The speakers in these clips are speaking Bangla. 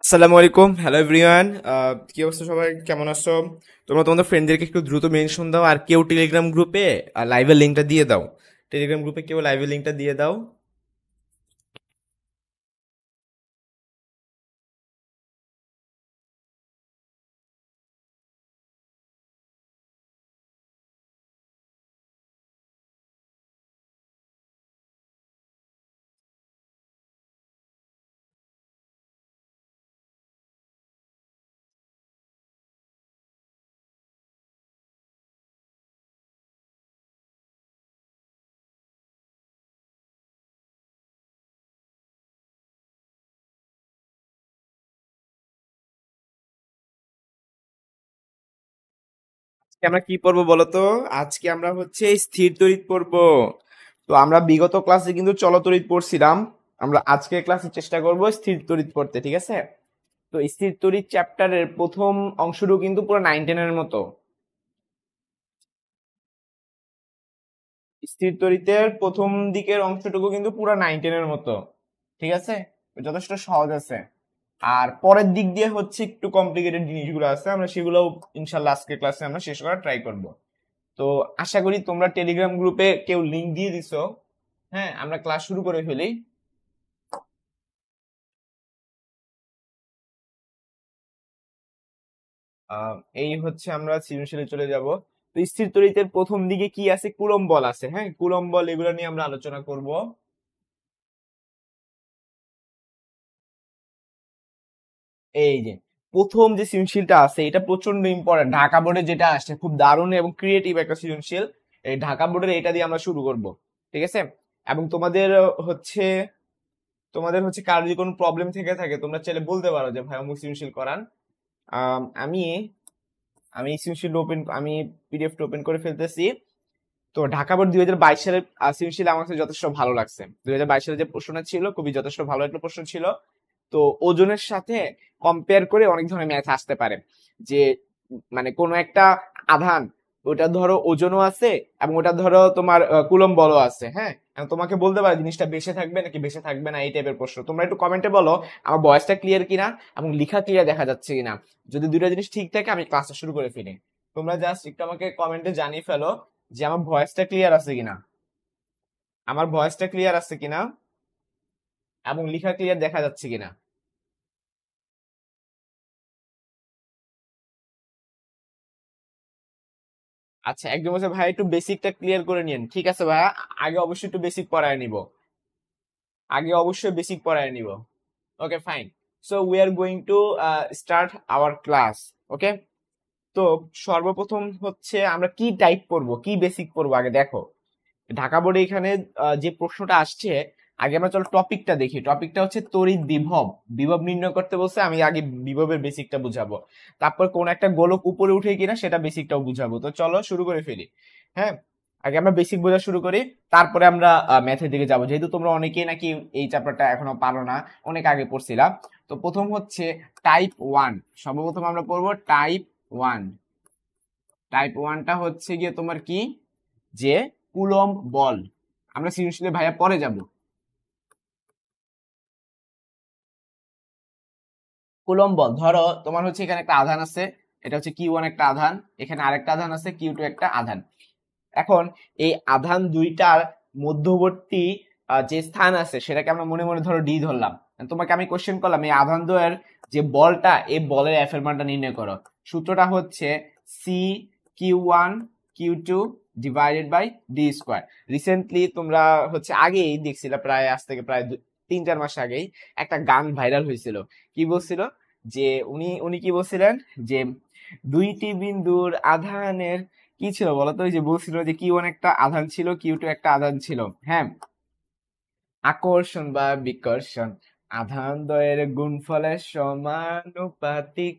আসসালামু আলাইকুম, হ্যালো এভরিওয়ান। কি অবস্থা, সবাই কেমন আছো? তোমরা তোমাদের ফ্রেন্ডদেরকে একটু দ্রুত মেনশন দাও, আর কেউ টেলিগ্রাম গ্রুপে লাইভের লিঙ্কটা দিয়ে দাও। টেলিগ্রাম গ্রুপে কেউ লাইভের লিঙ্কটা দিয়ে দাও। আজকে আমরা কি পড়বো বলো তো? আজকে আমরা হচ্ছে স্থির তড়িৎ পড়বো। তো আমরা বিগত ক্লাসে কিন্তু চলতড়িৎ পড়ছিলাম। আমরা আজকের ক্লাসে চেষ্টা করব স্থির তড়িৎ পড়তে, ঠিক আছে? তো স্থির তড়িৎ চ্যাপ্টারের প্রথম অংশটুকু কিন্তু পুরো 9-10 এর মতো। স্থির তড়িতের প্রথম দিকের অংশটুকু কিন্তু পুরো 9-10 এর মতো, ঠিক আছে? যথেষ্ট সহজ আছে। আর পরের দিক দিয়ে হচ্ছে একটু কমপ্লিকেটেড জিনিসগুলো আছে, আমরা সেগুলো ইনশাল্লাহ আজকের ক্লাসে আমরা শেষ করার ট্রাই করব। তো আশা করি তোমরা টেলিগ্রাম গ্রুপে কেউ লিংক দিয়ে দিছো। হ্যাঁ, আমরা ক্লাস শুরু করে ফেলি। এই হচ্ছে আমরা সৃজনশীলে চলে যাব। তো স্থির তড়িতের প্রথম দিকে কি আছে? কুলম্ব বল আছে। হ্যাঁ, কুলম্ব বল, এগুলো নিয়ে আমরা আলোচনা করব। এই যে প্রথম যে সৃজনশীলটা আছে, এটা প্রচন্ড ইম্পর্টেন্ট। ঢাকা বোর্ডে যেটা আসছে খুব দারুণ এবং ক্রিয়েটিভ একটা সৃজনশীল। এই ঢাকা বোর্ডের এটা দিয়ে আমরা শুরু করব, ঠিক আছে? এবং হচ্ছে তোমাদের কার যদি কোনো প্রবলেম থেকে থাকে, তোমরা চাইলে বলতে পারো যে ভাই অমুক সৃজনশীল করান। আম, আমি আমি সৃজনশীল ওপেন, আমি পিডিএফ ওপেন করে ফেলতেছি। তো ঢাকা বোর্ড 2022 সালের সৃজনশীল আমার কাছে যথেষ্ট ভালো লাগছে। 2022 সালে যে প্রশ্নটা ছিল খুবই যথেষ্ট ভালো একটা প্রশ্ন ছিল। তো ওজনের সাথে কম্পেয়ার করে অনেক ধরনের ম্যাথ আসতে পারে। যে মানে কোনো একটা আধান, ওটা ধরো ওজনও আছে এবং ওটা ধরো তোমার কুলম্ব বলও আছে। হ্যাঁ, এখন তোমাকে বলতে পারে জিনিসটা বেশি থাকবে নাকি বেশি থাকবে না, এই টাইপের প্রশ্ন। তোমরা একটু কমেন্টে বলো আমার ভয়েসটা ক্লিয়ার কিনা এবং লেখা ক্লিয়ার দেখা যাচ্ছে কিনা। যদি দুইটা জিনিস ঠিক থাকে আমি ক্লাসটা শুরু করে ফেলি। তোমরা জাস্ট একটু আমাকে কমেন্টে জানিয়ে ফেলো যে আমার ভয়েসটা ক্লিয়ার আছে কিনা, আমার ভয়েসটা ক্লিয়ার আছে কিনা এবং লেখা ক্লিয়ার দেখা যাচ্ছে কিনা। আচ্ছা, একদম বলছে ভাই একটু বেসিকটা ক্লিয়ার করে নিন। ঠিক আছে ভাইয়া, আগে অবশ্যই একটু বেসিক পড়ায় নিব, আগে অবশ্যই বেসিক পড়ায় নিব। Okay fine. So we are going to start our class. Okay. তো সর্বপ্রথম হচ্ছে আমরা কি টাইপ করব, কি বেসিক পড়বো আগে দেখো। ঢাকা বোর্ডে এখানে যে প্রশ্নটা আসছে, আগে আমরা চলো টপিকটা দেখি। টপিকটা হচ্ছে তড়িৎ বিভব। বিভব নির্ণয় করতে বলছে, আমি আগে বিভবের বেসিকটা বুঝাবো। তারপর কোন একটা গোলক উপরে উঠে কিনা সেটা বেসিকটাও বুঝাবো। তো চলো শুরু করে ফেলি। হ্যাঁ, আগে আমরা বেসিক বোঝা শুরু করি, তারপরে আমরা ম্যাথের দিকে যাবো, যেহেতু তোমরা অনেকেই নাকি এই চ্যাপ্টারটা এখনো পারো না, অনেক আগে পড়ছিলাম। তো প্রথম হচ্ছে টাইপ ওয়ান। সর্বপ্রথম আমরা পড়বো টাইপ ওয়ান। টাইপ ওয়ানটা হচ্ছে গিয়ে তোমার কি, যে কুলম্ব বল। আমরা সৃজনশীলে ভাইয়া পরে যাব। কুলম্ব বল, ধরো তোমার হচ্ছে এখানে একটা আধান আছে, এটা হচ্ছে কিউ ওয়ান একটা আধান, এখানে আরেকটা আধান আছে কিউ টু একটা আধান। এখন এই আধান দুইটার মধ্যবর্তী যে স্থান আছে সেটাকে আমরা মনে মনে ধরো ডি ধরলাম। তোমাকে আমি কোশ্চেন করলাম এই আধান দ্বয়ের যে বলটা, এই বলের এফ এর মানটা নির্ণয় করো। সূত্রটা হচ্ছে C Q one Q two divided by D square. Recently তোমরা হচ্ছে আগেই দেখছিলা, প্রায় আজ থেকে প্রায় 3-4 মাস আগেই একটা গান ভাইরাল হয়েছিল। কি বলছিল যে উনি উনি কি বলছিলেন যে দুইটি বিন্দুর আধানের কি ছিল বলতো? ওই যে বলছিল যে কিউ ওয়ান একটা আধান ছিল, কিউ টু একটা আধান ছিল। হ্যাঁ, আকর্ষণ বা বিকর্ষণ আধান দ্বয়ের গুণফলের সমানুপাতিক,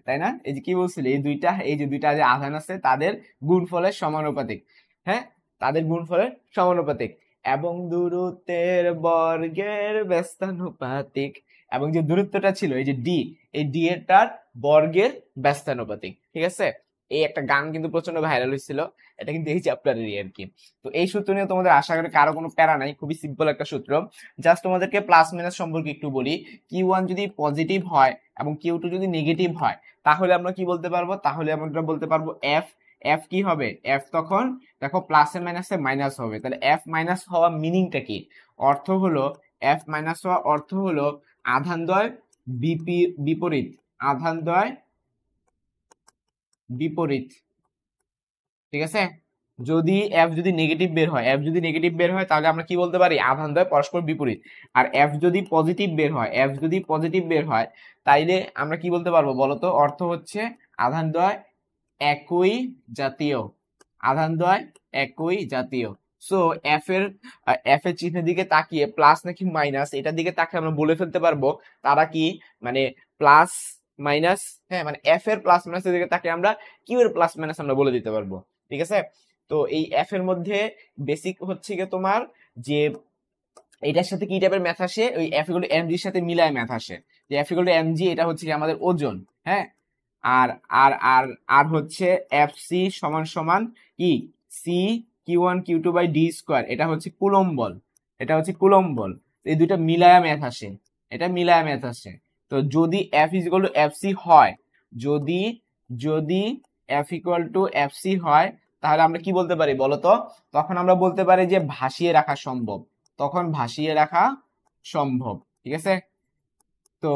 তাই না? এই যে কি বলছিল, এই দুইটা, এই যে দুইটা যে আধান আছে তাদের গুণফলের সমানুপাতিক। হ্যাঁ, তাদের গুণফলের সমানুপাতিক এবং দূরত্বের বর্গের ব্যস্তানুপাতিক। এবং যে দূরত্বটা ছিল এই যে ডি, এই ডি এর তার বর্গের ব্যস্তানুপাতিক, ঠিক আছে? এই একটা গান কিন্তু প্রচন্ড ভাইরাল হয়েছিল, এটা কিন্তু এই চ্যাপ্টারেরই আর কি। তো এই সূত্র নিয়ে তোমাদের আশা করি কারো কোনো প্যারা নাই, খুবই সিম্পল একটা সূত্র। জাস্ট তোমাদেরকে প্লাস মাইনাস সম্পর্কে একটু বলি। Q1 যদি পজিটিভ হয় এবং Q2 যদি নেগেটিভ হয়, তাহলে আমরা কি বলতে পারবো? তাহলে আমরা বলতে পারবো এফ। এফ কি হবে? এফ তখন দেখো প্লাসে মাইনাসে মাইনাস হবে, তাহলে এফ মাইনাস হওয়া মিনিংটা কি? অর্থ হলো এফ মাইনাস হওয়া অর্থ হলো আধানদ্বয় বিপরীত, আধানদ্বয় বিপরীত, ঠিক আছে? যদি এফ যদি নেগেটিভ বের হয়, এফ যদি নেগেটিভ বের হয় তাহলে আমরা কি বলতে পারি? আধানদ্বয় পরস্পর বিপরীত। আর এফ যদি পজিটিভ বের হয়, এফ যদি পজিটিভ বের হয় তাইলে আমরা কি বলতে পারবো বলতো? অর্থ হচ্ছে আধানদ্বয় একই জাতীয়, আধানদ্বয় একই জাতীয়। সো এফ এর চিহ্নের দিকে তাকিয়ে প্লাস নাকি মাইনাস এটার দিকে তাকিয়ে আমরা বলে ফেলতে পারবো তারা কি, মানে প্লাস মাইনাস, হ্যাঁ মানে এফ এর প্লাস মাইনাসের দিকে তাকিয়ে আমরা কিউ এর প্লাস মাইনাস আমরা বলে দিতে পারবো, ঠিক আছে? তো এই এফ এর মধ্যে বেসিক হচ্ছে গিয়ে তোমার যে এটার সাথে কি টাইপের ম্যাথ আসে, ওই F equal to M G এর সাথে মিলায় ম্যাথ আসে, যে F equal to M G এটা হচ্ছে কি আমাদের ওজন, হ্যাঁ। আর আর আর আর হচ্ছে এফ সি সমান সমান কি সি Q1 Q2/d², এটা হচ্ছে কুলম্ব বল, এটা হচ্ছে কুলম্ব বল। এই দুইটা মিলায়া ম্যাথ আসে, এটা মিলায়া ম্যাথ আসে। তো যদি F is equal to F C হয়, যদি যদি F equal to F C হয়, তাহলে আমরা কি বলতে পারি বলতো? তখন আমরা বলতে পারি যে ভাসিয়ে রাখা সম্ভব, তখন ভাসিয়ে রাখা সম্ভব, ঠিক আছে? তো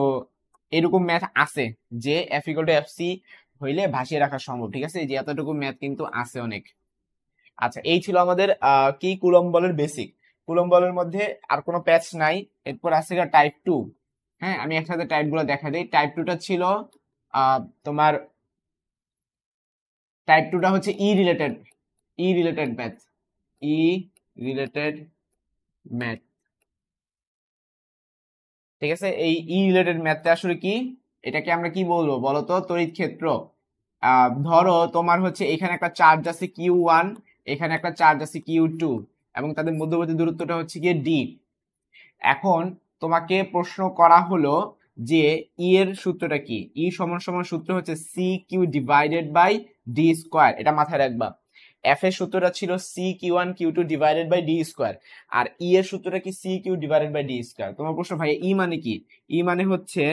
এরকম ম্যাথ আছে যে F equal to F C হইলে ভাসিয়ে রাখা সম্ভব, ঠিক আছে? যে এতটুকু ম্যাথ কিন্তু আছে অনেক। আচ্ছা, এই ছিল আমাদের কি কুলম্ব বলের বেসিক। কুলম্ব বলের মধ্যে আর কোনো প্যাচ নাই। এরপর আছে টাইপ 2। হ্যাঁ, আমি একসাথে টাইপ গুলো দেখা দিই। টাইপ 2টা ছিল তোমার টাইপ 2টা হচ্ছে ই রিলেটেড ম্যাথ, ই রিলেটেড ম্যাথ, ঠিক আছে? এই ই রিলেটেড ম্যাথটা আসলে কি? এটাকে আমরা কি বলবো বলতো? তড়িৎ ক্ষেত্র। ধরো তোমার হচ্ছে এখানে একটা চার্জ আছে Q1, এখানে একটা চার্জ আছে Q2 এবং তাদের মধ্যবর্তী দূরত্বটা হচ্ছে গিয়ে d। এখন তোমাকে প্রশ্ন করা হলো যে ই এর সূত্রটা কি? ই সমান সমান সূত্র হচ্ছে CQ/d², এটা মাথায় রাখবা। এফ এর সূত্রটা ছিল CQ1 Q2/d², আর ই এর সূত্রটা কি CQ/d²। তোমার প্রশ্ন, ভাই ই মানে কি? ই মানে হচ্ছে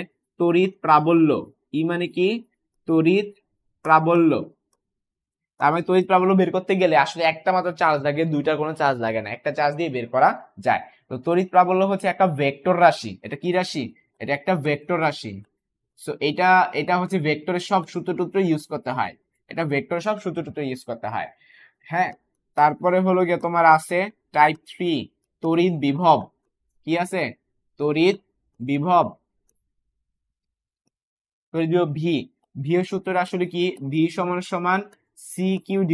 তড়িৎ প্রাবল্য। ই মানে কি? তড়িৎ প্রাবল্য। তার মানে তড়িৎ প্রাবল্য বের করতে গেলে আসলে একটা মাত্র চার্জ লাগে, দুইটার কোনো চার্জ লাগে না, একটা চার্জ দিয়ে বের করা যায়। তো তড়িৎ প্রাবল্য হচ্ছে একটা ভেক্টর রাশি। এটা কি রাশি? এটা একটা ভেক্টর রাশি। সো এটা এটা হচ্ছে ভেক্টরের সব সূত্র ইউজ করতে হয়, এটা ভেক্টরের সব সূত্র ইউজ করতে হয়, হ্যাঁ। তারপরে হলো গিয়ে তোমার আছে টাইপ 3, তড়িৎ বিভব। কি আছে? তড়িৎ বিভব, তড়িৎ বিভব ভি। ভি এর সূত্রটা আসলে কি? ভি সমান সমান CQ/d।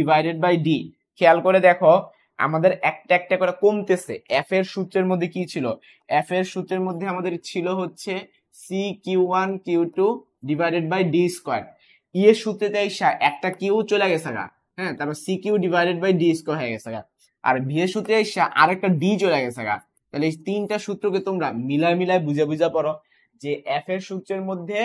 খেয়াল করে দেখো আমাদের একটা একটা করে কমতেছে। এফ এর সূত্রের মধ্যে কি ছিল? এফ এর সূত্রের মধ্যে আমাদের ছিল হচ্ছে CQ1 Q2/d²। ই এর সূত্রেতে এসে একটা কিউ চলে গেছে গা, হ্যাঁ, তারপর CQ/d² হয়ে গেছে গা। আর ভি এর সূত্রে এসে আরেকটা ডি চলে গেছে গা। তাহলে এই তিনটা সূত্রকে তোমরা মিলায় মিলায় বুঝা বুঝা পড়ো যে এফ এর সূত্রের মধ্যে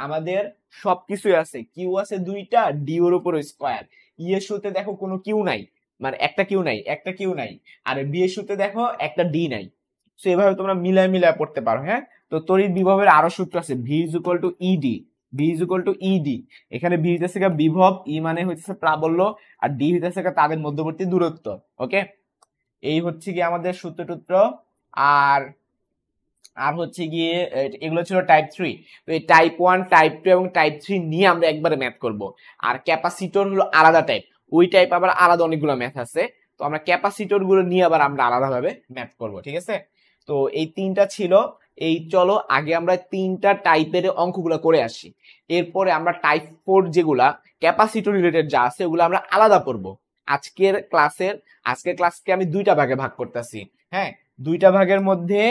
আমাদের সবকিছুই আছে। কিউ আছে দুইটা, ডি ওর উপর স্কোয়ার। ই এর সূত্রে দেখো কোনো কিউ নাই, মানে একটা কিউ নাই, একটা কিউ নাই। আর বি এর সূত্রে দেখো একটা ডি নাই। তো এভাবে তোমরা মিলায় মিলায় পড়তে পারো, হ্যাঁ। তো তড়িৎ বিভবের আরো সূত্র আছে, V is equal to ED. V is equal to ED. এখানে ভি হইতেছে বিভব, ই মানে হইতেছে প্রাবল্য, আর ডি হইতেছে তাদের মধ্যবর্তী দূরত্ব। ওকে, এই হচ্ছে কি আমাদের সূত্র টুত্র। আর আর হচ্ছে গিয়ে এগুলো ছিল টাইপ 3। তো এই টাইপ 1, টাইপ 2 এবং টাইপ 3 নিয়ে আমরা একবারে ম্যাথ করব। আর ক্যাপাসিটর হলো আলাদা টাইপ, ওই টাইপ আবার আলাদা অনেকগুলো ম্যাথ আছে। তো আমরা ক্যাপাসিটর গুলো নিয়ে আবার আমরা আলাদাভাবে ম্যাথ করব, ঠিক আছে? তো এই তিনটা ছিল। এই চলো আগে আমরা তিনটা টাইপের অঙ্কগুলো করে আসি, এরপরে আমরা টাইপ 4 যেগুলা ক্যাপাসিটর রিলেটেড যা আছে ওগুলো আমরা আলাদা পড়বো। আজকের ক্লাসকে আমি দুইটা ভাগে ভাগ করতেছি, হ্যাঁ। দুইটা ভাগের মধ্যে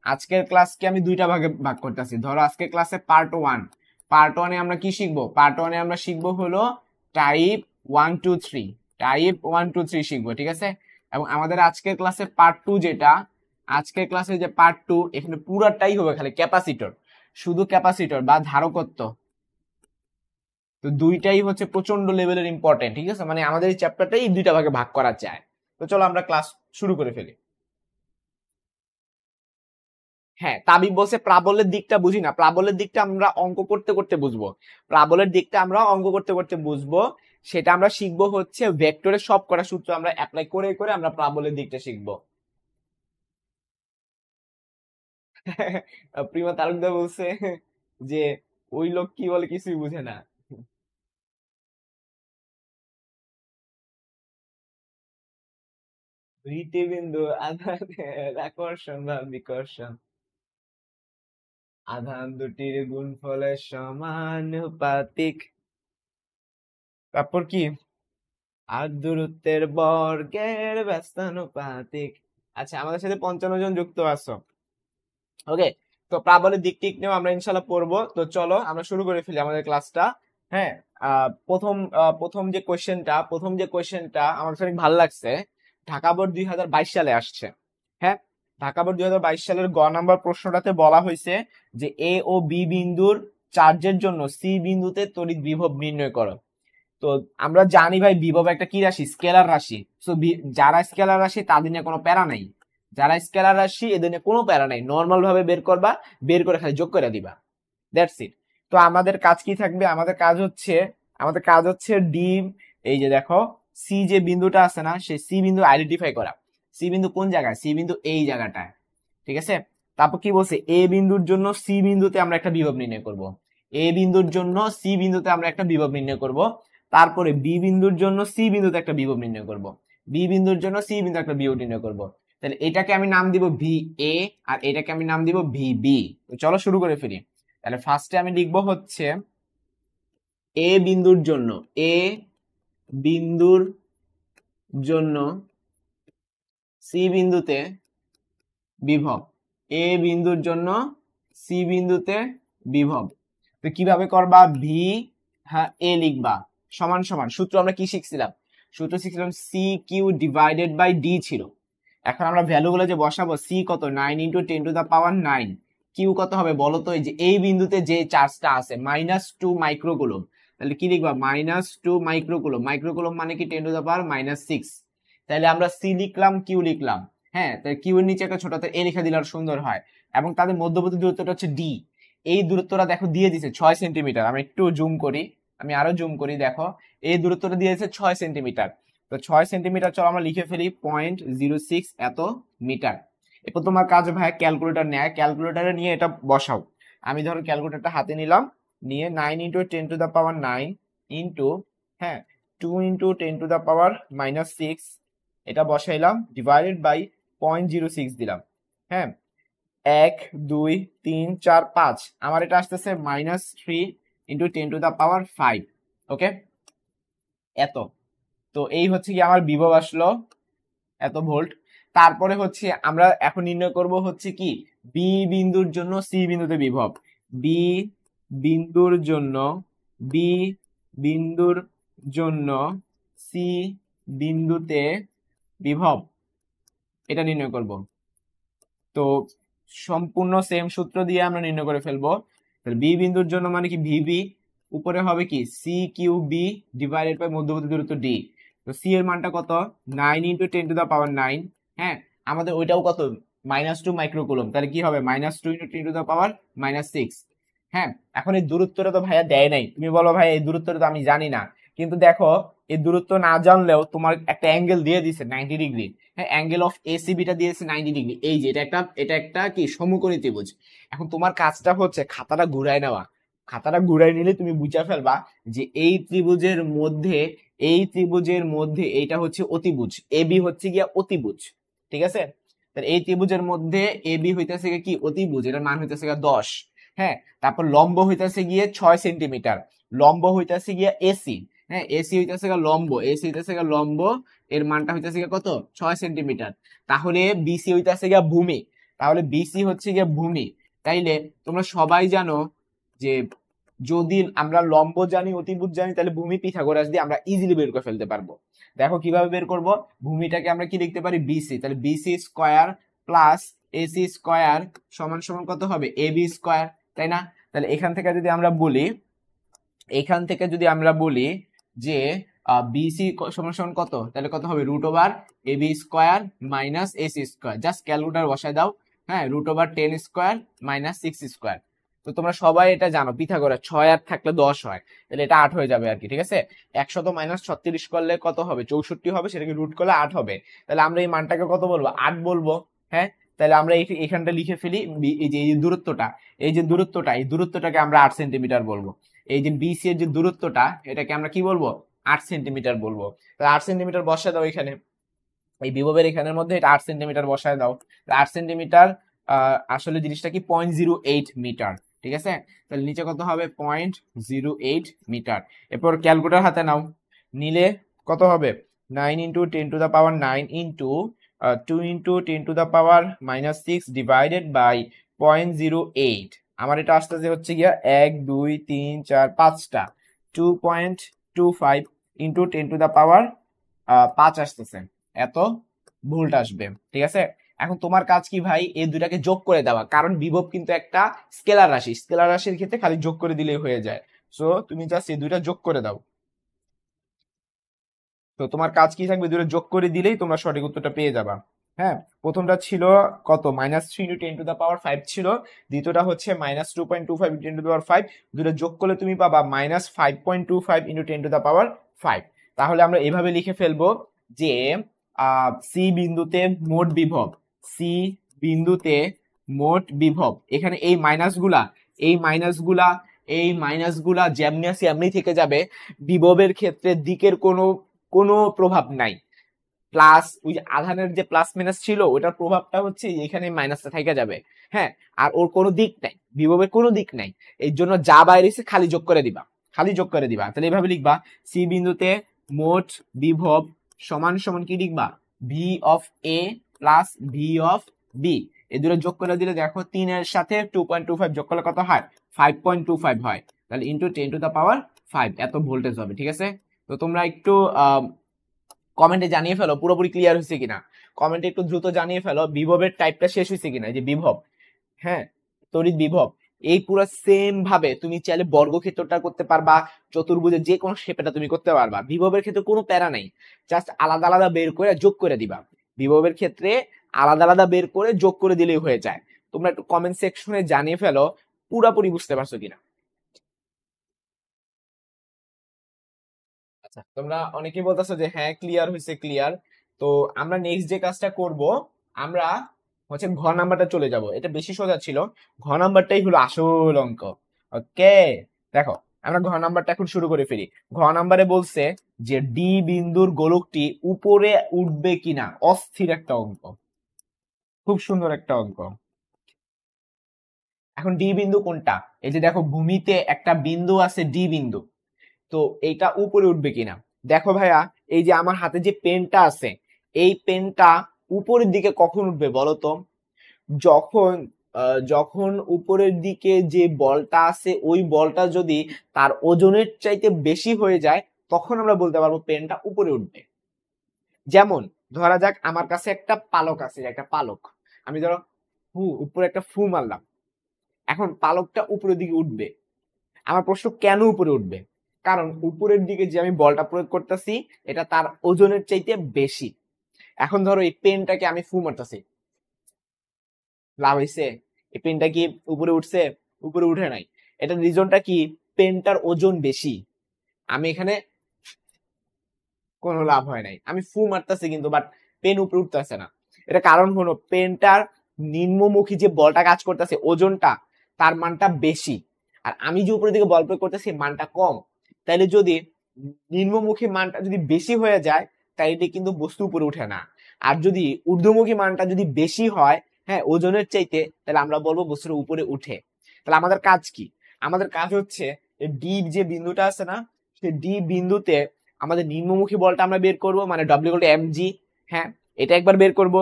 আজকের ক্লাসকে আমি দুইটা ভাগে ভাগ করতেছি। ধরো আজকের ক্লাসে পার্ট 1, পার্ট 1 এ আমরা কি শিখবো? পার্ট 1 এ আমরা শিখবো হলো টাইপ 1 2 3, টাইপ 1 2 3 শিখবো, ঠিক আছে? এবং আমাদের আজকের ক্লাসে পার্ট 2 যেটা, আজকের ক্লাসে যে পার্ট 2, এখানে পুরাটাই হবে খালি ক্যাপাসিটর, শুধু ক্যাপাসিটর বা ধারকত্ব, তো দুইটাই হচ্ছে প্রচন্ড লেভেলের ইম্পর্টেন্ট, ঠিক আছে, মানে আমাদের এই চ্যাপ্টারটাই এই দুইটা ভাগে ভাগ করা যায়। তো চলো আমরা ক্লাস শুরু করে ফেলি। হ্যাঁ, তাবিব বলছে প্রাবল্যের দিকটা বুঝি না, প্রাবল্যের দিকটা আমরা অঙ্ক করতে করতে বুঝবো, প্রাবল্যের দিকটা আমরা অঙ্ক করতে করতে বুঝবো। সেটা আমরা শিখবো হচ্ছে ভেক্টরের সব কটা সূত্র আমরা অ্যাপ্লাই করে করে আমরা প্রাবল্যের দিকটা শিখবো। প্রিমা তালুকদার বলছে যে ওই লোক কি বলে কিছুই বুঝে না। বিন্দু আধানের আকর্ষণ বা বিকর্ষণ, আধান দুটির গুণফলের সমানুপাতিক। তারপর কি, আর দূরত্বের বর্গের ব্যস্তানুপাতিক। আচ্ছা, আমাদের সাথে 55 জন যুক্ত আছো। ওকে, তো প্রাবল্যের দিক টিক নিয়েও আমরা ইনশাল্লাহ পড়বো। তো চলো আমরা শুরু করে ফেলি আমাদের ক্লাসটা। হ্যাঁ, প্রথম যে কোয়েশ্চেনটা আমার কাছে অনেক ভালো লাগছে। ঢাকা বোর্ড 2022 সালে আসছে। হ্যাঁ, ঢাকা বোর্ড 2022 সালের গ নাম্বার প্রশ্নটাতে বলা হয়েছে যে এ ও বি বিন্দুর চার্জের জন্য সি বিন্দুতে তড়িৎ বিভব নির্ণয় করো। তো আমরা জানি ভাই বিভব একটা কি রাশি, স্কেলার রাশি। তো যারা স্কেলার রাশি তাদের নিয়ে কোনো প্যারা নাই, যারা স্কেলার রাশি এদের নিয়ে কোনো প্যারা নাই, নর্মাল ভাবে বের করবা, বের করে খালি যোগ করে দিবা, দ্যাটস ইট। তো আমাদের কাজ কি থাকবে, আমাদের কাজ হচ্ছে ডি, এই যে দেখো সি যে বিন্দুটা আছে না, সেই সি বিন্দু আইডেন্টিফাই করা। সি বিন্দু কোন জায়গায়, সি বিন্দু এই জায়গাটায়, ঠিক আছে। তারপর কি বলছে, এ বিন্দুর জন্য সি বিন্দুতে আমরা একটা বিভব নির্ণয় করব, এ বিন্দুর জন্য সি বিন্দুতে আমরা একটা বিভব নির্ণয় করব। তারপরে বি বিন্দুর জন্য সি বিন্দুতে একটা বিভব নির্ণয় করব, বি বিন্দুর জন্য সি বিন্দু একটা বিভব নির্ণয় করব। তাহলে এটাকে আমি নাম দিব ভি এ, আর এটাকে আমি নাম দিব ভি বি। চলো শুরু করে ফেলি। তাহলে ফার্স্টে আমি লিখবো হচ্ছে এ বিন্দুর জন্য, এ বিন্দুর জন্য সি বিন্দুতে বিভব, এ বিন্দুর জন্য সি বিন্দুতে বিভব। তো কিভাবে করবা, ভি, হ্যাঁ এ লিখবা সমান সমান, সূত্র আমরা কি শিখছিলাম, সূত্র শিখছিলাম C Q divided by D ছিল। এখন আমরা ভ্যালু গুলো যে বসাবো, সি কত 9 × 10⁻⁹, কিউ কত হবে বলো তো, এই যে এই বিন্দুতে যে চার্জটা আছে -2 মাইক্রোকুলম, তাহলে কি লিখবা -2 মাইক্রোকুলম, মাইক্রোকুলম মানে কি 10⁻⁶। তাহলে আমরা সি লিখলাম, কিউ লিখলাম। হ্যাঁ, তাহলে কিউ এর নিচে একটা ছোট হাতের এ লিখে দিলে আর সুন্দর হয়। এবং তাদের মধ্যবর্তী দূরত্বটা হচ্ছে ডি, এই দূরত্বটা দেখো দিয়ে দিছে 6 সেন্টিমিটার। আমি একটু জুম করি, আমি আরো জুম করি, দেখো এই দূরত্বটা দিয়ে দিয়েছে 6 সেন্টিমিটার। তো 6 সেন্টিমিটার, চলো আমরা লিখে ফেলি 0.06 এত মিটার। এরপর তোমার কাজ ভাই ক্যালকুলেটর নেয়, ক্যালকুলেটরে নিয়ে এটা বসাও। আমি ধরো ক্যালকুলেটরটা হাতে নিলাম, নিয়ে 9 × 10⁻⁹ ইন্টু, হ্যাঁ 2 × 10⁻⁻6 এটা বসাইলাম, ডিভাইডেড বাই 0.06 দিলাম। হ্যাঁ, 1 2 3 4 5, আমার এটা আসতেছে -3 × 10⁵। ওকে, এত। তো এই হচ্ছে কি আমার বিভব আসলো এত ভোল্ট। তারপরে হচ্ছে আমরা এখন নির্ণয় করব হচ্ছে কি, বি বিন্দুর জন্য সি বিন্দুতে বিভব, বি বিন্দুর জন্য, বি বিন্দুর জন্য সি বিন্দুতে বিভব, এটা নির্ণয় করব। তো সম্পূর্ণ সেম সূত্র দিয়ে আমরা নির্ণয় করে ফেলবো। বি বিন্দুর জন্য মানে কি ভিবি, উপরে হবে কি C Q B divided by মধ্যবর্তী দূরত্ব ডি। তো সি এর মানটা কত, 9 × 10⁻⁹। হ্যাঁ, আমাদের ওইটাও কত -2 মাইক্রোকুলম, তাহলে কি হবে -2 × 10⁻⁻6। হ্যাঁ, এখন এই দূরত্বটা তো ভাইয়া দেয় নাই, তুমি বলো ভাই এই দূরত্বটা তো আমি জানি না, কিন্তু দেখো এই দূরত্ব না জানলেও তোমার একটা অ্যাঙ্গেল দিয়ে দিছে 90 ডিগ্রি। হ্যাঁ, অ্যাঙ্গেল অফ এসিবিটা দিয়েছে 90 ডিগ্রি, এই যে এটা একটা কি সমকোণী ত্রিভুজ। এখন তোমার কাজটা হচ্ছে খাতাটা ঘুরায় নেওয়া, খাতাটা ঘুরাই নিলে তুমি বুঝা ফেলবা যে এই ত্রিভুজের মধ্যে এইটা হচ্ছে অতিভুজ, এবি হচ্ছে গিয়া অতিভুজ, ঠিক আছে। তাহলে এই ত্রিভুজের মধ্যে এবি হইতেছে কি অতিভুজ, এটার মান হইতেছে গিয়া 10। হ্যাঁ, তারপর লম্ব হইতেছে গিয়ে 6 সেন্টিমিটার, লম্ব হইতেছে গিয়া এসি। হ্যাঁ, এসি হইতেছে গিয়া লম্ব, এসি হইতেছে গিয়া লম্ব, এর মানটা হইতেছে গিয়া কত 6 সেন্টিমিটার। তাহলে বিসি হইতেছে গিয়া ভূমি, তাহলে বিসি হচ্ছে গিয়া ভূমি। তাইলে তোমরা সবাই জানো যে যদি আমরা লম্ব জানি অতিভুজ জানি, তাহলে ভূমি পিথাগোরাস দিয়ে আমরা ইজিলি বের করে ফেলতে পারবো। দেখো কিভাবে বের করব, ভূমিটাকে আমরা কি লিখতে পারি বিসি, তাহলে BC square plus AC square সমান সমান কত হবে এবি স্কোয়ার, তাই না। তাহলে এখান থেকে যদি আমরা বলি এখান থেকে যদি আমরা বলি যে বিসি সমান কত, তাহলে কত হবে √/ab² minus ac²। Just calculator বসায় দাও। হ্যাঁ, √/10² মাইনাস 6²। তো তোমরা সবাই এটা জানো, পিথাগোরাস 6 আর থাকলে 10 হয়, তাহলে এটা 8 হয়ে যাবে আর কি। ঠিক আছে, 100 মাইনাস 36 করলে কত হবে, 64 হবে, সেটাকে রুট করলে 8 হবে। তাহলে আমরা এই মানটাকে কত বলবো, 8 বলবো। হ্যাঁ, তাহলে আমরা এখানটা লিখে ফেলি, এই যে দূরত্বটা, এই দূরত্বটাকে আমরা 8 সেন্টিমিটার বলবো। এই যে বিসি এর যে দূরত্বটা, এটাকে আমরা কি বলবো, 8 সেন্টিমিটার বলবো। তাহলে 8 সেন্টিমিটার বসায় দাও এখানে, এই বিভবের এখানের মধ্যে এটা 8 সেন্টিমিটার বসায় দাও। 8 সেন্টিমিটার আসলে জিনিসটা কি 0.08 মিটার। ঠিক আছে, তাহলে নিচে কত হবে, 0.08 মিটার। এরপর ক্যালকুলেটর হাতে নাও, নিলে কত হবে, 9 × 10⁹9 ইন্টু 2 × 10⁻⁻6 ডিভাইডেড বাই 0.08। আমার এটা আসতেছে হচ্ছে গিয়া 1 2 3 4 5টা 2.25 ইন্টু 10⁻5 আসতেছে, এত ভোল্ট আসবে। ঠিক আছে, এখন তোমার কাজ কি ভাই, এই দুটাকে যোগ করে দেওয়া, কারণ বিভব কিন্তু একটা স্কেলার রাশি, স্কেলার রাশির ক্ষেত্রে খালি যোগ করে দিলেই হয়ে যায়। সো তুমি জাস্ট এই দুইটা যোগ করে দাও। তো তোমার কাজ কি থাকবে, দুটো যোগ করে দিলেই তোমরা সঠিক উত্তরটা পেয়ে যাবা। হ্যাঁ, প্রথমটা ছিল কত, -3 × 10⁵ ছিল, দ্বিতীয়টা হচ্ছে -2.25 × 10⁵। দুটো যোগ করলে তুমি পাবা -5.25 × 10⁵। তাহলে আমরা এভাবে লিখে ফেলবো যে সি বিন্দুতে মোট বিভব, সি বিন্দুতে মোট বিভব, এখানে এই মাইনাসগুলা, এই মাইনাসগুলা, এই মাইনাসগুলা যেমনি আছে এমনি থেকে যাবে। বিভবের ক্ষেত্রে দিকের কোনো কোনো প্রভাব নাই। প্লাস ওই যে আধানের যে প্লাস মাইনাস ছিল, ওটার প্রভাবটা হচ্ছে এখানে মাইনাসটা থেকে যাবে। হ্যাঁ, আর ওর কোনো দিক নাই, বিভবের কোনো দিক নাই, এই জন্য যা বাইরে এসে খালি যোগ করে দিবা, খালি যোগ করে দিবা। তাহলে এইভাবে লিখবা, সি বিন্দুতে মোট বিভব সমান সমান কি লিখবা, V of A plus V of B. এই দুটো যোগ করে দিলে দেখো 3 এর সাথে 2.25 যোগ করলে কত হয়, 5.25 হয়। তাহলে ইন্টু 10⁵ এত ভোল্টেজ হবে। ঠিক আছে, তো তোমরা একটু কমেন্টে জানিয়ে ফেলো পুরোপুরি ক্লিয়ার হয়েছে কিনা, কমেন্টে একটু দ্রুত জানিয়ে ফেলো বিভবের টাইপটা শেষ হয়েছে কিনা। এই যে বিভব, হ্যাঁ, তড়িৎ বিভব, এই পুরো সেম ভাবে তুমি চাইলে বর্গক্ষেত্রটা করতে পারবা, চতুর্ভুজের যে কোনো শেপটা তুমি করতে পারবা। বিভবের ক্ষেত্রে কোনো প্যারা নাই, জাস্ট আলাদা আলাদা বের করে যোগ করে দিবা। বিভবের ক্ষেত্রে আলাদা আলাদা বের করে যোগ করে দিলেই হয়ে যায়। তোমরা একটু কমেন্ট সেকশনে জানিয়ে ফেলো পুরোপুরি বুঝতে পারছো কিনা। আচ্ছা, তোমরা অনেকেই বলতেছো যে হ্যাঁ ক্লিয়ার হয়েছে, ক্লিয়ার। তো আমরা নেক্সট যে কাজটা করব, আমরা হচ্ছে ঘ নাম্বারটা চলে যাব, এটা বেশি সোজা ছিল। ঘ নাম্বারটাই হলো আসল অঙ্ক। ওকে, দেখো আমরা ঘ নাম্বারটা এখন শুরু করে ফেলি। ঘ নাম্বারে বলছে যে ডি বিন্দুর গোলকটি উপরে উঠবে কিনা, অস্থির একটা অঙ্ক, খুব সুন্দর একটা অঙ্ক। এখন ডি বিন্দু কোনটা, এই যে দেখো ভূমিতে একটা বিন্দু আছে ডি বিন্দু, তো এইটা উপরে উঠবে কিনা। দেখো ভাইয়া, এই যে আমার হাতে যে পেনটা আছে, এই পেনটা উপরের দিকে কখন উঠবে বলো তো, যখন যখন উপরের দিকে যে বলটা আছে, ওই বলটা যদি তার ওজনের চাইতে বেশি হয়ে যায়, তখন আমরা বলতে পারবো পেনটা উপরে উঠবে। যেমন ধরা যাক আমার কাছে একটা পালক আছে, একটা পালক, আমি ধরো উপরে একটা ফু মারলাম, এখন পালকটা উপরের দিকে উঠবে। আমার প্রশ্ন, কেন উপরে উঠবে, কারণ উপরের দিকে যে আমি বলটা প্রয়োগ করতেছি, এটা তার ওজনের চাইতে বেশি। এখন ধরো এই পেনটাকে আমি ফু মারতেছি, লাভ হয়েছে, এই পেনটা কি উপরে উঠছে, উপরে উঠে নাই। এটার রিজনটা কি, পেনটার ওজন বেশি। আমি এখানে কোনো লাভ হয় নাই, আমি ফু মারতেছি কিন্তু বাট পেন উপরে উঠতেছে না। এটা কারণ হলো পেনটার নিম্নমুখী যে বলটা কাজ করতেছে, ওজনটা, তার মানটা বেশি, আর আমি যে উপরের দিকে বল প্রয়োগ করতেছি মানটা কম। তাইলে যদি নিম্নমুখী মানটা যদি বেশি হয়ে যায়, তাইলে কিন্তু বস্তু উপরে উঠে না। আর যদি ঊর্ধ্বমুখী মানটা যদি বেশি হয়, হ্যাঁ, ওজনের চাইতে, তাহলে আমরা বলবো বস্তুর উপরে উঠে। তাহলে আমাদের কাজ কি, আমাদের কাজ হচ্ছে ডি যে বিন্দুটা আছে না, সেই ডি বিন্দুতে আমাদের নিম্নমুখী বলটা আমরা বের করব, মানে W=mg। হ্যাঁ, এটা একবার বের করব,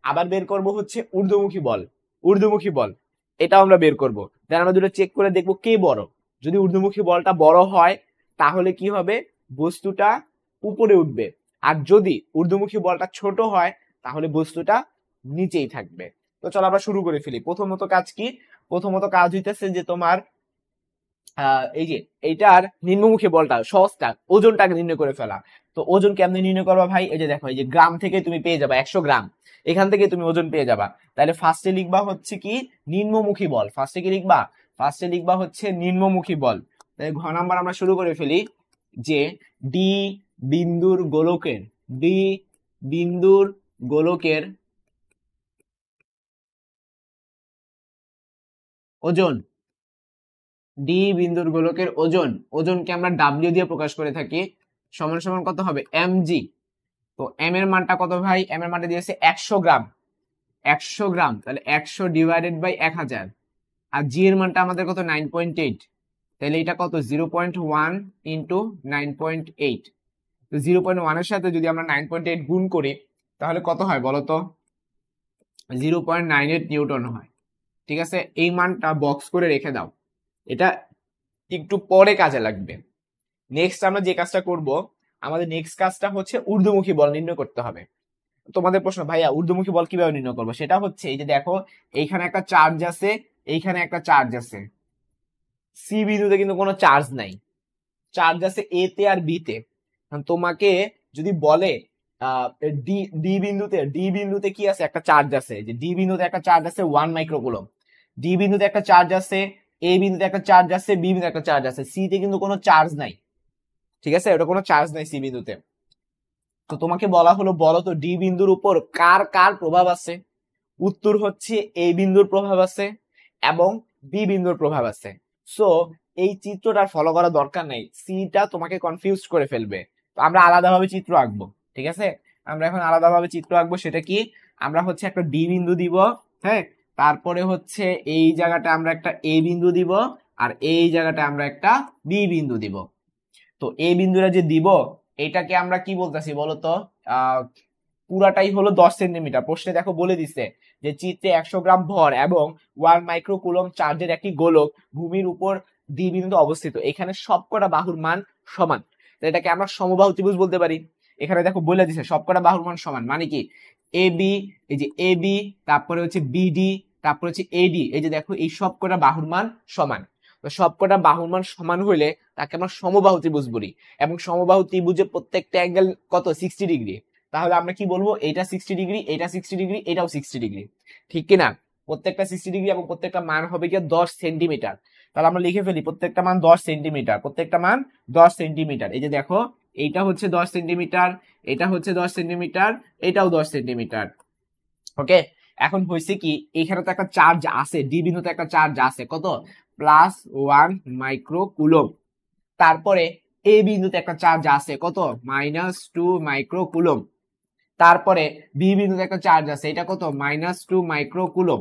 আবার বের করব হচ্ছে ঊর্ধ্বমুখী বল, ঊর্ধ্বমুখী বল, এটাও আমরা বের করব। দেন আমরা দুটো চেক করে দেখবো কে বড়। যদি ঊর্ধ্বমুখী বলটা বড় হয়, তাহলে কি হবে, বস্তুটা উপরে উঠবে। আর যদি ঊর্ধ্বমুখী বলটা ছোট হয়, তাহলে বস্তুটা নিচেই থাকবে। তো চলো আমরা শুরু করে ফেলি। প্রথমত কাজ কি, প্রথমত কাজ হইতেছে যে তোমার এই যে এইটার নিম্নমুখী বলটা সহজটা ওজনটাকে নির্ণয় করে ফেলা। তো ওজন কেমনে নির্ণয় করবা ভাই? এই যে দেখো, এই যে গ্রাম থেকে তুমি পেয়ে যাবা 100 গ্রাম, এখান থেকে তুমি ওজন পেয়ে যাবা। তাহলে ফার্স্টে লিখবা হচ্ছে কি নিম্নমুখী বল। ফার্স্টে কি লিখবা? ফার্স্টে লিখবা হচ্ছে নিম্নমুখী বল। তাহলে ঘ নাম্বার আমরা শুরু করে ফেলি যে ডি বিন্দুর গোলকের, ডি বিন্দুর গোলকের ওজন, ডি বিন্দুর গোলকের ওজন, ওজনকে আমরা ডাব্লিউ দিয়ে প্রকাশ করে থাকি, সমান সমান কত হবে? mg। তো এম এর মানটা কত ভাই? এম এর মানটা দিয়েছে 100 গ্রাম, 100 গ্রাম, তাহলে 100 ডিভাইডেড বাই 1000। আর জি এর মানটা আমাদের কত? 9.8। তাহলে এটা কত? 0.1 ইন্টু 9.8। তো 0.1 এর সাথে যদি আমরা 9.8 গুণ করি তাহলে কত হয় বলতো? 0.98 নিউটন হয়। ঠিক আছে, এই মানটা বক্স করে রেখে দাও, এটা একটু পরে কাজে লাগবে। নেক্সট আমরা যে কাজটা করব, আমাদের নেক্সট কাজটা হচ্ছে ঊর্ধ্বমুখী বল নির্ণয় করতে হবে। তোমাদের প্রশ্ন, ভাইয়া ঊর্ধ্বমুখী বল কিভাবে নির্ণয় করবো? সেটা হচ্ছে এই যে দেখো, এইখানে একটা চার্জ আছে, এইখানে একটা চার্জ আছে, সি বিন্দুতে কিন্তু কোনো চার্জ নাই, চার্জ আছে এ তে আর বি তে। তোমাকে যদি বলে ডি ডি বিন্দুতে কি আছে? একটা চার্জ আছে, যে ডি বিন্দুতে একটা চার্জ আছে 1 মাইক্রোকুলম, ডি বিন্দুতে একটা চার্জ আছে, এ বিন্দুতে একটা চার্জ আছে, বি বিন্দুতে একটা চার্জ আছে, সি তে কিন্তু কোনো চার্জ নাই। ঠিক আছে, ওটা কোনো চার্জ নাই সি বিন্দুতে। তো তোমাকে বলা হলো বলো তো ডি বিন্দুর উপর কার কার প্রভাব আছে? উত্তর হচ্ছে এ বিন্দুর প্রভাব আছে এবং বি বিন্দুর প্রভাব আছে। সো এই চিত্রটা ফলো করা দরকার নাই, সিটা তোমাকে কনফিউজ করে ফেলবে। তো আমরা আলাদাভাবে চিত্র আঁকবো। ঠিক আছে, আমরা এখন আলাদাভাবে চিত্র আঁকবো। সেটা কি? আমরা হচ্ছে একটা ডি বিন্দু দিব, হ্যাঁ, তারপরে হচ্ছে এই জায়গাটা আমরা একটা এ বিন্দু দিব, আর এই জায়গাটা আমরা একটা বি বিন্দু দিব। তো এই বিন্দুটা যে দিব, এটাকে আমরা কি বলতেছি বলতো? পুরাটাই হলো 10 সেন্টিমিটার। প্রশ্নে দেখো বলে দিছে যে চিত্রে 100 গ্রাম ভর এবং 1 মাইক্রোকুলম চার্জের একটি গোলক ভূমির উপর ডি বিন্দুতে অবস্থিত, এখানে সবকটা বাহুর মান সমান। এটাকে আমরা সমবাহু ত্রিভুজ বলতে পারি। এখানে দেখো বলে দিছে সবকটা বাহুর মান সমান, মানে কি এ বি, এই যে এ বি, তারপরে হচ্ছে বিডি, তারপরে হচ্ছে এডি, এই যে দেখো এই সবকটা বাহুর মান সমান। তো সবকটা বাহুর মান সমান হইলে তাকে আমরা সমবাহু ত্রিভুজ বলি। এবং সমবাহু ত্রিভুজের প্রত্যেকটা অ্যাঙ্গেল কত? 60 ডিগ্রি। তাহলে আমরা কি বলবো? এটা 60 ডিগ্রি, এটা 60 ডিগ্রি, এটাও 60 ডিগ্রি, ঠিক কিনা? প্রত্যেকটা 60 ডিগ্রি এবং প্রত্যেকটা মান হবে কি 10 সেন্টিমিটার। তাহলে আমরা লিখে ফেলি প্রত্যেকটা মান 10 সেন্টিমিটার, প্রত্যেকটা মান 10 সেন্টিমিটার। এই যে দেখো, এইটা হচ্ছে 10 সেন্টিমিটার, এটা হচ্ছে 10 সেন্টিমিটার, এটাও 10 সেন্টিমিটার। ওকে, এখন হয়েছে কি, এখানে তো একটা চার্জ আছে, ডি বিন্দুতে একটা চার্জ আছে, কত? +1 মাইক্রোকুলম। তারপরে এ বিন্দুতে একটা চার্জ আছে, কত? -2 মাইক্রোকুলম। তারপরে বি বিন্দুতে একটা চার্জ আছে, এটা কত? -2 মাইক্রোকুলম।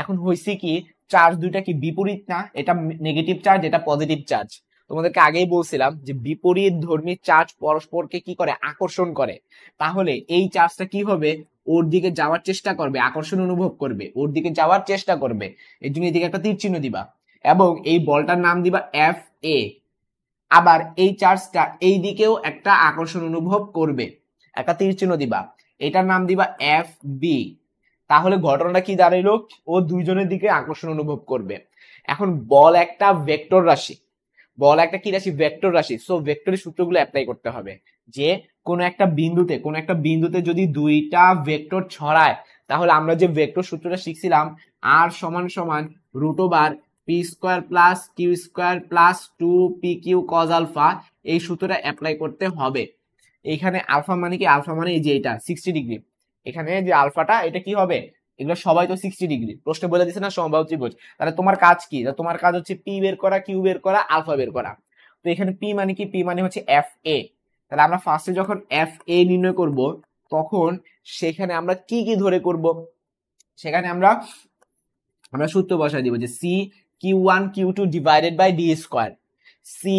এখন হয়েছে কি, চার্জ দুইটা কি বিপরীত না? এটা নেগেটিভ চার্জ, এটা পজিটিভ চার্জ। তোমাদেরকে আগেই বলছিলাম যে বিপরীত ধর্মী চার্জ পরস্পরকে কি করে? আকর্ষণ করে। তাহলে এই চার্জটা কি হবে? ওর দিকে যাওয়ার চেষ্টা করবে, আকর্ষণ অনুভব করবে, ওর দিকে যাওয়ার চেষ্টা করবে। এর জন্য এদিকে একটা তীর চিহ্ন দিবা এবং এই বলটার নাম দিবা এফ এ। আবার এই চার্জটা এই দিকেও একটা আকর্ষণ অনুভব করবে, একটা তীর চিহ্ন দিবা, এটার নাম দিবা এফ বি। তাহলে ঘটনাটা কি দাঁড়াইলো? ও দুইজনের দিকে আকর্ষণ অনুভব করবে। এখন বল একটা ভেক্টর রাশি, বল একটা কি রাশি? ভেক্টর রাশি। সো ভেক্টরের সূত্রগুলো অ্যাপ্লাই করতে হবে, যে কোনো একটা বিন্দুতে যদি দুইটা ভেক্টর ছড়ায়, তাহলে আমরা যে ভেক্টর সূত্রটা শিখছিলাম, আর সমান সমান √, P square plus Q square plus 2pq cos alpha, এই সূত্রটা অ্যাপ্লাই করতে হবে। এখানে আলফা মানে কি? আলফা মানে এই যে এটা 60 ডিগ্রি, এখানে যে আলফাটা এটা কি হবে? এগুলো সবাই তো 60 ডিগ্রি, প্রশ্নে বলে দিছে না সমবাহু ত্রিভুজ। তাহলে তোমার কাজ কি? তোমার কাজ হচ্ছে পি বের করা, কিউ বের করা, আলফা বের করা। তো এখানে পি মানে কি? পি মানে হচ্ছে এফ এ। তাহলে আমরা ফার্স্টে যখন এফ এ নির্ণয় করব, তখন সেখানে আমরা কি কি ধরে করব? সেখানে আমরা সূত্র বসাই দিব যে C Q one Q two divided by D square, C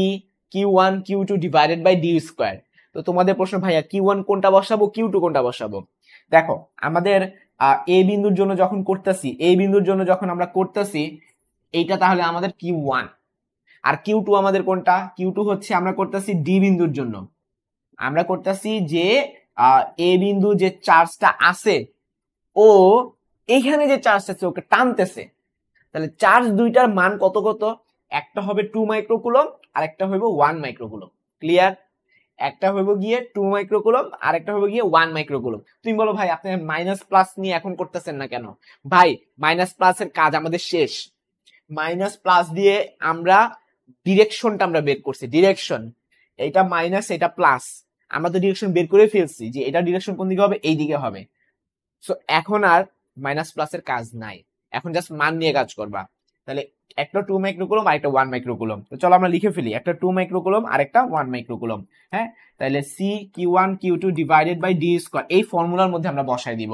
Q one Q two divided by D square. তো তোমাদের প্রশ্ন, ভাইয়া কিউ1 কোনটা বসাবো, কিউ2 কোনটা বসাবো? দেখো, আমাদের এ বিন্দুর জন্য যখন করতেছি, এই বিন্দুর জন্য যখন আমরা করতেছি এইটা, তাহলে আমাদের কিউ1। আর কিউ2 আমাদের কোনটা? কিউ2 হচ্ছে আমরা করতেছি ডি বিন্দুর জন্য, আমরা করতেছি যে এ বিন্দু যে চার্জটা আছে, ও এইখানে যে চার্জটা আছে ওকে টানতেছে। তাহলে চার্জ দুইটার মান কত কত? একটা হবে 2 মাইক্রোকুলম আর একটা হবে 1 মাইক্রোকুলম। ক্লিয়ার? একটা হবে গিয়ে 2 মাইক্রোকুলম আর একটা হবে গিয়ে 1 মাইক্রোকুলম। তুমি বলো ভাই আপনি মাইনাস প্লাস নিয়ে এখন করতেছেন না কেন? ভাই মাইনাস প্লাস এর কাজ আমাদের শেষ। মাইনাস প্লাস দিয়ে আমরা ডিরেকশনটা আমরা বের করছি, ডিরেকশন। এটা মাইনাস এটা প্লাস, আমরা তো ডিরেকশন বের করে ফেলছি যে এটা ডিরেকশন কোন দিকে হবে, এই দিকে হবে। সো এখন আর মাইনাস প্লাস এর কাজ নাই, এখন জাস্ট মান নিয়ে কাজ করবা। তাহলে একটা 2 মাইক্রোকুলম আর একটা 1 মাইক্রোকুলম। তো চলো আমরা লিখে ফেলি, একটা 2 মাইক্রোকুলম আর একটা 1 মাইক্রোকুলম। হ্যাঁ, তাহলে C Q one Q two divided by D square, এই ফর্মুলার মধ্যে আমরা বসাই দিব।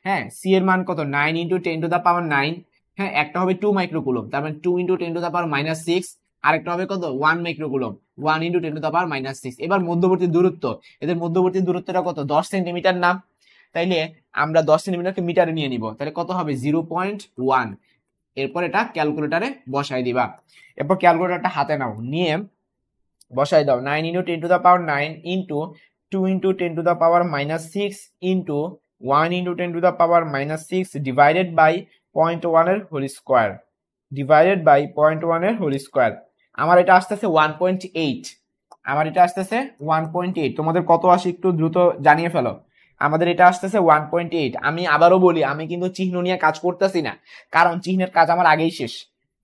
হ্যাঁ, সি এর মান কত, 9 ইন্টু 10 টু দা পাওয়ার 9। হ্যাঁ, একটা হবে 2 মাইক্রোকুলম, তার মানে 2 into 10 to the power minus 6। আরেকটা হবে কত, 1 microcoulomb, 1 into 10 to the power minus 6। এবার মধ্যবর্তী দূরত্ব, এদের মধ্যবর্তী দূরত্বটা কত, 10 সেন্টিমিটার না? তাইলে আমরা 10 সেন্টিমিটারকে মিটারে নিয়ে নিব, তাহলে কত হবে, 0.1। এরপর এটা ক্যালকুলেটারে বসাই দিবা। এরপর ক্যালকুলেটারটা হাতে নাও, নিয়ে বসাই দাও। 9 into 10 to the power 9 into 2 into 10 to the power minus 6 into 1 into 10 to the power minus 6 divided by 0.1 এর হোল স্কোয়ার, ডিভাইডেড বাই 0.1 এর হোল স্কোয়ার। আমার এটা আসতেছে 1.8, আমার এটা আসতেছে 1.8। তোমাদের কত আসে একটু দ্রুত জানিয়ে ফেলো। আমাদের এটা আসতেছে 1.8। আমি আবারও বলি, আমি কিন্তু চিহ্ন নিয়ে কাজ করতেছি না, কারণ চিহ্নের কাজ আমার আগেই শেষ।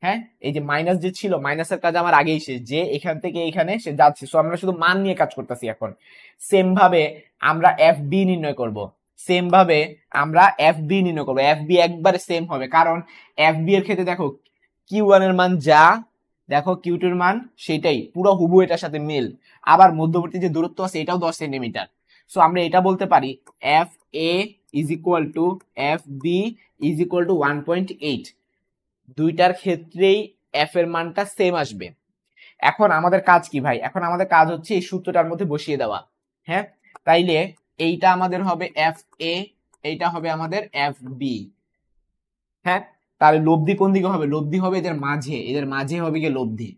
হ্যাঁ, এই যে মাইনাস যে ছিল, মাইনাসের কাজ আমার আগেই শেষ, যে এখান থেকে এখানে সে যাচ্ছে। সো আমরা শুধু মান নিয়ে কাজ করতেছি এখন। সেম ভাবে আমরা এফ বি নির্ণয় করব, সেম ভাবে আমরা এফ বি নির্ণয় করবো। এফ বি একবারে সেম হবে, কারণ এফ বি এর ক্ষেত্রে দেখো কিউ ওয়ান এর মান যা, দেখো কিউ টু এর মান সেটাই পুরো হুবু এটার সাথে মিল। আবার মধ্যবর্তী যে দূরত্ব আছে এটাও 10 সেন্টিমিটার। সো আমরা এটা বলতে পারি F A is equal to F B is equal to 1.8। দুইটার ক্ষেত্রেই এফ এর মানটা সেম আসবে। এখন আমাদের কাজ কি ভাই, এখন আমাদের কাজ হচ্ছে এই সূত্রটার মধ্যে বসিয়ে দেওয়া। হ্যাঁ, তাইলে এইটা আমাদের হবে এফ এ, এইটা হবে আমাদের এফ বি। হ্যাঁ, তাহলে লব্ধি কোন দিকে হবে, লব্ধি হবে এদের মাঝে, এদের মাঝে হবে গিয়ে লব্ধি।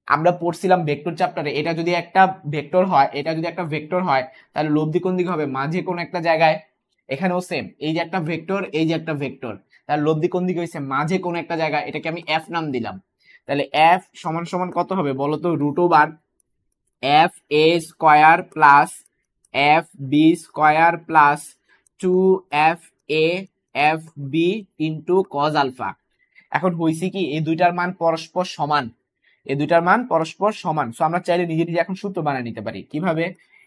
আমরা পড়ছিলাম ভেক্টর চ্যাপ্টারে, এটা যদি একটা ভেক্টর হয়, এটা যদি একটা ভেক্টর হয়, তাহলে লব্ধি কোন দিকে হবে, মাঝে কোন একটা জায়গায়। এখানেও সেম, এই যে একটা ভেক্টর, এই যে একটা ভেক্টর, তাহলে লব্ধি কোন দিকে হয়েছে, মাঝে কোন একটা জায়গায়। এটাকে আমি এফ নাম দিলাম। তাহলে এফ সমান সমান কত হবে বলতো, root over F A square plus F B square plus 2 F A F B into cos alpha. এখন হয়েছে কি, এই দুইটার মান পরস্পর সমান, এই দুইটার মান পরস্পর সমান। সো আমরা চাইলে নিজে নিজে এখন সূত্র বানিয়ে নিতে পারি। কিভাবে,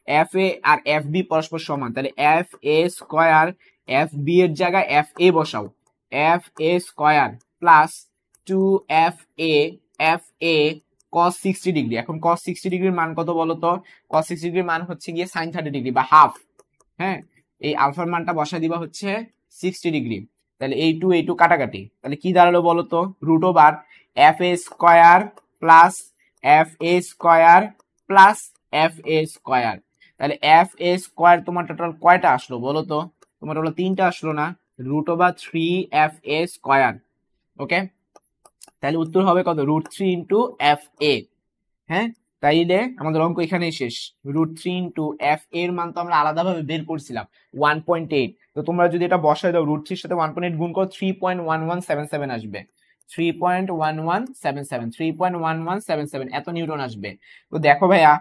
এফ এ আর এফ বি পরস্পর সমান, তাহলে F A square F B এর জায়গায় এফ এ বসাও, F A square plus 2 F A cos 60 degree. এখন cos 60 ডিগ্রির মান কত বলতো, cos 60 ডিগ্রির মান হচ্ছে গিয়ে sin 30 ডিগ্রি বা হাফ। হ্যাঁ, এই আলফার মানটা বসা দিবা হচ্ছে 60 ডিগ্রি। তাহলে এই টু কাটাকাটি, তাহলে কি দাঁড়ালো বলতো, root over F A square plus F A square plus F A square. তাহলে এফ এ স্কয়ার তোমার টোটাল কয়টা আসলো বলতো, তোমার টোটাল 3টা আসলো না, root over 3 F A square. Okay, তাহলে উত্তর হবে কত, √3 ইন্টু এফ এ। হ্যাঁ, তাইলে আমাদের অঙ্ক এখানেই শেষ। √3 ইন্টু এফ এর মান তো আমরা আলাদাভাবে বের করছিলাম 1.8। তো তোমরা যদি এটা বসায় দাও, √3 সাথে 1.8 গুণ করো, 3.1177 আসবে। 3.1177 এত নিউটন আসবে। তো দেখো ভাইয়া,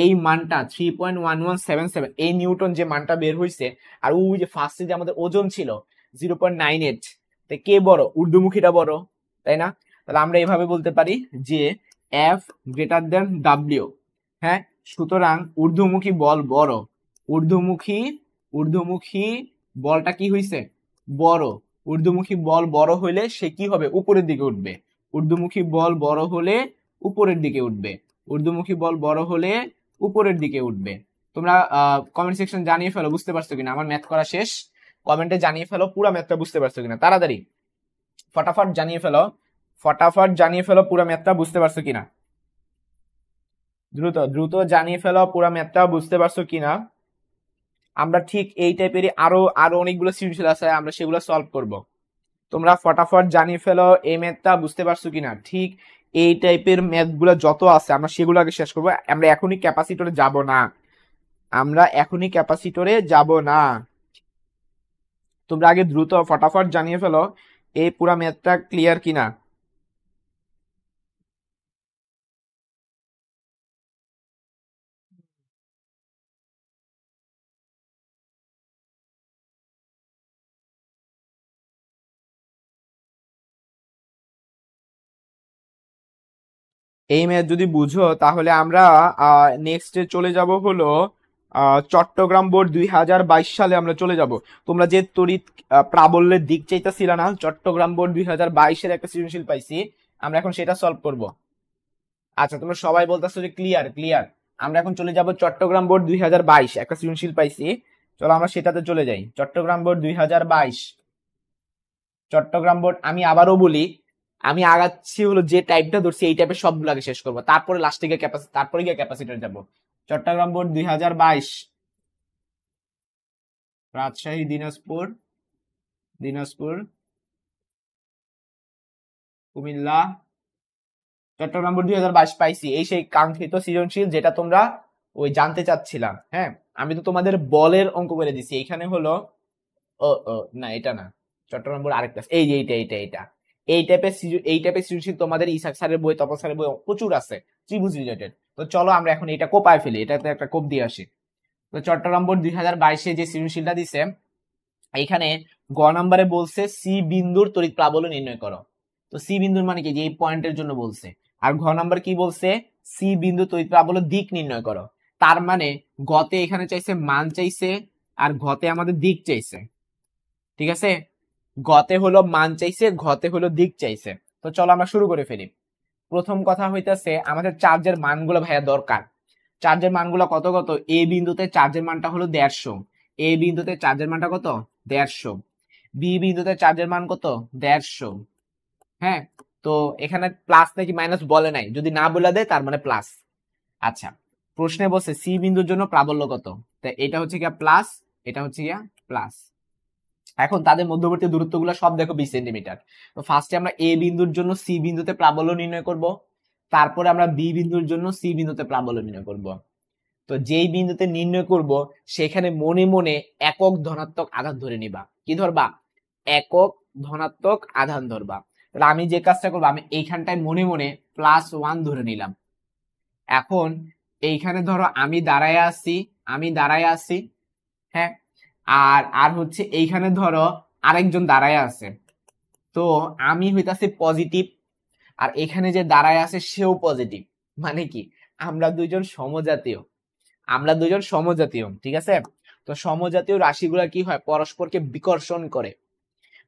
এই মানটা 3.1177, এই নিউটন যে মানটা বের হয়েছে, আর ওই যে ফার্স্টে যে আমাদের ওজন ছিল 0.98, তো কে বড়, ঊর্ধ্বমুখীটা বড়, তাই না? তাহলে আমরা এইভাবে বলতে পারি যে এফ গ্রেটার দেন ডাব্লিউ। হ্যাঁ, সুতরাং ঊর্ধ্বমুখী বল বড়, ঊর্ধ্বমুখী ঊর্ধ্বমুখী বলটা কি হয়েছে, বড়। ঊর্ধ্বমুখী বল বড় হলে সে কি হবে, উপরের দিকে উঠবে। ঊর্ধ্বমুখী বল বড় হলে উপরের দিকে উঠবে, ঊর্ধ্বমুখী বল বড় হলে উপরের দিকে উঠবে। তোমরা কমেন্ট সেকশন জানিয়ে ফেলো বুঝতে পারছো কিনা, আমার ম্যাথ করা শেষ। কমেন্টে জানিয়ে ফেলো পুরো ম্যাথটা বুঝতে পারছো কিনা, তাড়াতাড়ি ফটাফট জানিয়ে ফেলো, ফটাফট জানিয়ে ফেলো পুরো ম্যাথটা বুঝতে পারছো কিনা, দ্রুত দ্রুত জানিয়ে ফেলো পুরো ম্যাথটা বুঝতে পারছো কিনা। আমরা ঠিক এই টাইপেরই আরো আরো অনেকগুলো সৃজনশীল আছে, আমরা সেগুলো সলভ করব। তোমরা ফটাফট জানিয়ে ফেলো এই ম্যাথটা বুঝতে পারছো কিনা। ঠিক এই টাইপের ম্যাথ গুলো যত আছে আমরা সেগুলো আগে শেষ করবো। আমরা এখনই ক্যাপাসিটরে যাব না, আমরা এখনই ক্যাপাসিটরে যাব না। তোমরা আগে দ্রুত ফটাফট জানিয়ে ফেলো এই পুরা ম্যাথটা ক্লিয়ার কিনা। এই ম্যাথ যদি বুঝো তাহলে আমরা নেক্সটে চলে যাব হলো চট্টগ্রাম বোর্ড 2022 সালে আমরা চলে যাব। তোমরা যে তড়িৎ প্রাবল্যের দিক চাইতেছিল না, চট্টগ্রাম বোর্ড 2022-এর একটা সৃজনশীল পাইছি, আমরা এখন সেটা সলভ করব। আচ্ছা, তোমরা সবাই বলতেছো যে ক্লিয়ার ক্লিয়ার। আমরা এখন চলে যাব চট্টগ্রাম বোর্ড 2022, একটা সৃজনশীল পাইছি, চলো আমরা সেটাতে চলে যাই। Chittagong board 2022, Chittagong board. আমি আবারও বলি, আমি আগাচ্ছি হলো যে টাইপটা ধরছি এই টাইপের সবগুলো আগে শেষ করবো, তারপরে লাস্টে গিয়ে তারপরে গিয়ে ক্যাপাসিটর যাবো। চট্টগ্রাম বোর্ড 2022, রাজশাহী, দিনাজপুর, দিনাজপুর, কুমিল্লা, চট্টগ্রাম বোর্ড 2022 পাইছি। এই সেই কাঙ্ক্ষিত সৃজনশীল যেটা তোমরা ওই জানতে চাচ্ছিলাম। হ্যাঁ, আমি তো তোমাদের বলের অঙ্ক করে দিছি। এখানে হলো ও ও না, এটা না, চট্টগ্রাম বোর্ড আরেকটা, এই যে এইটা এই টাইপের সৃজনশীল তোমাদের ইসাক স্যারের বই, তপন স্যারের বই প্রচুর আছে ত্রিভুজ রিলেটেড। তো চলো আমরা এখন এটা কোপায় ফেলি, এটাতে একটা কোপ দিয়ে আসি। তো চট্টগ্রাম বোর্ড 2022-এ যে সৃজনশীলটা দিছে, এইখানে গ নাম্বারে বলছে সি বিন্দুর তড়িৎ প্রাবল্য নির্ণয় করো। তো সি বিন্দুর মানে কি, যে এই পয়েন্টের জন্য বলছে। আর ঘ নাম্বার কি বলছে, সি বিন্দু তড়িৎ প্রাবল্য দিক নির্ণয় করো। তার মানে গতে এখানে চাইছে মান চাইছে, আর ঘতে আমাদের দিক চাইছে। ঠিক আছে, গতে হলো মান চাইছে, ঘতে হলো দিক চাইছে। তো চলো আমরা শুরু করে ফেলি। প্রথম কথা হইতেছে আমাদের চার্জের মানগুলো ভাইয়া দরকার। চার্জের মানগুলো কত কত, এ বিন্দুতে চার্জের মানটা হলো 150, এ বিন্দুতে চার্জের মানটা কত 150, বি বিন্দুতে চার্জের মান কত 150। হ্যাঁ, তো এখানে প্লাস নাকি মাইনাস বলে নাই, যদি না বলে দেয় তার মানে প্লাস। আচ্ছা, প্রশ্নে বলছে সি বিন্দুর জন্য প্রাবল্য কত, তাই এটা হচ্ছে গিয়া প্লাস, এটা হচ্ছে গিয়া প্লাস। এখন তাদের মধ্যবর্তী দূরত্বগুলো সব দেখো 20 সেন্টিমিটার। তো ফার্স্টে আমরা এ বিন্দুর জন্য সি বিন্দুতে প্রাবল্য নির্ণয় করব, তারপরে আমরা বি বিন্দুর জন্য সি বিন্দুতে প্রাবল্য নির্ণয় করব। তো যেই বিন্দুতে নির্ণয় করব সেখানে মনে মনে একক ধনাত্মক আধান ধরে নিবা। কি ধরবা, একক ধনাত্মক আধান ধরবা। তাহলে আমি যে কাজটা করবো, আমি এইখানটায় মনে মনে +1 ধরে নিলাম। এখন এইখানে ধরো আমি দাঁড়ায় আছি, আমি দাঁড়ায় আছি, হ্যাঁ, আর আর হচ্ছে এইখানে ধরো আরেকজন দাঁড়ায় আছে। তো আমি হইতাছি পজিটিভ, আর এখানে যে দাঁড়ায় আছে সেও পজিটিভ। মানে কি, আমরা দুইজন সমজাতীয়, আমরা দুজন সমজাতীয়। ঠিক আছে, তো সমজাতীয় রাশিগুলা কি হয়, পরস্পরকে বিকর্ষণ করে।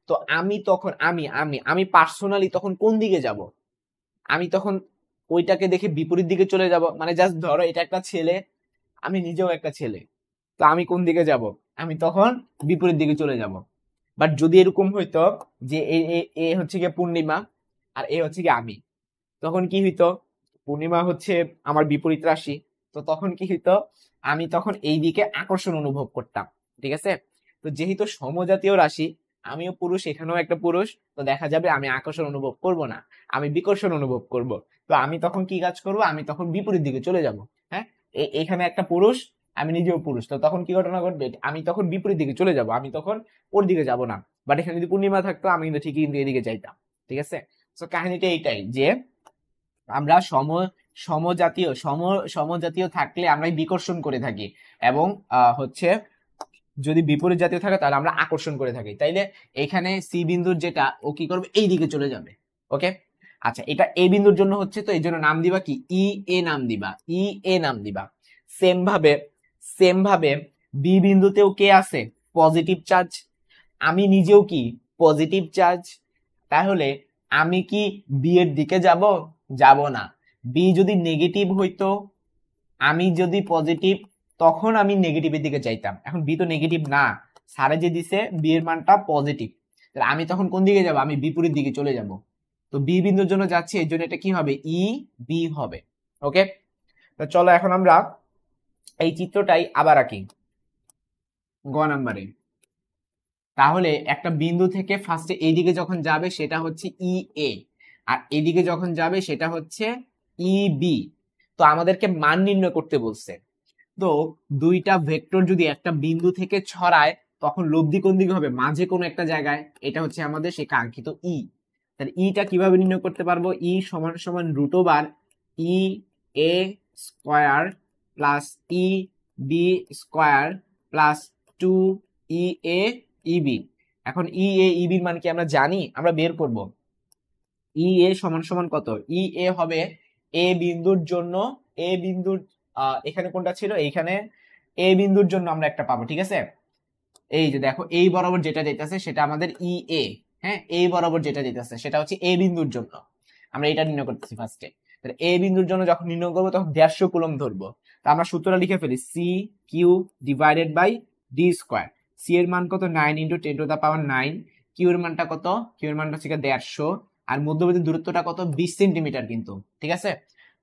তো আমি তখন আমি আমি আমি পার্সোনালি তখন কোন দিকে যাব, আমি তখন ওইটাকে দেখে বিপরীত দিকে চলে যাব। মানে জাস্ট ধরো এটা একটা ছেলে, আমি নিজেও একটা ছেলে, তো আমি কোন দিকে যাব, আমি তখন বিপরীত দিকে চলে যাব। বাট যদি এরকম হইতো যে এ এ- এ হচ্ছে গিয়ে পূর্ণিমা আর এ হচ্ছে গিয়ে আমি, তখন কি হইতো, পূর্ণিমা হচ্ছে আমার বিপরীত রাশি, তো তখন কি হইতো, আমি তখন এই দিকে আকর্ষণ অনুভব করতাম। ঠিক আছে, তো যেহেতু সমজাতীয় রাশি, আমিও পুরুষ, এখানেও একটা পুরুষ, তো দেখা যাবে আমি আকর্ষণ অনুভব করব না, আমি বিকর্ষণ অনুভব করব। তো আমি তখন কি কাজ করব, আমি তখন বিপরীত দিকে চলে যাব। হ্যাঁ, এখানে একটা পুরুষ, আমি নিজেও পুরুষ, তো তখন কি ঘটনা ঘটবে, আমি তখন বিপরীত দিকে চলে যাব, আমি তখন ওর দিকে যাব না। বাট এখানে যদি পূর্ণিমা থাকতো আমি কিন্তু ঠিকই কিন্তু এদিকে যাইতাম। ঠিক আছে, তো কাহিনীটা এইটাই যে আমরা সমজাতীয় থাকলে আমরাই বিকর্ষণ করে থাকি, এবং হচ্ছে যদি বিপরীত জাতীয় থাকে তাহলে আমরা আকর্ষণ করে থাকি। তাইলে এখানে সি বিন্দুর যেটা, ও কি করবে, এই দিকে চলে যাবে। ওকে, আচ্ছা, এটা এ বিন্দুর জন্য হচ্ছে, তো এই জন্য নাম দিবা কি, ই এ নাম দিবা, ই এ নাম দিবা। সেম ভাবে সেম ভাবে বি বিন্দুতেও কে আছে, পজিটিভ চার্জ, আমি নিজেও কি পজিটিভ চার্জ। তাহলে আমি কি বি এর দিকে যাব, যাব না। বি যদি নেগেটিভ হইতো, আমি যদি পজিটিভ, তখন আমি নেগেটিভের দিকে যাইতাম। এখন বি তো নেগেটিভ না, স্যারে যে দিছে বি এর মানটা পজিটিভ, তাহলে আমি তখন কোন দিকে যাব, আমি বিপরীত দিকে চলে যাব। তো বি বিন্দুর জন্য যাচ্ছে, এর জন্য এটা কি হবে, ই বি হবে। ওকে, তো চলো এখন আমরা এই চিত্রটাই আবার আঁকি গ নাম্বারে। তাহলে একটা বিন্দু থেকে ফার্স্টে এইদিকে যখন যাবে সেটা হচ্ছে ই এ, আর এদিকে যখন যাবে সেটা হচ্ছে ই বি। তো আমাদেরকে মান নির্ণয় করতে বলছে। তো দুইটা ভেক্টর যদি একটা বিন্দু থেকে ছড়ায়, তখন লব্ধি কোন দিকে হবে, মাঝে কোনো একটা জায়গায়। এটা হচ্ছে আমাদের সেই কাঙ্ক্ষিত ই। তাহলে ইটা কিভাবে নির্ণয় করতে পারবো, ই সমান সমান √, E A square plus E B square plus 2 E A EB. এখন ই এ ইবির মান কি আমরা জানি, আমরা বের করব। ই এ সমান সমান কত, ই এ হবে এ বিন্দুর জন্য এ বিন্দুর এখানে কোনটা ছিল, এইখানে এ বিন্দুর জন্য আমরা একটা পাবো, ঠিক আছে। এই যে দেখো এই বরাবর যেটা যেতেছে সেটা আমাদের ই এ, হ্যাঁ, এই বরাবর যেটা যেতেছে সেটা হচ্ছে এ বিন্দুর জন্য, আমরা এটা নির্ণয় করতেছি ফার্স্টে। তাহলে এ বিন্দুর জন্য যখন নির্ণয় করবো তখন 150 কুলম্ব ধরবো। তা আমরা সূত্রটা লিখে ফেলি, C Q divided by D square. C এর মান কত, 9 × 10⁻৯। কিউ এর মানটা কত, কিউ এর মানটা হচ্ছে 150, আর মধ্যবর্তী দূরত্বটা কত, 20 সেন্টিমিটার কিন্তু, ঠিক আছে।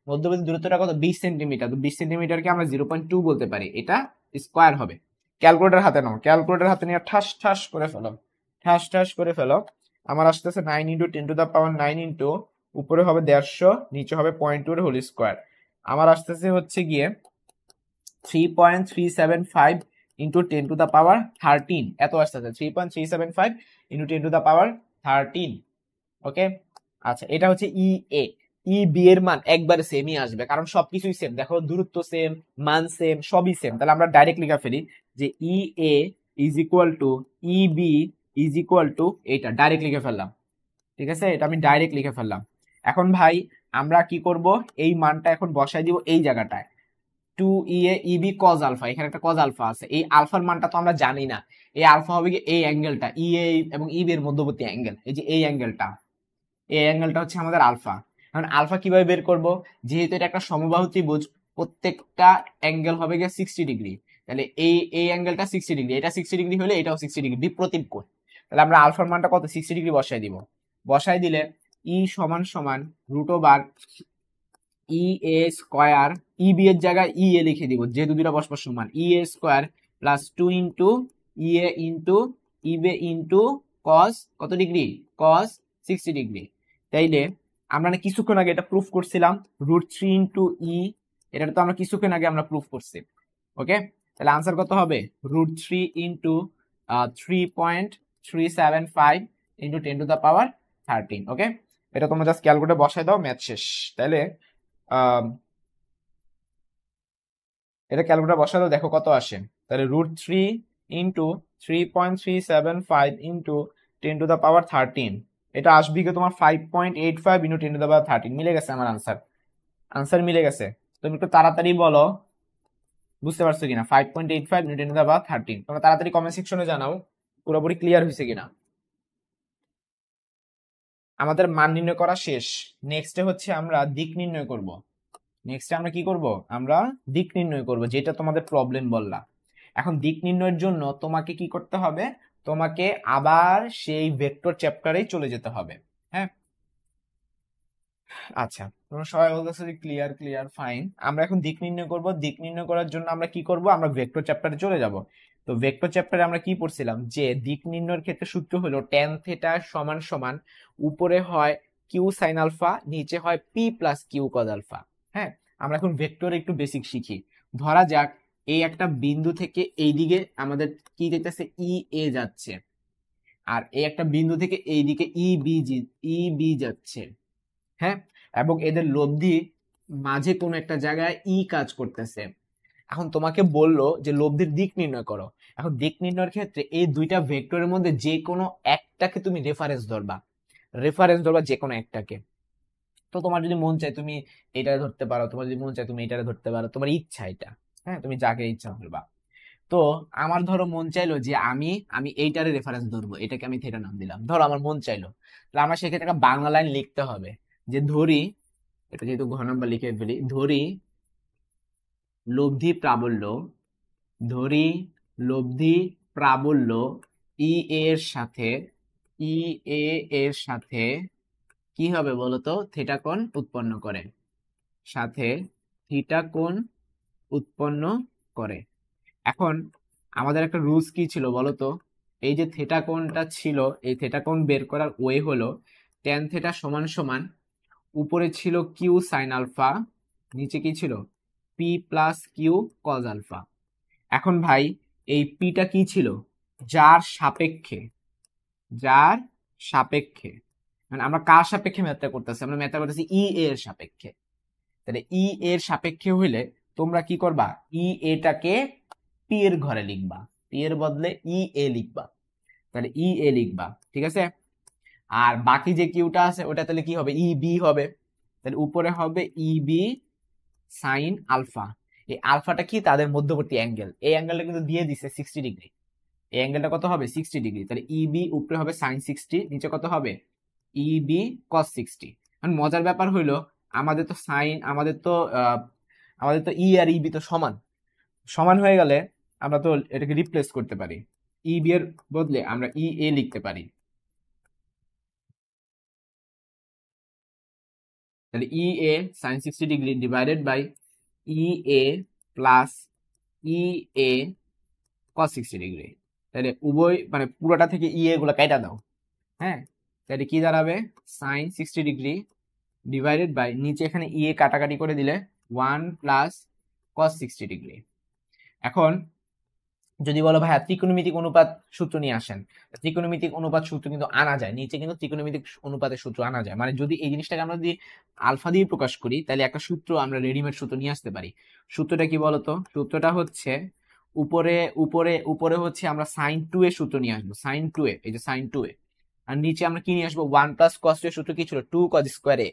মধ্যবর্তী দূরত্বটা কত, 20 সেন্টিমিটার। তো 20 সেন্টিমিটারকে আমরা 0.2 বলতে পারি, এটা স্কোয়ার হবে। ক্যালকুলেটর হাতে নাও, ক্যালকুলেটর হাতে নিয়ে ঠাস ঠাস করে ফেলো, ঠাস ঠাস করে ফেলো। আমার আসতেছে 9 × 10⁻৯ ইন্টু উপরে হবে 150, নিচে হবে 0.2 এর হোল স্কোয়ার। আমার আসতেছে হচ্ছে গিয়ে 3.375 ইন্টু 10⁻13, এত আসতেছে 3.375 ইন্টু 10⁻13। ওকে, আচ্ছা, এটা হচ্ছে ই এ। ই বি এর মান একবারে সেমই আসবে, কারণ সবকিছুই সেম, দেখো দূরত্ব সেম, মান সেম, সবই সেম। তাহলে আমরা ডাইরেক্ট লিখে ফেলি যে E A is equal to E B is equal to, এটা ডাইরেক্ট লিখে ফেললাম, ঠিক আছে, এটা আমি ডাইরেক্ট লিখে ফেললাম। এখন ভাই আমরা কি করব, এই মানটা এখন বসাই দিব এই জায়গাটায়, 2 ই এ ই বি কজ আলফা, এখানে একটা কজ আলফা আছে, এই আলফার মানটা তো আমরা জানি না। এই আলফা হবে কি, এই অ্যাঙ্গেলটা ই এ এবং ই বি এর মধ্যবর্তী অ্যাঙ্গেল, এই যে এই অ্যাঙ্গেলটা, এই অ্যাঙ্গেলটা হচ্ছে আমাদের আলফা। এখন আলফা কিভাবে বের করব, যেহেতু এটা একটা সমবাহু ত্রিভুজ, প্রত্যেকটা অ্যাঙ্গেল হবে গিয়ে 60 ডিগ্রি, তাহলে এই অ্যাঙ্গেলটা 60 ডিগ্রি, এটা 60 ডিগ্রি হলে এটাও 60 ডিগ্রি, বিপরীত কোণ। তাহলে আমরা আলফার মানটা কত, 60 ডিগ্রি বসাই দিব। বসাই দিলে ই সমান সমান √/, E A square, E B এর জায়গায় ই এ লিখে দিব, যেহেতু দুটা পরস্পর সমান, E A square plus 2 into E A into E B into cos কত ডিগ্রি, কস 60 ডিগ্রি। তাইলে আমরা না কিছুক্ষণ আগে এটা প্রুফ করছিলাম, √3 ইন্টু ই, এটা তো আমরা কিছুক্ষণ আগে আমরা প্রুফ করছি। ওকে, তাহলে আনসার কত হবে, √3 ইন্টু 3.375 ইন্টু 10⁻13। ওকে, এটা তোমরা জাস্ট ক্যালকুলেটরে বসাই দাও, ম্যাথ শেষ। তাহলে এটা ক্যালকুলেটর বসাই দাও, দেখো কত আসে। তাহলে √3 ইন্টু 3.375 ইন্টু 10⁻13, এটা আসবে কি তোমার 5.85 ইন্টু 10⁻13। মিলে গেছে আমার আনসার, আনসার মিলে গেছে। তুমি একটু তাড়াতাড়ি বলো বুঝতে পারছো কিনা, 5.85 ইন্টু 10⁻13। তোমরা তাড়াতাড়ি কমেন্ট সেকশনে জানাও পুরোপুরি ক্লিয়ার হয়েছে কিনা। আমাদের মান নির্ণয় করা শেষ, নেক্সটে হচ্ছে আমরা দিক নির্ণয় করব। নেক্সটে আমরা কি করব, আমরা দিক নির্ণয় করব, যেটা তোমাদের প্রবলেম বললাম। এখন দিক নির্ণয়ের জন্য তোমাকে কি করতে হবে, তোমাকে আবার সেই ভেক্টর চ্যাপ্টারেই চলে যেতে হবে। হ্যাঁ, আচ্ছা, তোমরা সবাই বলতেছো যে ক্লিয়ার ক্লিয়ার, ফাইন। আমরা এখন দিক নির্ণয় করব। দিক নির্ণয় করার জন্য আমরা কি করব, আমরা ভেক্টর চ্যাপ্টারে চলে যাব। তো ভেক্টর চ্যাপ্টারে আমরা কি পড়ছিলাম, যে দিক নির্ণয়ের ক্ষেত্রে সূত্র হলো tan থিটা সমান সমান উপরে হয় কিউ সাইন আলফা, নিচে হয় P plus Q cos alpha. হ্যাঁ, আমরা এখন ভেক্টর একটু বেসিক শিখি। ধরা যাক এই একটা বিন্দু থেকে এইদিকে আমাদের কি যেতেছে, ই এ যাচ্ছে, আর এই একটা বিন্দু থেকে এইদিকে ই বি যাচ্ছে। হ্যাঁ, এবং এদের লব্ধি মাঝে কোনো একটা জায়গায় ই কাজ করতেছে। এখন তোমাকে বললো যে লব্ধির দিক নির্ণয় করো। এখন দিক নির্ণয়ের ক্ষেত্রে এই দুইটা ভেক্টরের মধ্যে যে কোনো একটাকে তুমি রেফারেন্স ধরবা, যে কোনো একটাকে। তো তোমার যদি মন চায় তুমি এটা ধরতে পারো, তোমার যদি মন চায় তুমি এটা ধরতে পারো, তোমার ইচ্ছা এটা। হ্যাঁ, তুমি যাকে ইচ্ছা ধরবা। তো আমার ধরো মন চাইলো যে আমি আমি এইটারে রেফারেন্স ধরবো, এটাকে আমি থিটা নাম দিলাম, ধরো আমার মন চাইলো। তাহলে আমার সেক্ষেত্রে একটা বাংলা লাইন লিখতে হবে, যে ধরি, এটা যেহেতু ঘ নাম্বার লিখে ফেলি, ধরি লব্ধি প্রাবল্য, ধরি লব্ধি প্রাবল্য ই এর সাথে, ই এ এর সাথে কি হবে বলতো, থিটা কোণ উৎপন্ন করে, সাথে থিটা কোণ উৎপন্ন করে। এখন আমাদের একটা রুলস কি ছিল বলতো, এই যে থিটা কোণটা ছিল, এই থিটা কোণ বের করার ওয়ে হলো tan থিটা সমান সমান উপরে ছিল কিউ সাইন আলফা, নিচে কি ছিল P plus Q cos alpha. এখন ভাই এই পিটা কি ছিল, যার সাপেক্ষে, যার সাপেক্ষে, মানে আমরা কার সাপেক্ষে ম্যাথটা করতেছি, আমরা ম্যাথটা করতেছি ই এর সাপেক্ষে। তাহলে ই এর সাপেক্ষে হইলে তোমরা কি করবা, ই এটাকে পি এর ঘরে লিখবা, পি এর বদলে ই এ লিখবা, তাহলে ই এ লিখবা, ঠিক আছে। আর বাকি যে কিউটা আছে ওটা তাহলে কি হবে, ই বি হবে। তাহলে উপরে হবে ইবি সাইন আলফা। এই আলফাটা কি? তাদের মধ্যবর্তী অ্যাঙ্গেল। এই অ্যাঙ্গেলটা কিন্তু দিয়ে দিছে 60 ডিগ্রি। এই অ্যাঙ্গেলটা কত হবে? 60 ডিগ্রি। তাহলে ইবি উপরে হবে সাইন 60, নিচে কত হবে? ইবি কস 60। মজার ব্যাপার হইলো আমাদের তো সাইন, আমাদের তো ই আর ইবি তো সমান সমান হয়ে গেলে আমরা তো এটাকে রিপ্লেস করতে পারি। ইবি এর বদলে আমরা ই এ লিখতে পারি। তাহলে E A sine 60 degree divided by E A plus E A cos 60 degree. তাহলে উভয় মানে পুরোটা থেকে ই এ গুলো কেটে দাও। হ্যাঁ, তাহলে কি দাঁড়াবে? সাইন 60 ডিগ্রি ডিভাইডেড বাই নিচে এখানে ই এ কাটাকাটি করে দিলে 1 প্লাস কস 60 ডিগ্রি। এখন যদি বলো ভাইয়া ত্রিকোণমিতিক অনুপাত সূত্র নিয়ে আসেন, ত্রিকোণমিতিক অনুপাত সূত্র কিন্তু আনা যায়, নিচে কিন্তু ত্রিকোণমিতিক অনুপাতের সূত্র আনা যায়। মানে যদি এই জিনিসটাকে আমরা যদি আলফা দিয়ে প্রকাশ করি তাহলে একটা সূত্র আমরা রেডিমেড সূত্র নিয়ে আসতে পারি। সূত্রটা কি বলতো? সূত্রটা হচ্ছে উপরে উপরে উপরে হচ্ছে আমরা সাইন 2 এর সূত্র নিয়ে আসবো, সাইন 2 এ, এই যে সাইন 2 এ। আর নিচে আমরা কি নিয়ে আসবো? 1 প্লাস কস এর সূত্র কি ছিল? 2 কজ স্কয়ার এ।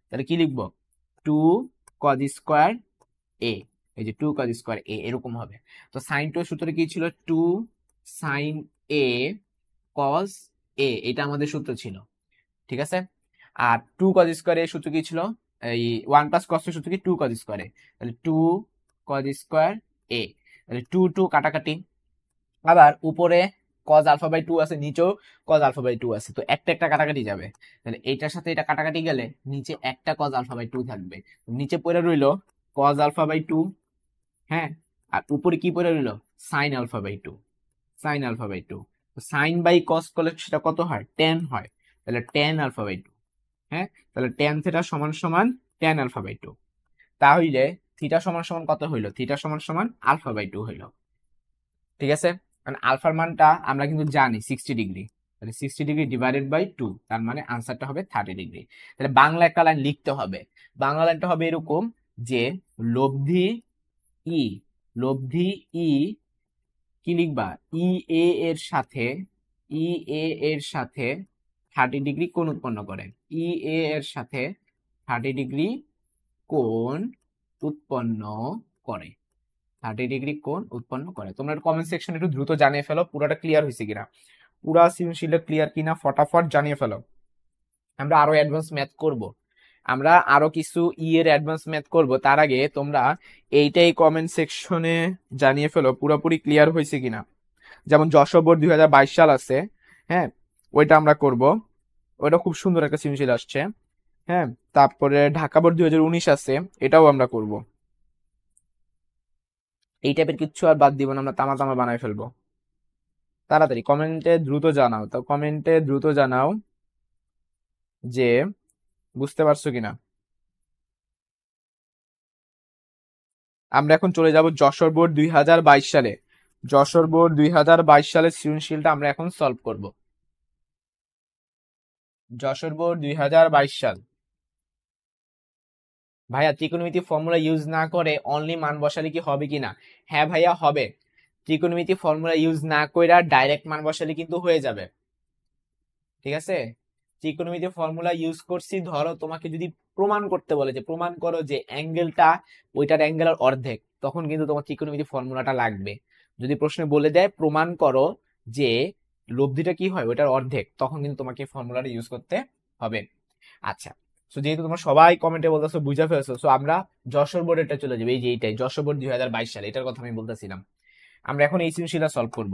তাহলে কি লিখবো? 2 কজ স্কয়ার এ, এই যে 2 কজ স্কয়ার এ, এরকম হবে। তো সাইন 2 এর সূত্র কি ছিল? 2 সাইন এ কজ এ, এটা আমাদের সূত্র ছিল, ঠিক আছে। আর 2 কজ স্কয়ার এর সূত্র কি ছিল? এই 1 প্লাস কস এর সূত্র কি? 2 কজ স্কয়ার এ। তাহলে 2 কজ স্কয়ার এ, তাহলে 2 2 কাটাকাটি। আবার উপরে কজ আলফা বাই 2 আছে, নিচেও কজ আলফা বাই 2 আছে, তো একটা একটা কাটাকাটি যাবে। তাহলে এইটার সাথে এটা কাটাকাটি গেলে নিচে একটা কজ আলফা বাই 2 থাকবে, নিচে পড়ে রইলো কজ আলফা বাই 2। হ্যাঁ, আর উপরে কি পড়ে রইলো? Sine alpha by 2, sine alpha by 2। Sine by cos করলে সেটা কত হয়? টেন হয়। তাহলে টেন আলফা বাই 2। হ্যাঁ, তাহলে টেন থিটা সমান সমান টেন আলফা বাই 2। তাহলে থিটা সমান সমান কত হইলো? থিটা সমান সমান আলফা বাই 2 হইলো, ঠিক আছে। কারণ আলফার মানটা আমরা কিন্তু জানি 60 ডিগ্রি। তাহলে 60 ডিগ্রি ডিভাইডেড বাই 2, তার মানে আনসারটা হবে 30 ডিগ্রি। তাহলে বাংলা একটা লাইন লিখতে হবে। বাংলা লাইনটা হবে এরকম যে লব্ধি ই, লব্ধি ই কি লিখবা? ই এ এর সাথে, ই এ এর সাথে 30 ডিগ্রি কোণ উৎপন্ন করে। ই এ এর সাথে 30 ডিগ্রি কোণ উৎপন্ন করে, 30 ডিগ্রি কোণ উৎপন্ন করে। তোমরা কমেন্ট সেকশনে একটু দ্রুত জানিয়ে ফেলো পুরোটা ক্লিয়ার হয়েছে কিনা, পুরা সৃজনশীলটা ক্লিয়ার কিনা ফটাফট জানিয়ে ফেলো। আমরা আরো অ্যাডভান্স ম্যাথ করব, আমরা আরো কিছু ই এর অ্যাডভান্স ম্যাথ করব। তার আগে তোমরা এইটাই কমেন্ট সেকশনে জানিয়ে ফেলো পুরোপুরি ক্লিয়ার হয়েছে কিনা। যেমন যশোর বোর্ড 2022 সাল আছে, হ্যাঁ, ওইটা আমরা করব, ওইটা খুব সুন্দর একটা সৃজনশীল আসছে। হ্যাঁ, তারপরে ঢাকা বোর্ড 2019 আছে, এটাও আমরা করব। এই টাইপের কিচ্ছু আর বাদ দিব না, আমরা তামা তামা বানাই ফেলবো। তাড়াতাড়ি কমেন্টে দ্রুত জানাও, তো কমেন্টে দ্রুত জানাও যে বুঝতে পারছো কিনা। আমরা এখন চলে যাব যশোর বোর্ড 2022 সালে। যশোর বোর্ড 2022 সালের সৃজনশীলটা আমরা এখন সলভ করব। যশোর বোর্ড 2022 সাল। ভাইয়া ত্রিকোণমিতি ফর্মুলা ইউজ না করে অনলি মান বসালে কি হবে কিনা? হ্যাঁ ভাইয়া হবে। ত্রিকোণমিতি ফর্মুলা ইউজ না কইরা ডাইরেক্ট মান বসালে কিন্তু হয়ে যাবে, ঠিক আছে। ত্রিকোণমিতি ফর্মুলা ইউজ করছি, ধরো তোমাকে যদি প্রমাণ করতে বলে যে প্রমাণ করো যে অ্যাঙ্গেলটা ওইটার অ্যাঙ্গেলের অর্ধেক, তখন কিন্তু তোমার ত্রিকোণমিতি ফর্মুলাটা লাগবে। যদি প্রশ্নে বলে দেয় প্রমাণ করো যে লব্ধিটা কি হয় ওইটার অর্ধেক, তখন কিন্তু তোমাকে ফর্মুলাটা ইউজ করতে হবে। আচ্ছা, তো যেহেতু তোমরা সবাই কমেন্টে বলতেছো বুঝা ফেলছো, সো আমরা যশোর বোর্ডেরটা চলে যাবে। এই যে এইটাই যশোর বোর্ড 2022 সালে, এটার কথা আমি বলতেছিলাম। আমরা এখন এই সৃজনশীলটা সলভ করব।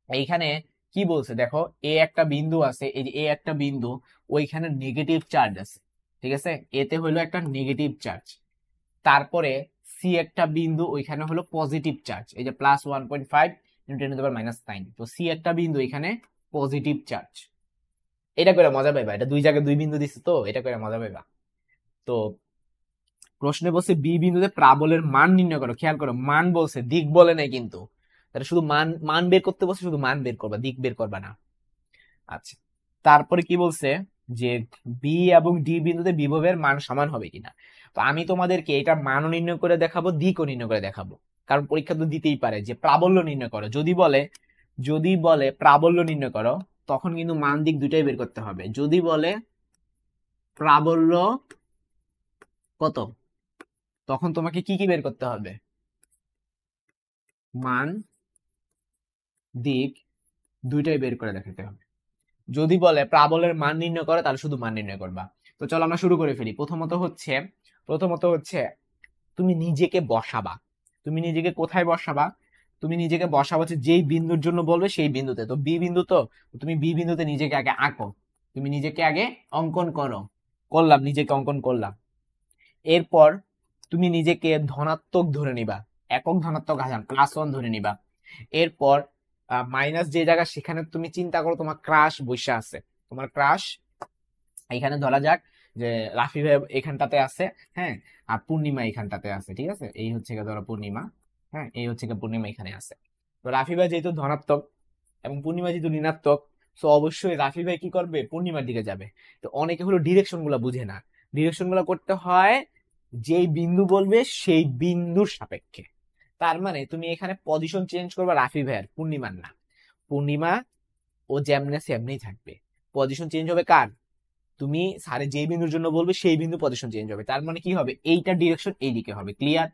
এইখানে কি বলছে দেখো, এ একটা বিন্দু আছে, এই যে এ একটা বিন্দু, ওইখানে নেগেটিভ চার্জ আছে, ঠিক আছে, এতে হলো একটা নেগেটিভ চার্জ। তারপরে সি একটা বিন্দু, ওইখানে হলো পজিটিভ চার্জ, এই যে প্লাস 1.5 ×10⁻⁹। তো সি একটা বিন্দু, এখানে পজিটিভ চার্জ। এটা করে মজা পাইবা, এটা দুই জায়গায় দুই বিন্দু দিচ্ছে, তো এটা করে মজা পাইবা। তো প্রশ্নে বলছে বি বিন্দুতে প্রাবলের মান নির্ণয় করো। খেয়াল করো, মান বলছে, দিক বলে নাই কিন্তু। তাহলে শুধু মান মান বের করতে বলছে, শুধু মান বের করবা, দিক বের করবা না। আচ্ছা, তারপরে কি বলছে যে বি এবং ডি বিন্দুতে বিভবের মান সমান হবে কিনা। তো আমি তোমাদেরকে এটা মানও নির্ণয় করে দেখাবো, দিকও নির্ণয় করে দেখাবো, কারণ পরীক্ষা তো দিতেই পারে যে প্রাবল্য নির্ণয় করো। যদি বলে প্রাবল্য নির্ণয় করো, তখন কিন্তু মান দিক দুটাই বের করতে হবে। যদি বলে প্রাবল্য কত, তখন তোমাকে কি কি বের করতে হবে? মান, দিক দুইটাই বের করে দেখাতে হবে। যদি বলে প্রাবল্যের মান নির্ণয় করে, তাহলে শুধু মান নির্ণয় করবা। তো চলো আমরা শুরু করে ফেলি। প্রথমত হচ্ছে তুমি নিজেকে বসাবা। তুমি নিজেকে কোথায় বসাবা? তুমি নিজেকে বসাবা হচ্ছে যেই বিন্দুর জন্য বলবে সেই বিন্দুতে। তো বি বিন্দু, তো তুমি বি বিন্দুতে নিজেকে আগে আঁকো। তুমি নিজেকে আগে অঙ্কন করো। করলাম, নিজেকে অঙ্কন করলাম। এরপর তুমি নিজেকে ধনাত্মক ধরে নিবা, একক ধনাত্মক আধান +1 ধরে নিবা। এরপর মাইনাস যে জায়গা, সেখানে তুমি চিন্তা করো তোমার ক্রাশ বৈশা আছে। তোমার ক্রাশ এখানে ধরা যাক যে রাফি ভাই এখানটাতে আছে, হ্যাঁ, আর পূর্ণিমা এখানটাতে আছে, ঠিক আছে, এই হচ্ছে গিয়ে ধরো পূর্ণিমা, হ্যাঁ, এই হচ্ছে গিয়ে পূর্ণিমা এখানে আছে। তো রাফি ভাই যেহেতু ধনাত্মক এবং পূর্ণিমা যেহেতু ঋণাত্মক, তো অবশ্যই রাফি ভাই কি করবে? পূর্ণিমার দিকে যাবে। তো অনেকে হলো ডিরেকশন গুলা বুঝে না। ডিরেকশন গুলা করতে হয় যেই বিন্দু বলবে সেই বিন্দুর সাপেক্ষে। তার মানে তুমি এখানে পজিশন চেঞ্জ করবে রাফি ভাইয়ের, পূর্ণিমার না। পূর্ণিমা ও যেমনে সেমনেই থাকবে। পজিশন চেঞ্জ হবে কার? তুমি স্যারে যে বিন্দুর জন্য বলবে সেই বিন্দু পজিশন চেঞ্জ হবে। তার মানে কি হবে? এইটার ডিরেকশন এইদিকে হবে। ক্লিয়ার?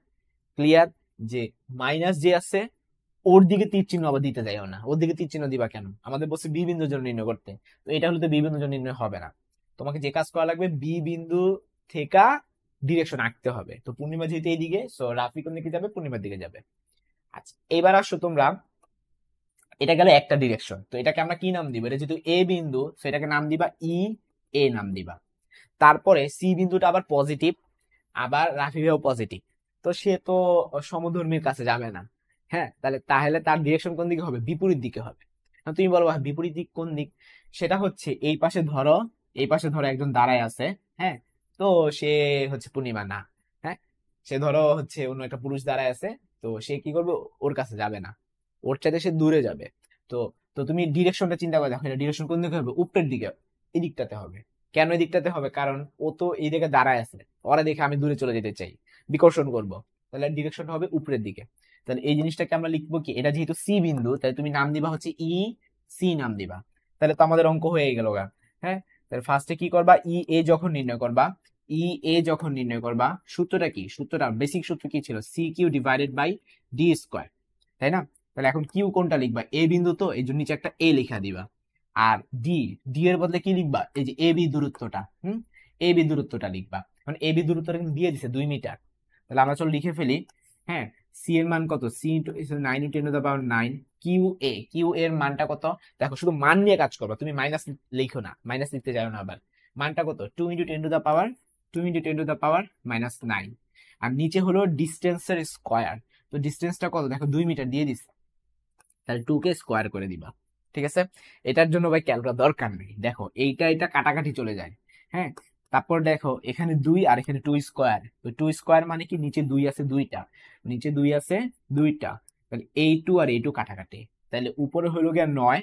ক্লিয়ার? যে মাইনাস যে আছে ওর দিকে তীর চিহ্ন আবার দিতে যাইও না। ওর দিকে তীর চিহ্ন দিবা কেন? আমাদের বলছে বি বিন্দুর জন্য নির্ণয় করতে। তো এটা হলে তো বি বিন্দুর জন্য নির্ণয় হবে না। তোমাকে যে কাজ করা লাগবে, বি বিন্দু থেকে ডিরেকশন আঁকতে হবে। তো পূর্ণিমা যেহেতু এইদিকে, সো রাফি কোন দিকে যাবে? পূর্ণিমার দিকে যাবে। আচ্ছা, এবার আসো তোমরা, এটা গেল একটা ডিরেকশন। তো এটাকে আমরা কি নাম দিব? এটা যেহেতু এ বিন্দু, তো এটাকে নাম দিবা ই, এ নাম দিবা। তারপরে সি বিন্দুটা আবার পজিটিভ, আবার রাফি ভাইও পজিটিভ। তো সে তো সমধর্মীর কাছে যাবে না। হ্যাঁ, তাহলে তাহলে তার ডিরেকশন কোন দিকে হবে? বিপরীত দিকে হবে। এখন তুমি বলো, বিপরীত দিক কোন দিক? সেটা হচ্ছে এই পাশে ধরো, এই পাশে ধরো একজন দাঁড়ায় আছে, হ্যাঁ, তো সে হচ্ছে পূর্ণিমা না, হ্যাঁ, সে ধরো হচ্ছে অন্য একটা পুরুষ দাঁড়ায় আছে। তো সে কি করবে? ওর কাছে যাবে না, ওর চাইতে সে দূরে যাবে। তো তো তুমি ডিরেকশনটা চিন্তা করে দেখো, এটা ডিরেকশন কোন দিকে হবে? উপরের দিকে, এই দিকটাতে হবে। কেন এই দিকটাতে হবে? কারণ ও তো এই দিকে দাঁড়ায় আছে, ওরা দেখে আমি দূরে চলে যেতে চাই, বিকর্ষণ করব। তাহলে ডিরেকশনটা হবে উপরের দিকে। তাহলে এই জিনিসটাকে আমরা লিখবো কি? এটা যেহেতু সি বিন্দু, তাহলে তুমি নাম দিবা হচ্ছে ই, সি নাম দিবা। তাহলে তো আমাদের অঙ্ক হয়ে গেল গা। হ্যাঁ, তাহলে ফার্স্টে কি করবা? ই এ যখন নির্ণয় করবা, ই এ যখন নির্ণয় করবা, সূত্রটা কি? সূত্রটা বেসিক সূত্র কি ছিল? C Q divided by D square, তাই না? তাহলে এখন কিউ কোনটা লিখবা? এ বিন্দু, তো এই জন্য নিচে একটা এ লিখা দিবা। আর ডি, ডি এর বদলে কি লিখবা? এই যে এ বি দূরত্বটা, এ বি দূরত্বটা লিখবা। কারণ এ বি দূরত্বটা কিন্তু দিয়ে দিছে 2 মিটার। তাহলে আমরা চলো লিখে ফেলি। হ্যাঁ, সি এর মান কত? সি 9 × 10⁻⁹। কিউ এ, কিউ এর মানটা কত? দেখো, শুধু মান নিয়ে কাজ করবা, তুমি মাইনাস লিখো না, মাইনাস লিখতে যাও না আবার। মানটা কত? 2 × 10⁻⁹ আর নিচে হলো ডিস্টেন্সের স্কোয়ার। তো ডিস্টেন্সটা কত? দেখো 2 মিটার দিয়ে দিছে, তাহলে 2 কে স্কোয়ার করে দিবা। ঠিক আছে? এটার জন্য ভাই ক্যালকুলেটর দরকার নেই। দেখো এইটা এটা কাটাকাটি চলে যায়। হ্যাঁ, তারপর দেখো এখানে 2 আর এখানে 2 স্কোয়ার। তো 2 স্কোয়ার মানে কি? নিচে 2 আছে দুইটা, নিচে 2 আছে দুইটা। তাহলে এই 2 আর এই 2 কাটাকাটি, তাহলে উপরে হলো গিয়া 9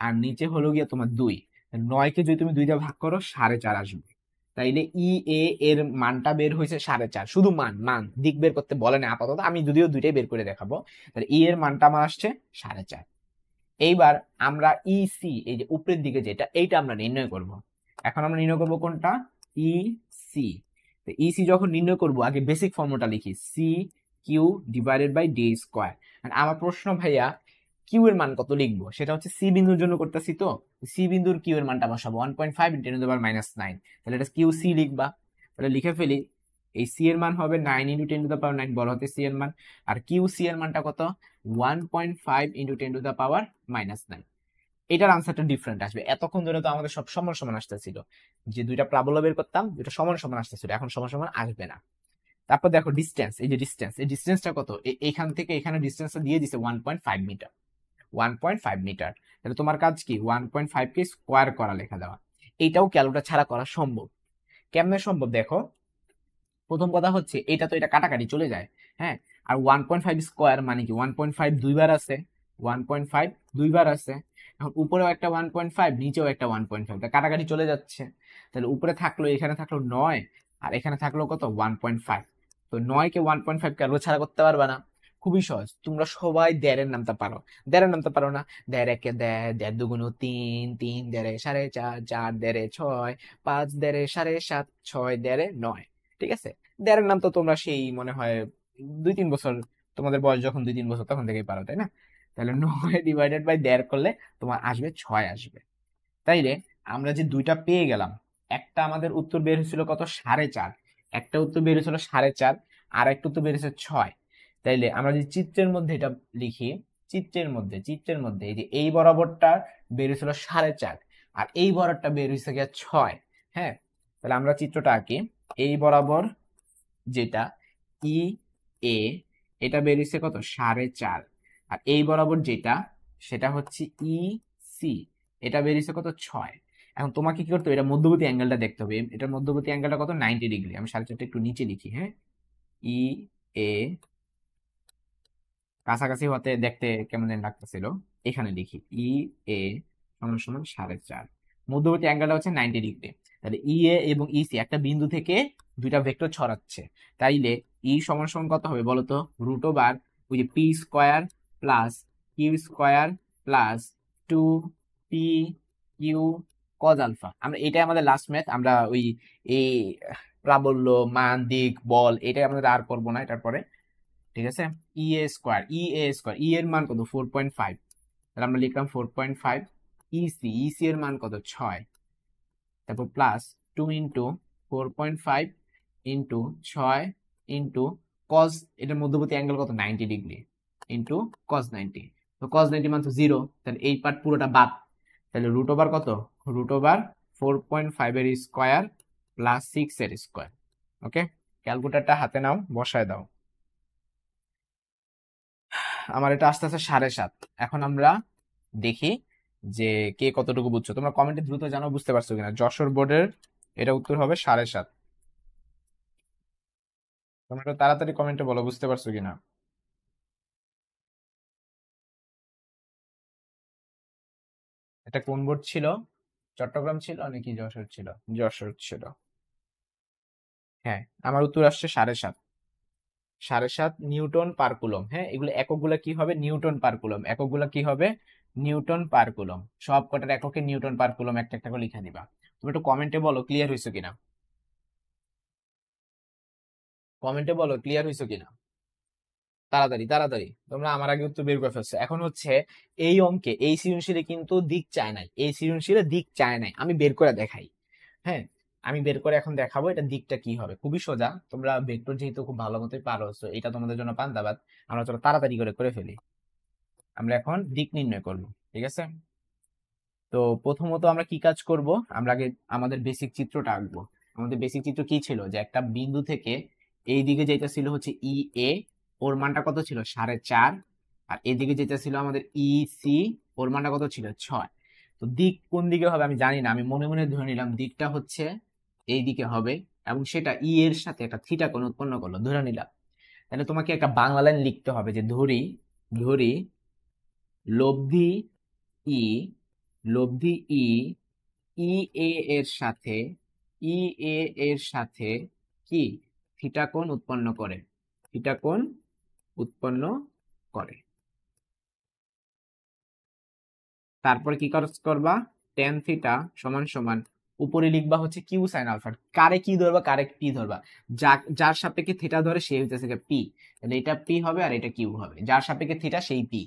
আর নিচে হলো গিয়া তোমার 2। 9 কে যদি তুমি 2 দিয়ে ভাগ করো 4.5 আসবে। তাইলে ই এ এর মানটা বের হয়েছে 4.5। শুধু মান, মান দিক বের করতে বলে না আপাতত, আমি যদিও দুইটাই বের করে দেখাবো। তাহলে ই এর মানটা আমার আসছে 4.5। এইবার আমরা ইসি, এই যে উপরের দিকে যেটা, এইটা আমরা নির্ণয় করব। এখন আমরা নির্ণয় করব কোনটা? ইসি। ইসি যখন নির্ণয় করব, আগে বেসিক ফর্মুলাটা লিখি, C Q divided by D square. আমার প্রশ্ন ভাইয়া, কিউ এর মান কত লিখবো? সেটা হচ্ছে সি বিন্দুর জন্য করতেছি, তো সি বিন্দুর কিউ এর মানটা বসাবো 1.5 × 10⁻⁹। তাহলে এটা কিউ সি লিখবা। তাহলে লিখে ফেলি, এই সি এর মান হবে 9 × 10⁻⁹, বড় হাতে সি এর মান। আর কিউ সি এর মানটা কত? 1.5 × 10⁻⁹। এটার আনসারটা ডিফারেন্ট আসবে। এতক্ষণ ধরে তো আমাদের সব সমান সমান আসতেছিল, যে দুইটা প্রাবল্য বের করতাম, দুইটা সমান সমান আসতেছিল, এখন সমান সমান আসবে না। তারপর দেখো ডিস্টেন্স, এই যে ডিস্টেন্স, এই ডিস্টেন্সটা কত? এখান থেকে এখানে ডিস্টেন্সটা দিয়ে দিছে 1.5 মিটার। 1.5 মিটার। তাহলে তোমার কাজ কি? 1.5 কে স্কোয়ার করা, লেখা দেওয়া। এইটাও ক্যালকুলেটর ছাড়া করা সম্ভব। কেমনে সম্ভব? দেখো, প্রথম কথা হচ্ছে এটা তো এটা কাটাকাটি চলে যায়, হ্যাঁ। আর 1.5 স্কোয়ার মানে কি? 1.5 দুইবার আছে, 1.5 দুইবার আছে। এখন উপরেও একটা 1.5, নিচেও একটা 1.5, কাটাকাটি চলে যাচ্ছে। তাহলে উপরে থাকলো, এখানে থাকলো 9, আর এখানে থাকলো কত? 1.5। তো 9 কে 1.5 কে আরো ছাড়া করতে পারবা না। খুবই সহজ, তোমরা সবাই দেড়ের নামতে পারো। দেড়ের নামতে পারো না? দেড় একে দেড়, দেড় দুগুণ 3, 3 দেড়ে 4.5, 4 দেড়ে 6, 5 দেড়ে 7.5, 6 দেড়ে 9। ঠিক আছে। দেড়ের নাম তো তোমরা সেই মনে হয় 2-3 বছর, তোমাদের বয়স যখন 2-3 বছর তখন থেকেই পারো, তাই না? তাহলে 9 ÷ দেড় করলে তোমার আসবে 6 আসবে। তাইলে আমরা যে দুইটা পেয়ে গেলাম, একটা আমাদের উত্তর বের হয়েছিল কত, 4.5, একটা উত্তর বের হয়েছিল 4.5, আর একটা উত্তর বের হয়েছে 6। তাইলে আমরা যদি চিত্রের মধ্যে এটা লিখি, চিত্রের মধ্যে এই যে এই বরাবরটা বের হয়েছিল 4.5, আর এই বরাবরটা বের হয়েছে গিয়ে 6। হ্যাঁ, তাহলে আমরা চিত্রটা আঁকি। এই বরাবর যেটা ই এ, এটা বের হয়েছে কত, 4.5, আর এই বরাবর যেটা সেটা হচ্ছে ই সি, এটা বের হয়েছে কত, 6। এখন তোমাকে কি করতে হবে, এটা মধ্যবর্তী অ্যাঙ্গেলটা দেখতে হবে। এটার মধ্যবর্তী অ্যাঙ্গেলটা কত, 90 ডিগ্রি। আমি 4.5টা একটু নিচে লিখি, হ্যাঁ। ই এ কাছাকাছি হতে দেখতে কেমন যেন লাগতেছিল, এখানে লিখি ই এ সমান সমান 4.5, মধ্যবর্তী অ্যাঙ্গেলটা হচ্ছে 90 ডিগ্রি। তাহলে ই এ এবং ই সি একটা বিন্দু থেকে দুইটা ভেক্টর ছড়াচ্ছে, তাইলে ই সমান সমান কত হবে বলতো, √, ওই যে P square plus Q square plus 2 P Q cos alpha. আমরা এটাই আমাদের লাস্ট ম্যাথ। আমরা ওই এই প্রাবল্য, মান, দিক, বল, এটাই আমাদের আর করবো না এটার পরে। ঠিক আছে, ই এর মান কত, 4.5, তাহলে আমরা লিখলাম 4.5। ইসি এর মান কত, 6, তারপর প্লাস 2 × 4.5 ইন্টু 6 ইন্টু কজ, এটার মধ্যবর্তী অ্যাঙ্গেল কত, 90 ডিগ্রি, ইন্টু cos 90। তো cos 90 মান তো 0, তাহলে এই পার্ট পুরোটা বাদ। তাহলে √, কত, √, 4.5 এর স্কোয়ার প্লাস 6 এর স্কোয়ার। ওকে, ক্যালকুলেটরটা হাতে নাও, বসায় দাও। আমার এটা আসতে আসতে 7.5। এখন আমরা দেখি যে কে কতটুকু বুঝছো। তোমরা কমেন্টে দ্রুত জানো বুঝতে পারছো কিনা। যশোর বোর্ডের এটা উত্তর হবে 7.5। তোমরা একটু তাড়াতাড়ি কমেন্টে বলো বুঝতে পারছো কিনা। এটা কোন বোর্ড ছিল, চট্টগ্রাম ছিল নাকি যশোর ছিল? যশোর ছিল। হ্যাঁ, আমার উত্তর আসছে 7.5। 7.5 নিউটন পার কুলম। হ্যাঁ, এগুলো এককগুলো কি হবে, নিউটন পার কুলম। এককগুলো কি হবে, নিউটন পার কুলম। সব কটার এককে নিউটন পার কুলম একটা একটা করে লিখে দিবা। তুমি একটু কমেন্টে বলো ক্লিয়ার হয়েছে কিনা, কমেন্টে বলো ক্লিয়ার হয়েছে কিনা। তাড়াতাড়ি তাড়াতাড়ি, তোমরা আমার আগে উত্তর বের করে ফেলছো। এখন হচ্ছে এই অঙ্কে, এই সৃজনশীলে কিন্তু দিক চায় নাই, এই সৃজনশীলে দিক চায় নাই, আমি বের করে দেখাই। হ্যাঁ, আমি বের করে এখন দেখাবো এটা দিকটা কি হবে। খুবই সোজা, তোমরা ভেক্টর যেহেতু খুব ভালো মতোই পারো, তো এটা তোমাদের জন্য পান্তাবাদ। আমরা চলো তাড়াতাড়ি করে করে ফেলি। আমরা এখন দিক নির্ণয় করব, ঠিক আছে। তো প্রথমত আমরা কি কাজ করব, আমরা আগে আমাদের বেসিক চিত্রটা আঁকবো। আমাদের বেসিক চিত্র কি ছিল, যে একটা বিন্দু থেকে এই দিকে যেটা ছিল হচ্ছে ই এ, ওর মানটা কত ছিল, 4.5, আর এদিকে যেটা ছিল আমাদের ই সি, ওর মানটা কত ছিল, 6। তো দিক কোন দিকে হবে আমি জানি না, আমি মনে মনে ধরে নিলাম দিকটা হচ্ছে এই দিকে হবে, এবং সেটা ই এর সাথে একটা থিটা কোণ উৎপন্ন করলো, ধরে নিলাম। তাহলে তোমাকে একটা বাংলা লাইন লিখতে হবে যে ধরি, ধরি লব্ধি ই, লব্ধি ই, ই এ এর সাথে, ই এ এর সাথে কি থিটা কোণ উৎপন্ন করে, থিটা কোণ উৎপন্ন করে। তারপরে কি কাজ করবা, টেন থিটা সমান সমান উপরে লিখবা হচ্ছে কিউ সাইন আলফা। কারে কি ধরবা, কারে পি ধরবা, যার সাপেক্ষে থিটা ধরে সে হইতেছে পি, তাহলে এটা পি হবে আর এটা কিউ হবে। যার সাপেক্ষে থিটা সেই পি।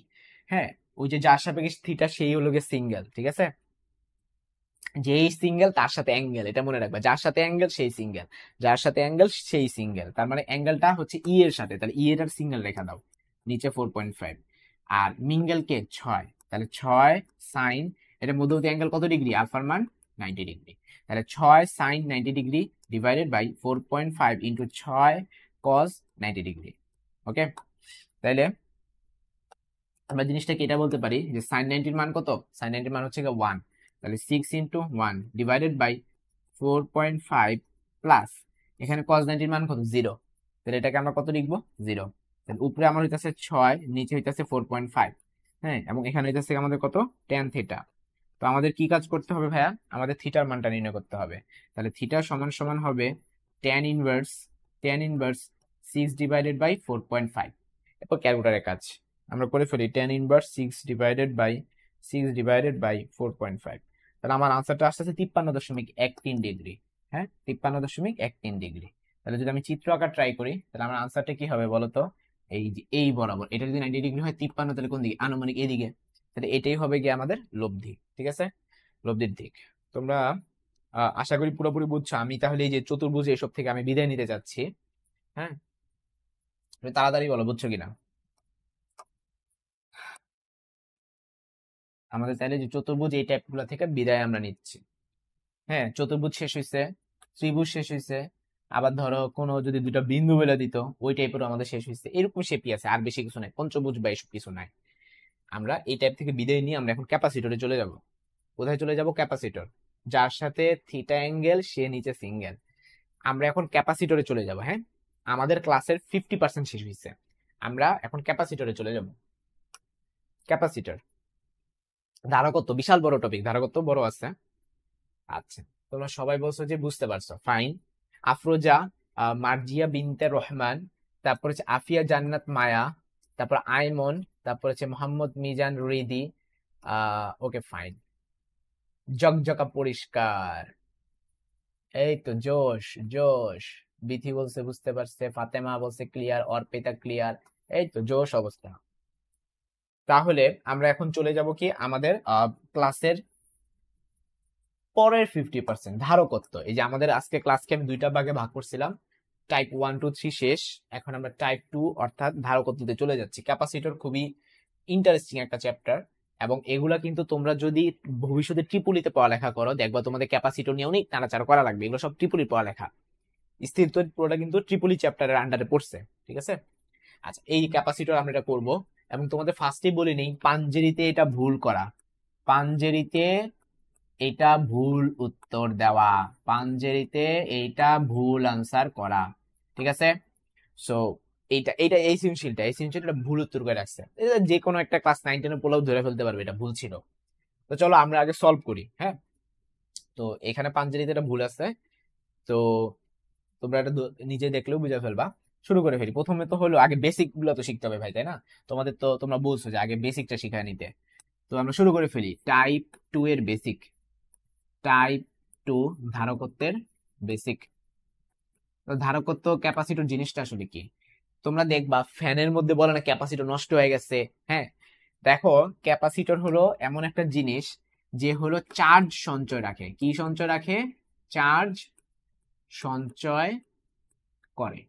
হ্যাঁ, ওই যে যার সাপেক্ষে থিটা সেই হলো গিয়ে সিঙ্গেল, ঠিক আছে। যেই সিঙ্গেল তার সাথে অ্যাঙ্গেল, এটা মনে রাখবা, যার সাথে অ্যাঙ্গেল সেই সিঙ্গেল, যার সাথে অ্যাঙ্গেল সেই সিঙ্গেল। তার মানে অ্যাঙ্গেলটা হচ্ছে ই এর সাথে, তাহলে ই এর সিঙ্গেল রেখা দাও নিচে 4.5, আর মিঙ্গেল কে 6, তাহলে 6 সাইন, এটা মধ্যবর্তী অ্যাঙ্গেল কত ডিগ্রি, আলফার মান 90 ডিগ্রি। তাহলে 6 sine 90 degree divided by 4.5 into 6 cos 90 degree. Okay, তাইলে আমরা জিনিসটাকে এটা বলতে পারি যে সাইন 90 মান কত, সাইন 90 মান হচ্ছে 1, তাহলে 6 × 1 ডিভাইডেড বাই 4.5 প্লাস এখানে cos 90 মান কত, 0, তাহলে এটাকে আমরা কত লিখবো, 0। তাহলে উপরে আমার হইতাছে 6, নিচে হইতাছে 4.5। হ্যাঁ, এবং এখানে হইতাছে আমাদের কত, tan থিটা। তো আমাদের কি কাজ করতে হবে ভাইয়া, আমাদের থিটার মানটা নির্ণয় করতে হবে। তাহলে থিটা সমান সমান হবে tan ইনভার্স 6 ডিভাইডেড বাই 4.5। এরপর ক্যালকুলেটরের কাজ আমরা করে ফেলি, tan−1 6 ডিভাইডেড বাই 4.5। তাহলে আমার আনসারটা আসতেছে 53.13 ডিগ্রি। হ্যাঁ, 53.13 ডিগ্রি। তাহলে যদি আমি চিত্র আঁকা ট্রাই করি তাহলে আমার আনসারটা কি হবে বলতো, এই যে এই বরাবর, এটা যদি 90 ডিগ্রি হয় 53, তাহলে কোন দিকে, আনুমানিক এদিকে। তাহলে এটাই হবে গিয়ে আমাদের লব্ধি। ঠিক আছে, লব্ধির দিক। তোমরা আশা করি পুরোপুরি বুঝছো। আমি তাহলে এই যে চতুর্ভুজ এসব থেকে আমি বিদায় নিতে যাচ্ছি। হ্যাঁ, তুমি তাড়াতাড়ি বলো বুঝছো কিনা। আমাদের তাহলে যে চতুর্ভুজ এই টাইপ গুলা থেকে বিদায় আমরা নিচ্ছি। হ্যাঁ, চতুর্ভুজ শেষ হয়েছে, ত্রিভুজ শেষ হয়েছে, আবার ধরো কোনো যদি দুটা বিন্দু বলে দিত ওই টাইপের আমাদের শেষ হয়েছে, এরকম শেপই আছে, আর বেশি কিছু নাই, পঞ্চভুজ বা এসব কিছু নাই। আমরা এই টাইপ থেকে বিদায় নিয়ে আমরা এখন ক্যাপাসিটরে চলে যাব। কোথায় চলে যাব? ক্যাপাসিটর। যার সাথে থিটা অ্যাঙ্গেল সে নিচে সিঙ্গেল। আমরা এখন ক্যাপাসিটরে চলে যাব। হ্যাঁ, আমাদের ক্লাসের 50% শেষ হয়েছে, আমরা এখন ক্যাপাসিটরে চলে যাব। ক্যাপাসিটর ধারকত্ব বিশাল বড় টপিক, ধারকত্ব বড় আছে। আচ্ছা, তোমরা সবাই বলছো যে বুঝতে পারছো, ফাইন। আফরোজা, মার্জিয়া বিনতে রহমান, তারপর হচ্ছে আফিয়া জান্নাত মায়া, তারপর আইমন, তারপর হচ্ছে মোহাম্মদ মিজান রিদি। ওকে ফাইন, জকজকা পরিষ্কার, এই তো জোশ জোশ। বিথি বলছে বুঝতে পারছে, ফাতেমা বলছে ক্লিয়ার, অর্পিতা ক্লিয়ার, এই তো জোশ অবস্থা। তাহলে আমরা এখন চলে যাব কি আমাদের ক্লাসের পরের 50%, ধারকত্ব। এই যে আমাদের আজকে ক্লাসকে আমি দুইটা ভাগে ভাগ করছিলাম, টাইপ 1, 2, 3 শেষ, এখন আমরা টাইপ 2 অর্থাৎ ধারকত্বতে চলে যাচ্ছি। ক্যাপাসিটর খুবই ইন্টারেস্টিং একটা চ্যাপ্টার, এবং এগুলা কিন্তু তোমরা যদি ভবিষ্যতে ট্রিপলিতে পড়ালেখা করো দেখবা তোমাদের ক্যাপাসিটর নিয়ে অনেক নাড়াচাড়া করা লাগবে। এগুলো সব ট্রিপলি পড়ালেখা, স্থির তড়িৎ পুরোটা কিন্তু ট্রিপলি চ্যাপ্টারের আন্ডারে পড়ছে। ঠিক আছে, আচ্ছা এই ক্যাপাসিটর আমরা এটা করবো। এবং তোমাদের ফার্স্টেই বলে নেই, পাঞ্জেরিতে এটা ভুল করা, পাঞ্জেরিতে এটা ভুল উত্তর দেওয়া, পাঞ্জেরিতে এইটা ভুল আনসার করা। ঠিক আছে, সো এইটা এইটা এই সিনশিলটা ভুল উত্তর করে রাখছে। এটা যে কোনো একটা ক্লাস 9-10 পোলাও ধরে ফেলতে পারবে এটা ভুল ছিল। তো চলো আমরা আগে সলভ করি। হ্যাঁ, তো এখানে পাঞ্জেরিতে এটা ভুল আছে, তো তোমরা এটা নিজে দেখলেও বুঝে ফেলবা। শুরু করে ফেলি। প্রথমে তো হলো আগে বেসিক গুলো তো শিখতে হবে ভাই, তাই না? তোমাদের তো তোমরা বলছো যে আগে বেসিকটা শিখায় নিতে। তো আমরা শুরু করে ফেলি। টাইপ 2 এর বেসিক, টাইপ 2 ধারকত্বের বেসিক। ধারকত্ব ক্যাপাসিটর জিনিসটা আসলে কি? তোমরা দেখবা ফ্যানের মধ্যে বলে না ক্যাপাসিটর নষ্ট হয়ে গেছে। হ্যাঁ, দেখো ক্যাপাসিটর হলো এমন একটা জিনিস যে হলো চার্জ সঞ্চয় রাখে। কি সঞ্চয় রাখে? চার্জ সঞ্চয় করে,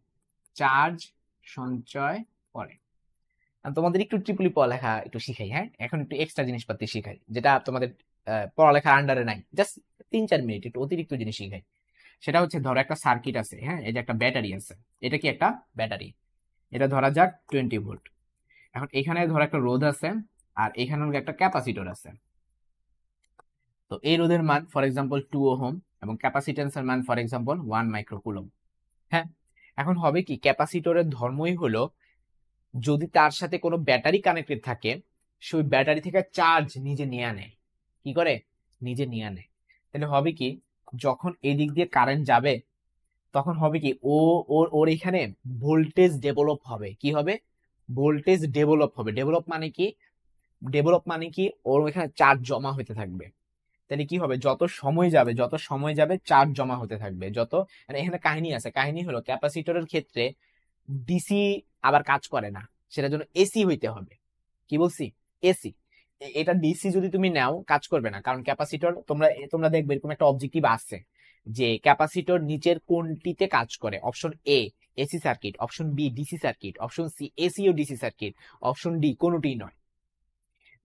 চার্জ সঞ্চয় করে। তোমাদের একটু ট্রিপলি পড়ালেখা একটু শিখাই। হ্যাঁ, এখন একটু এক্সট্রা জিনিসপাতি শিখাই যেটা তোমাদের পড়ালেখার আন্ডারে নাই, জাস্ট 3-4 মিনিট একটু অতিরিক্ত জিনিস শিখাই। সেটা হচ্ছে, ধরো একটা সার্কিট আছে। হ্যাঁ, এই যে একটা ব্যাটারি আছে, এটা কি একটা ব্যাটারি, এটা ধরা যাক 20 ভোল্ট। এখন এখানে ধরো একটা রোধ আছে, আর এখানে একটা ক্যাপাসিটর আছে। তো এই রোধের মান ফর এক্সাম্পল 2 ওহম, এবং ক্যাপাসিটেন্সের মান ফর এক্সাম্পল 1 মাইক্রোকুলম। হ্যাঁ, এখন হবে কি, ক্যাপাসিটরের ধর্মই হলো যদি তার সাথে কোনো ব্যাটারি কানেক্টেড থাকে, সেই ব্যাটারি থেকে চার্জ নিজে নিয়ে আনে। কি করে? নিজে নিয়ে আনে। তাহলে হবে কি, যখন এদিক দিয়ে কারেন্ট যাবে তখন হবে কি, ও ওর ওর এখানে ভোল্টেজ ডেভেলপ হবে। কি হবে? ভোল্টেজ ডেভেলপ হবে। ডেভেলপ মানে কি? ডেভেলপ মানে কি, ওর এখানে চার্জ জমা হতে থাকবে। তাহলে কি হবে, যত সময় যাবে যত সময় যাবে চার্জ জমা হতে থাকবে। যত মানে এখানে কাহিনী আছে, কাহিনী হলো ক্যাপাসিটরের ক্ষেত্রে ডিসি আবার কাজ করে না, সেটার জন্য এসি হইতে হবে। কি বলছি? এসি। এটা ডিসি যদি তুমি নাও কাজ করবে না, কারণ ক্যাপাসিটর তোমরা তোমরা দেখবে এরকম একটা অবজেক্টিভ আছে যে ক্যাপাসিটর নিচের কোনটিতে কাজ করে। Option A AC circuit, option B DC circuit, option C AC ও ডিসি সার্কিট, অপশন ডি কোনোটিই নয়।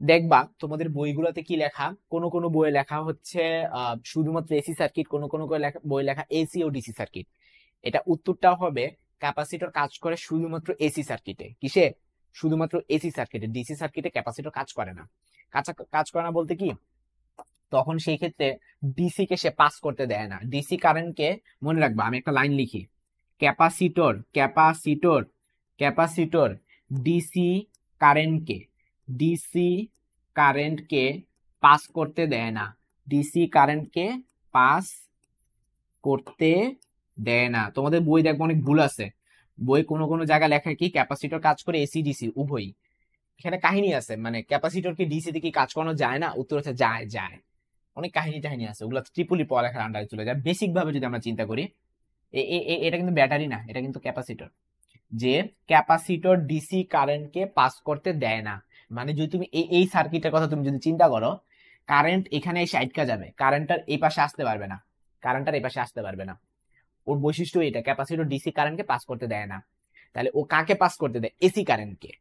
দেখবা তোমাদের বইগুলোতে কি লেখা, কোন কোন বইয়ে লেখা হচ্ছে শুধুমাত্র এসি সার্কিট, কোন কোন বই লেখা এসি ও ডিসি সার্কিট। এটা উত্তরটা হবে ক্যাপাসিটর কাজ করে শুধুমাত্র এসি সার্কিটে। কিসে? শুধুমাত্র এসি সার্কিটে। ডিসি সার্কিটে ক্যাপাসিটর কাজ করে না। কাজ করে না বলতে কি, তখন সেই ক্ষেত্রে ডিসি কে সে পাস করতে দেয় না। ডিসি কারেন্টকে, মনে রাখবা আমি একটা লাইন লিখি, ক্যাপাসিটর ক্যাপাসিটর ক্যাপাসিটর ডিসি কারেন্টকে, ডিসি কারেন্টকে পাস করতে দেয় না। ডিসি কারেন্টকে পাস করতে দেয় না। তোমাদের বই দেখবো অনেক ভুল আছে, বই কোনো কোনো জায়গায় লেখা কি ক্যাপাসিটর কাজ করে এসি ডিসি উভয়ই। এখানে কাহিনী আছে, মানে ক্যাপাসিটর কি ডিসি তে কি কাজ করানো যায় না? উত্তর হচ্ছে যায়, যায়। অনেক কাহিনী টাহিনী আছে, ওগুলো ট্রিপলি পড়ালেখার আন্ডারে চলে যায়। বেসিক ভাবে যদি আমরা চিন্তা করি, এটা কিন্তু ব্যাটারি না, এটা কিন্তু ক্যাপাসিটর। যে ক্যাপাসিটর ডিসি কারেন্টকে পাস করতে দেয় না, মানে যদি তুমি এই সার্কিটের কথা তুমি যদি চিন্তা করো, কারেন্ট এখানে এসে আটকা যাবে, কারেন্টটার এই পাশে আসতে পারবে না, কারেন্টটার এই পাশে আসতে পারবে না। ওর বৈশিষ্ট্য এটা, ক্যাপাসিটর ডিসি কারেন্টকে পাস করতে দেয় না। তাহলে ও কাকে পাস করতে দেয়? এসি কারেন্টকে।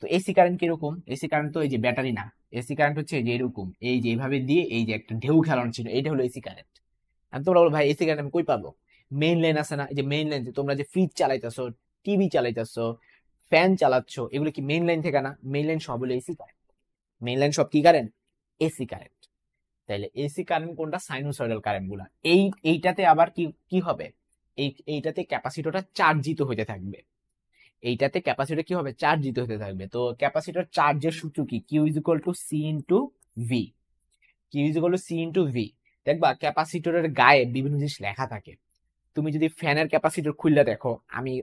তো এসি কারেন্ট কিরকম? এসি কারেন্ট তো এই যে ব্যাটারি না, এসি কারেন্ট হচ্ছে যে এরকম, এই যে এইভাবে দিয়ে এই যে একটা ঢেউ খেলানো ছিল, এটা হলো এসি কারেন্ট। আর তোমরা বলো ভাই এসি কারেন্ট আমি কই পাবো? মেইন লাইন আছে না, এই যে মেইন লাইন, তোমরা যে ফ্রিজ চালাইতেছো, টিভি চালাইতেছো, ফ্যান চালাচ্ছ, এগুলো কি মেইন লাইন থেকে না? মেইন লাইন সব হলো এসি কারেন্ট। মেইন লাইন সব কি কারেন্ট? AC current. তাইলে এসি কারেন্ট কোনটা? সাইনোসয়েডাল কারেন্ট গুলা। এইটাতে আবার কি কি হবে? এইটাতে ক্যাপাসিটরটা চার্জিত হইতে থাকবে, এইটাতে ক্যাপাসিটর কি হবে? চার্জিত হতে থাকবে। তো ক্যাপাসিটর চার্জের সূত্র কি? Q is equal to C into V. Q is equal to C into V. দেখবা ক্যাপাসিটরের গায়ে বিভিন্ন জিনিস লেখা থাকে। তুমি যদি ফ্যানের ক্যাপাসিটর খুললা দেখো,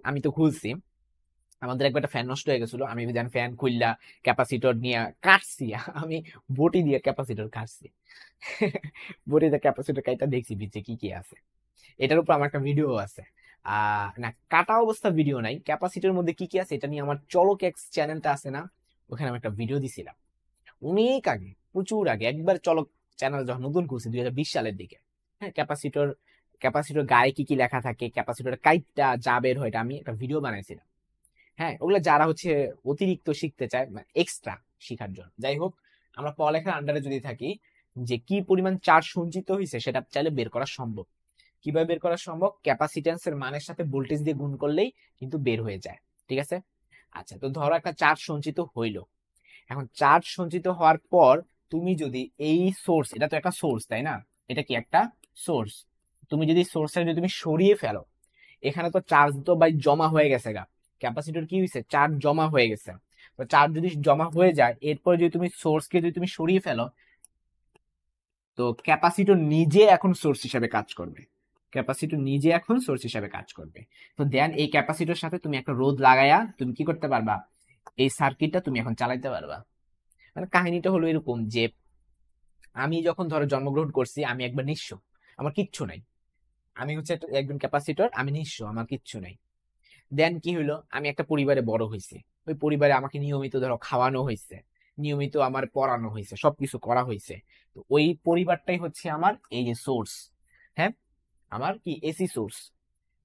আমি তো খুলছি, আমাদের একবার একটা ফ্যান নষ্ট হয়ে গেছিল, আমি যেন ফ্যান খুললা ক্যাপাসিটর নিয়ে কাটছি, আমি বটি দিয়ে ক্যাপাসিটর কাটছি। বটি দিয়ে ক্যাপাসিটর কাইটা দেখছি ভিতরে কি কি আছে। এটার উপর আমার একটা ভিডিও আছে। না, কাটা অবস্থা ভিডিও নাই, ক্যাপাসিটির মধ্যে কি কি আছে এটা নিয়ে আমার চলক এক্স চ্যানেলটা আছে না, ওখানে আমি একটা ভিডিও দিছিলাম অনেক আগে, প্রচুর আগে, একবার চলক চ্যানেল যখন নতুন করছি 2020 সালের দিকে। হ্যাঁ, ক্যাপাসিটর ক্যাপাসিটর গায়ে কি কি লেখা থাকে, ক্যাপাসিটর কাইটটা যা বের হয়, এটা আমি একটা ভিডিও বানাইছিলাম। হ্যাঁ, ওগুলো যারা হচ্ছে অতিরিক্ত শিখতে চায়, মানে এক্সট্রা শিখার জন্য। যাই হোক, আমরা পড়ালেখার আন্ডারে যদি থাকি, যে কি পরিমাণ চার্জ সঞ্চিত হয়েছে সেটা চাইলে বের করা সম্ভব। কিভাবে বের করা সম্ভব? ক্যাপাসিট্যান্সের মানের সাথে ভোল্টেজ দিয়ে গুণ করলেই কিন্তু বের হয়ে যায়। ঠিক আছে? আচ্ছা, তো ধরো একটা চার্জ সঞ্চিত হইলো। এখন চার্জ সঞ্চিত হওয়ার পর তুমি যদি এই সোর্স, এটা তো একটা সোর্স তাই না, এটা কি একটা সোর্স, তুমি যদি সোর্সটা যদি তুমি সরিয়ে ফেলো, এখানে তো চার্জ তো ভাই জমা হয়ে গেছে গা, ক্যাপাসিটর কি হয়েছে? চার্জ জমা হয়ে গেছে। তো চার্জ যদি জমা হয়ে যায়, এরপর যদি তুমি সোর্সকে যদি তুমি সরিয়ে ফেলো, তো ক্যাপাসিটর নিজে এখন সোর্স হিসাবে কাজ করবে, ক্যাপাসিটর নিজে এখন সোর্স হিসাবে কাজ করবে। তো দেন এই ক্যাপাসিটর সাথে তুমি একটা রোধ লাগাইয়া তুমি কি করতে পারবা? এই সার্কিটটা তুমি এখন চালাইতে পারবা। মানে কাহিনীটা হলো এরকম যে, আমি যখন ধরো জন্মগ্রহণ করছি, আমি একবার নিঃস্ব, আমার কিচ্ছু নাই, আমি হচ্ছে একজন ক্যাপাসিটর, আমি নিঃস্ব, আমার কিচ্ছু নাই। দেন কি হলো, আমি একটা পরিবারে বড় হয়েছি, ওই পরিবারে আমাকে নিয়মিত ধরো খাওয়ানো হয়েছে, নিয়মিত আমার পড়ানো হয়েছে, সবকিছু করা হয়েছে। তো ওই পরিবারটাই হচ্ছে আমার এই যে সোর্স। হ্যাঁ, আমার কি এসি সোর্স।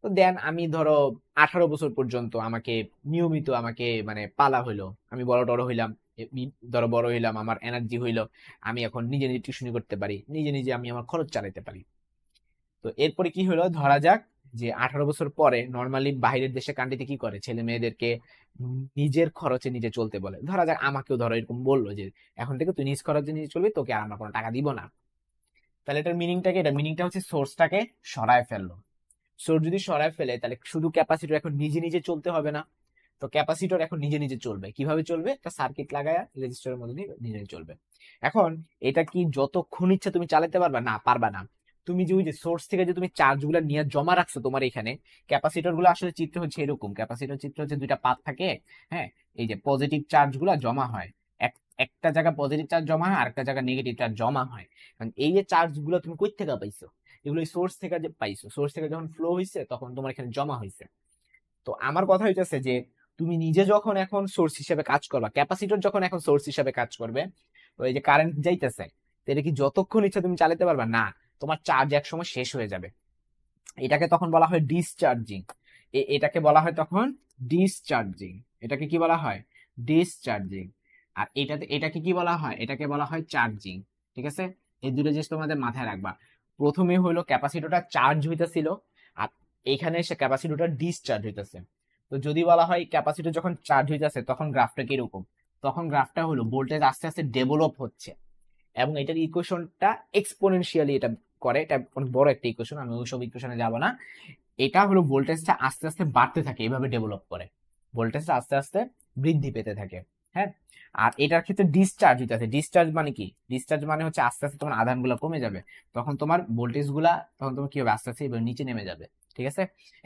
তো দেন আমি ধরো 18 বছর পর্যন্ত আমাকে নিয়মিত আমাকে মানে পালা হইলো, আমি বড় টড় হইলাম, ধরো বড় হইলাম, আমার এনার্জি হইলো, আমি এখন নিজে নিজে টিউশনি করতে পারি, নিজে নিজে আমি আমার খরচ চালাতে পারি। তো এরপরে কি হলো, ধরা যাক যে 18 বছর পরে নর্মালি বাইরের দেশে কান্ট্রিতে কি করে, ছেলে মেয়েদেরকে নিজের খরচে নিজে চলতে বলে। ধরা যাক আমাকেও ধরো এরকম বললো যে এখন থেকে তুই নিজ খরচে নিজে চলবি, তোকে আর আমরা কোনো টাকা দিব না। তাহলে এটার মিনিংটা কি? এটা মিনিংটা হচ্ছে সোর্সটাকে সরায় ফেললো। সোর্স যদি সরায় ফেলে, তাহলে শুধু ক্যাপাসিটর এখন নিজে নিজে চলতে হবে না। তো ক্যাপাসিটর এখন নিজে নিজে চলবে, কিভাবে চলবে? একটা সার্কিট লাগায় রেজিস্টারের মধ্যে দিয়ে নিজে নিজে চলবে। এখন এটা কি যতক্ষণ ইচ্ছা তুমি চালাতে পারবা? না, পারবা না। তুমি যে ওই যে সোর্স থেকে যে তুমি চার্জ গুলা নিয়ে জমা রাখছো তোমার এখানে, ক্যাপাসিটর গুলো আসলে চিত্র হচ্ছে এরকম, ক্যাপাসিটর চিত্র হচ্ছে দুইটা পাত থাকে। হ্যাঁ, এই যে পজিটিভ চার্জ গুলা জমা হয়, একটা জায়গা পজিটিভ চার্জ জমা হয়, আর একটা জায়গা নেগেটিভ চার্জ জমা হয়। কারণ এই যে চার্জ গুলো তুমি কই থেকে পাইছো? এগুলো সোর্স থেকে যে পাইছো, সোর্স থেকে যখন ফ্লো হয়েছে তখন তোমার এখানে জমা হয়েছে। তো আমার কথা হইতেছে যে, তুমি নিজে যখন এখন সোর্স হিসেবে কাজ করবা, ক্যাপাসিটর যখন এখন সোর্স হিসেবে কাজ করবে, তো এই যে কারেন্ট যাইতেছে, তো এটা কি যতক্ষণ ইচ্ছা তুমি চালাতে পারবা? না, তোমার চার্জ একসময় শেষ হয়ে যাবে। এটাকে তখন বলা হয় ডিসচার্জিং। এটাকে বলা হয় তখন ডিসচার্জিং। এটাকে কি বলা হয়? ডিসচার্জিং। আর এটাকে কি বলা হয়? এটাকে বলা হয় চার্জিং। ঠিক আছে? এই দুটো জিনিস তোমাদের মাথায় রাখবা। প্রথমে হইলো ক্যাপাসিটরটা চার্জ হইতেছিল, আর এইখানে এসে ক্যাপাসিটরটা ডিসচার্জ হইতেছে। তো যদি বলা হয় ক্যাপাসিটর যখন চার্জ হইতেছে তখন গ্রাফটা কিরকম, তখন গ্রাফটা হলো ভোল্টেজ আস্তে আস্তে ডেভেলপ হচ্ছে, এবং এটার ইকুয়েশনটা এক্সপোনেনশিয়ালি এটা করে, এটা অনেক বড় একটা ইকুয়েশন, আমি ওইসব ইকুয়েশনে যাব না। এটা হলো ভোল্টেজটা আস্তে আস্তে বাড়তে থাকে, এভাবে ডেভেলপ করে, ভোল্টেজটা আস্তে আস্তে বৃদ্ধি পেতে থাকে। হ্যাঁ, আর এটার ক্ষেত্রে ডিসচার্জ হইতেছে। ডিসচার্জ মানে কি? ডিসচার্জ মানে হচ্ছে আস্তে আস্তে তোমার আধান গুলা কমে যাবে, তখন তোমার ভোল্টেজ গুলা, তখন তোমার কি হবে, আস্তে আস্তে এবার নিচে নেমে যাবে। ঠিক আছে?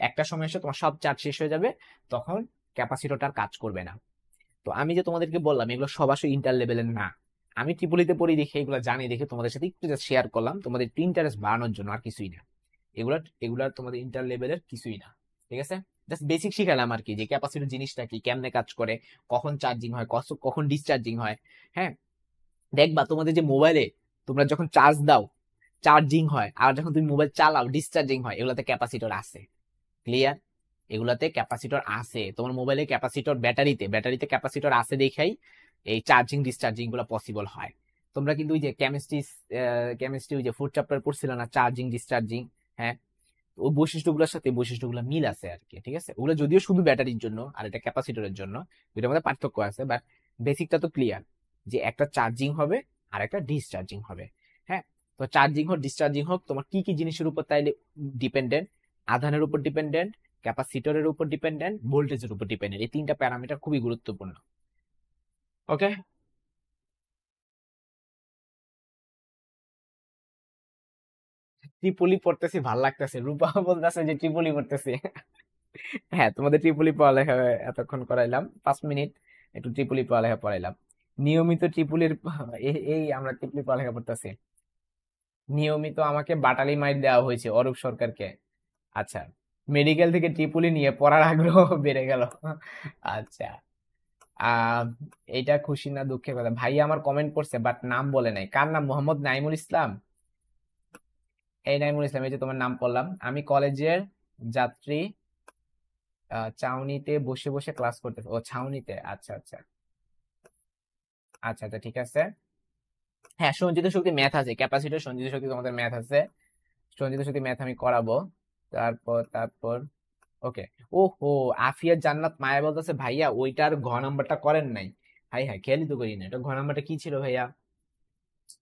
একটা সময় এসে তোমার সব চার্জ শেষ হয়ে যাবে, তখন ক্যাপাসিটরটা আর কাজ করবে না। তো আমি যে তোমাদেরকে বললাম এগুলো সব আসলে ইন্টার লেভেলের না, আমি ট্রিপলিতে পড়ি দেখে এগুলো জানি দেখে তোমাদের সাথে একটু জাস্ট শেয়ার করলাম, তোমাদের একটু ইন্টারেস্ট বাড়ানোর জন্য, আর কিছুই না। এগুলা এগুলা তোমাদের ইন্টার লেভেলের কিছুই না, ঠিক আছে। জাস্ট বেসিক শিখালাম আর কি, যে ক্যাপাসিটর জিনিসটা কি, কেমনে কাজ করে, কখন চার্জিং হয়, কখন ডিসচার্জিং হয়। হ্যাঁ, দেখবা তোমাদের যে মোবাইলে তোমরা যখন চার্জ দাও চার্জিং হয়, আর যখন তুমি মোবাইল চালাও ডিসচার্জিং হয়, এগুলাতে ক্যাপাসিটর আছে। ক্লিয়ার? এগুলাতে ক্যাপাসিটর আছে, তোমার মোবাইলে ক্যাপাসিটর, ব্যাটারিতে ক্যাপাসিটর আছে দেখাই এই চার্জিং ডিসচার্জিং গুলো পসিবল হয়। তোমরা কিন্তু ওই যে কেমিস্ট্রি ওই যে ফোর্থ চ্যাপ্টার পড়ছিল না, চার্জিং ডিসচার্জিং। হ্যাঁ, ওই বৈশিষ্ট্যগুলোর সাথে বৈশিষ্ট্যগুলো মিল আছে আর কি, ঠিক আছে। ওগুলো যদিও শুধু ব্যাটারির জন্য আর এটা ক্যাপাসিটরের জন্য, দুইটার মধ্যে পার্থক্য আছে, বাট বেসিকটা তো ক্লিয়ার, যে একটা চার্জিং হবে আর একটা ডিসচার্জিং হবে। হ্যাঁ, তো চার্জিং হোক ডিসচার্জিং হোক, তোমার কি কি জিনিসের উপর তাইলে ডিপেন্ডেন্ট? আধানের উপর ডিপেন্ডেন্ট, ক্যাপাসিটরের উপর ডিপেন্ডেন্ট, ভোল্টেজের উপর ডিপেন্ডেন্ট। এই তিনটা প্যারামিটার খুবই গুরুত্বপূর্ণ। ওকে, ট্রিপলি পড়তেছি, ভাল লাগতেছে, রূপা বলতেছে যে ট্রিপলি পড়তেছি। হ্যাঁ, তোমাদের ট্রিপলি পড়ালেখা এতক্ষণ করাইলাম, 5 মিনিট একটু ট্রিপলি পড়ালেখা পড়াইলাম। নিয়মিত ট্রিপলির এই আমরা ট্রিপলি পড়ালেখা করতেছি। নিয়মিত আমাকে বাটালি মাইর দেওয়া হয়েছে অরূপ সরকারকে। আচ্ছা, মেডিকেল থেকে ট্রিপলি নিয়ে পড়ার আগ্রহ বেড়ে গেল। আচ্ছা, আহ এটা খুশি না দুঃখের কথা? ভাই আমার কমেন্ট করছে বাট নাম বলে নাই। কার নাম? মোহাম্মদ নাইমুল ইসলাম। এই নাইমুল ইসলাম, এই যে তোমার নাম পড়লাম। আমি কলেজের যাত্রী, চাউনিতে বসে বসে ক্লাস করতেছে। ও ছাউনিতে, আচ্ছা আচ্ছা আচ্ছা আচ্ছা, ঠিক আছে। হ্যাঁ, সঞ্চিত শক্তি ম্যাথ আছে, ক্যাপাসিটর সঞ্চিত শক্তি তোমাদের ম্যাথ আছে। সঞ্চিত শক্তি ম্যাথ আমি করাবো। তারপর ওকে। ওহো, আফিয়া জান্নাত মায়া বলতেছে ভাইয়া ওইটার ঘ নাম্বারটা করেন নাই। হাই হাই, খেয়ালই তো করি না। এটা ঘ নাম্বারটা কি ছিল ভাইয়া?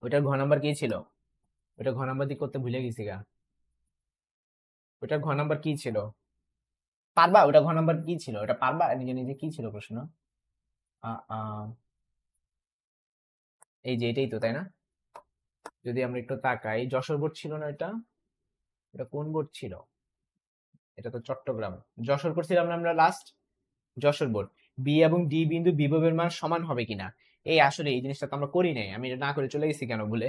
ওইটার ঘ নাম্বার কি ছিল? ওইটা ঘ নাম্বার দিয়ে করতে ভুলে গেছি গা। ওইটার ঘ নাম্বার কি ছিল? পারবা? ওটা ঘ নাম্বার কি ছিল? ওটা পারবা নিজে নিজে? কি ছিল প্রশ্ন? আ, আ, এই যে এটাই তো, তাই না? যদি আমরা একটু তাকাই, যশোর বোর্ড ছিল না এটা? এটা কোন বোর্ড ছিল? এটা তো চট্টগ্রাম। যশোর করছিলাম না আমরা লাস্ট? যশোর বোর্ড। বি এবং ডি বিন্দু বিভবের মান সমান হবে কিনা, এই আসলে এই জিনিসটা তো আমরা করি নাই। আমি এটা না করে চলে গেছি কেন ভুলে।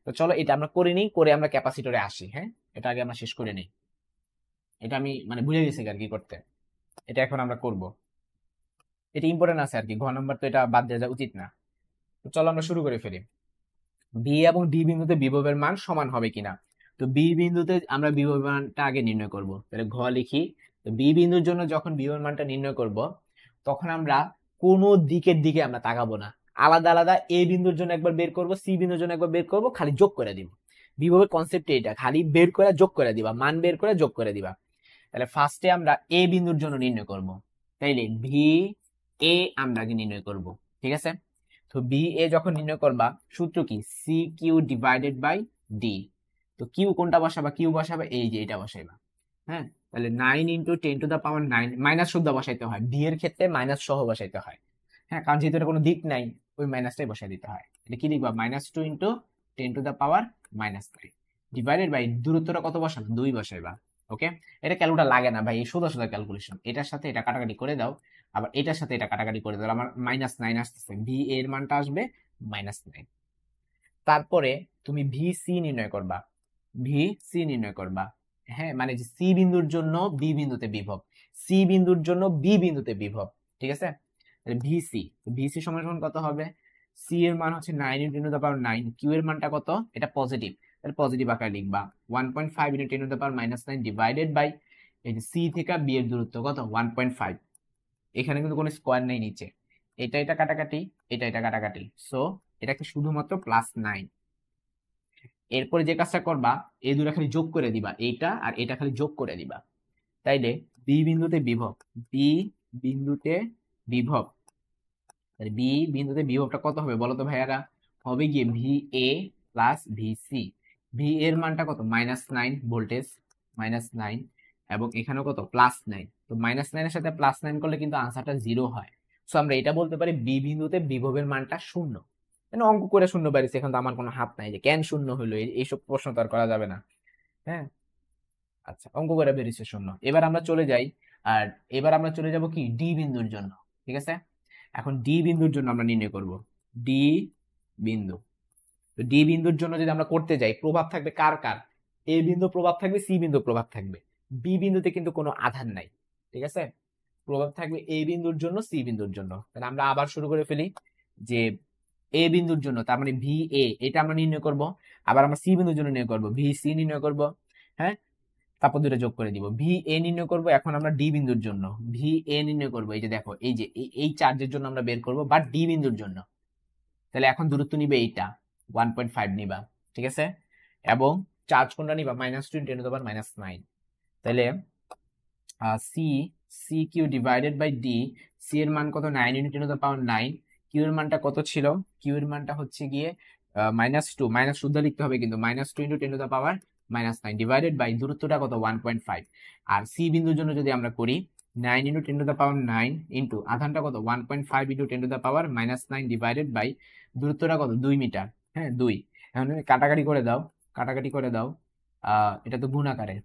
তো চলো এটা আমরা করে নিই, করে আমরা ক্যাপাসিটরে আসি। হ্যাঁ, এটা আগে আমরা শেষ করে নিই। এটা আমি মানে ভুলে গেছি আর কি করতে। এটা এখন আমরা করব। এটা ইম্পর্টেন্ট আছে আর কি, ঘ নম্বর তো এটা বাদ দেওয়া উচিত না। তো চলো আমরা শুরু করে ফেলি। বি এবং ডি বিন্দুতে বিভবের মান সমান হবে কিনা। তো বি বিন্দুতে আমরা বিভবের মানটা আগে নির্ণয় করব, তাহলে ঘ লিখি। তো বি বিন্দুর জন্য যখন বিভবের মানটা নির্ণয় করব, তখন আমরা কোনো দিকের দিকে আমরা তাকাবো না, আলাদা আলাদা এ বিন্দুর জন্য একবার বের করব, সি বিন্দুর জন্য একবার বের করব, খালি যোগ করে দিব। বিভবের কনসেপ্ট এটা, খালি বের করে যোগ করে দিবা, মান বের করে যোগ করে দিবা। তাহলে ফার্স্টে আমরা এ বিন্দুর জন্য নির্ণয় করব, তাইলে ভি এ আমরা আগে নির্ণয় করব, ঠিক আছে। তো বি এ যখন নির্ণয় করবা, সূত্র কি? C Q divided by D. তো কিউ কোনটা বসাবা? কিউ বসাবে এই যে এটা বসাইবা। হ্যাঁ, তাহলে 9 × 10⁻৯, মাইনাস শুদ্ধ বসাইতে হয়, বি এর ক্ষেত্রে মাইনাস সহ বসাইতে হয়। হ্যাঁ, কারণ যেহেতু এটা কোনো দিক নাই, ওই মাইনাসটাই বসাই দিতে হয়। এটা কি লিখবা? -2 × 10⁻৯ ডিভাইডেড বাই দূরত্বটা কত বসাবে? 2 বসাইবা। ওকে, এটা ক্যালকুলেটর লাগে না ভাই, এই সোজা সোজা ক্যালকুলেশন। এটার সাথে এটা কাটাকাটি করে দাও, আবার এটার সাথে এটা কাটাকাটি করে দাও, আমার -9 আসতেছে, ভি এর মানটা আসবে -9। তারপরে তুমি ভি সি নির্ণয় করবা, ভি সি নির্ণয় করবা। হ্যাঁ, মানে যে সি বিন্দুর জন্য বি বিন্দুতে বিভব, সি বিন্দুর জন্য বি বিন্দুতে বিভব, ঠিক আছে। ভিসি, ভিসি সমান সমান কত হবে? সি এর মান হচ্ছে 9 × 10⁻৯, কিউ এর মানটা কত? এটা পজিটিভ, তাহলে পজিটিভ আকারে লিখবা 1.5 × 10⁻৯ ডিভাইডেড বাই এই যে সি থেকে বি এর দূরত্ব কত? 1.5। এখানে কিন্তু কোনো স্কোয়ার নেই নিচে, এটা কাটাকাটি, এটা কাটাকাটি, সো এটাকে শুধুমাত্র +9। এরপরে যে কাজটা করবা, এই দুটা খালি যোগ করে দিবা, এইটা আর এটা খালি যোগ করে দিবা। তাইলে বি বিন্দুতে বিভব, বি বিন্দুতে বিভব, বি বিন্দুতে বিভবটা কত হবে বলো তো ভাইয়ারা? হবে গিয়ে V A plus V C. V এর মানটা কত? -9 ভোল্টেজ, -9, এবং এখানেও কত? +9। তো -9 এর সাথে +9 করলে কিন্তু আনসারটা 0 হয়। সো আমরা এটা বলতে পারি বি বিন্দুতে বিভবের মানটা 0। মানে অঙ্ক করে শূন্য বাড়িছে, এখন তো আমার কোনো হাত নাই যে কেন শূন্য হলো, এইসব প্রশ্ন তো আর করা যাবে না। হ্যাঁ, আচ্ছা, অঙ্ক করে বেরিয়েছে 0। এবার আমরা চলে যাই, আর এবার আমরা চলে যাব কি ডি বিন্দুর জন্য, ঠিক আছে। এখন ডি বিন্দুর জন্য আমরা নির্ণয় করব ডি বিন্দু। তো ডি বিন্দুর জন্য যদি আমরা করতে যাই, প্রভাব থাকবে কার কার? এ বিন্দু প্রভাব থাকবে, সি বিন্দু প্রভাব থাকবে, বি বিন্দুতে কিন্তু কোনো আধান নাই। ঠিক আছে, প্রভাব থাকবে এ বিন্দুর জন্য, সি বিন্দুর জন্য। তাহলে আমরা আবার শুরু করে ফেলি যে এ বিন্দুর জন্য, তার মানে ভি এ, এটা আমরা নির্ণয় করব। আবার আমরা সি বিন্দুর জন্য নির্ণয় করব, ভি সি নির্ণয় করব। হ্যাঁ, তারপর দুটো যোগ করে দিব, ভি এ নির্ণয় করব। এখন আমরা ডি বিন্দুর জন্য ভি এ নির্ণয় করব। এই যে দেখো, এই যে এই চার্জের জন্য আমরা বের করব, বাট ডি বিন্দুর জন্য। তাহলে এখন দূরত্ব নিবে এইটা, 1.5 নিবা। ঠিক আছে, এবং চার্জ কোনটা নিবা, -2 × 10⁻⁹। তাহলে C C Q divided by D, C এর মান কত, 9 × 10⁻৯। কিউ এর মানটা কত ছিল, কিউ এর মানটা হচ্ছে গিয়ে -2, মাইনাস শুদ্ধ লিখতে হবে কিন্তু, -2 × 10⁻⁹ ডিভাইডেড বাই দূরত্বটা কত, 1.5। আর সি বিন্দুর জন্য যদি আমরা করি 9 × 10⁻৯ ইন্টু আধানটা কত, 1.5 × 10⁻⁹ ডিভাইডেড বাই দূরত্বটা কত, 2 মিটার। হ্যাঁ 2। এখন কাটাকাটি করে দাও, কাটাকাটি করে দাও, এটা তো গুণ আকারে।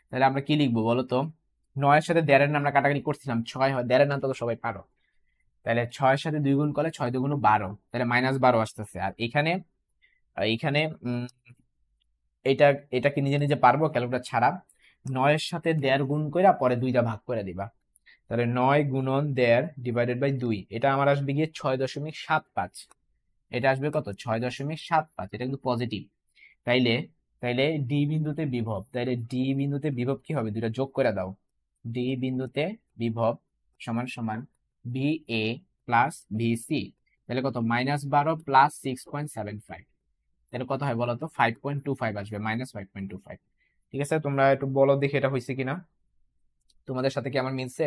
তাহলে আমরা কি লিখবো বলো তো, 9 এর সাথে 1.5 আমরা কাটাকাটি করছিলাম, 6 হয়, 1.5 নাম তো সবাই পারো। তাহলে 6 এর সাথে 2 গুণ করলে 6 2 গুণ 12, তাহলে -12 আসতেছে। আর এখানে এইখানে এটা এটা কি নিজে নিজে পারবো ক্যালকুলেটর ছাড়া, 9 এর সাথে 1.5 গুণ করে পরে 2টা ভাগ করে দিবা। তাহলে 9 গুণন 1.5 ডিভাইডেড বাই 2, এটা আমার আসবে গিয়ে 6.75। এটা আসবে কত, 6.75। এটা কিন্তু পজিটিভ। তাইলে তাইলে ডি বিন্দুতে বিভব, তাইলে ডি বিন্দুতে বিভব কি হবে, দুইটা যোগ করে দাও। ডি বিন্দুতে বিভব সমান সমান V A plus V C. তাহলে কত, -12 প্লাস 6.75। তাহলে কত হয় বলো তো, 5.25 আসবে, -5.25। ঠিক আছে, তোমরা একটু বলো দেখি এটা হয়েছে কিনা, তোমাদের সাথে কি আমার মিলছে,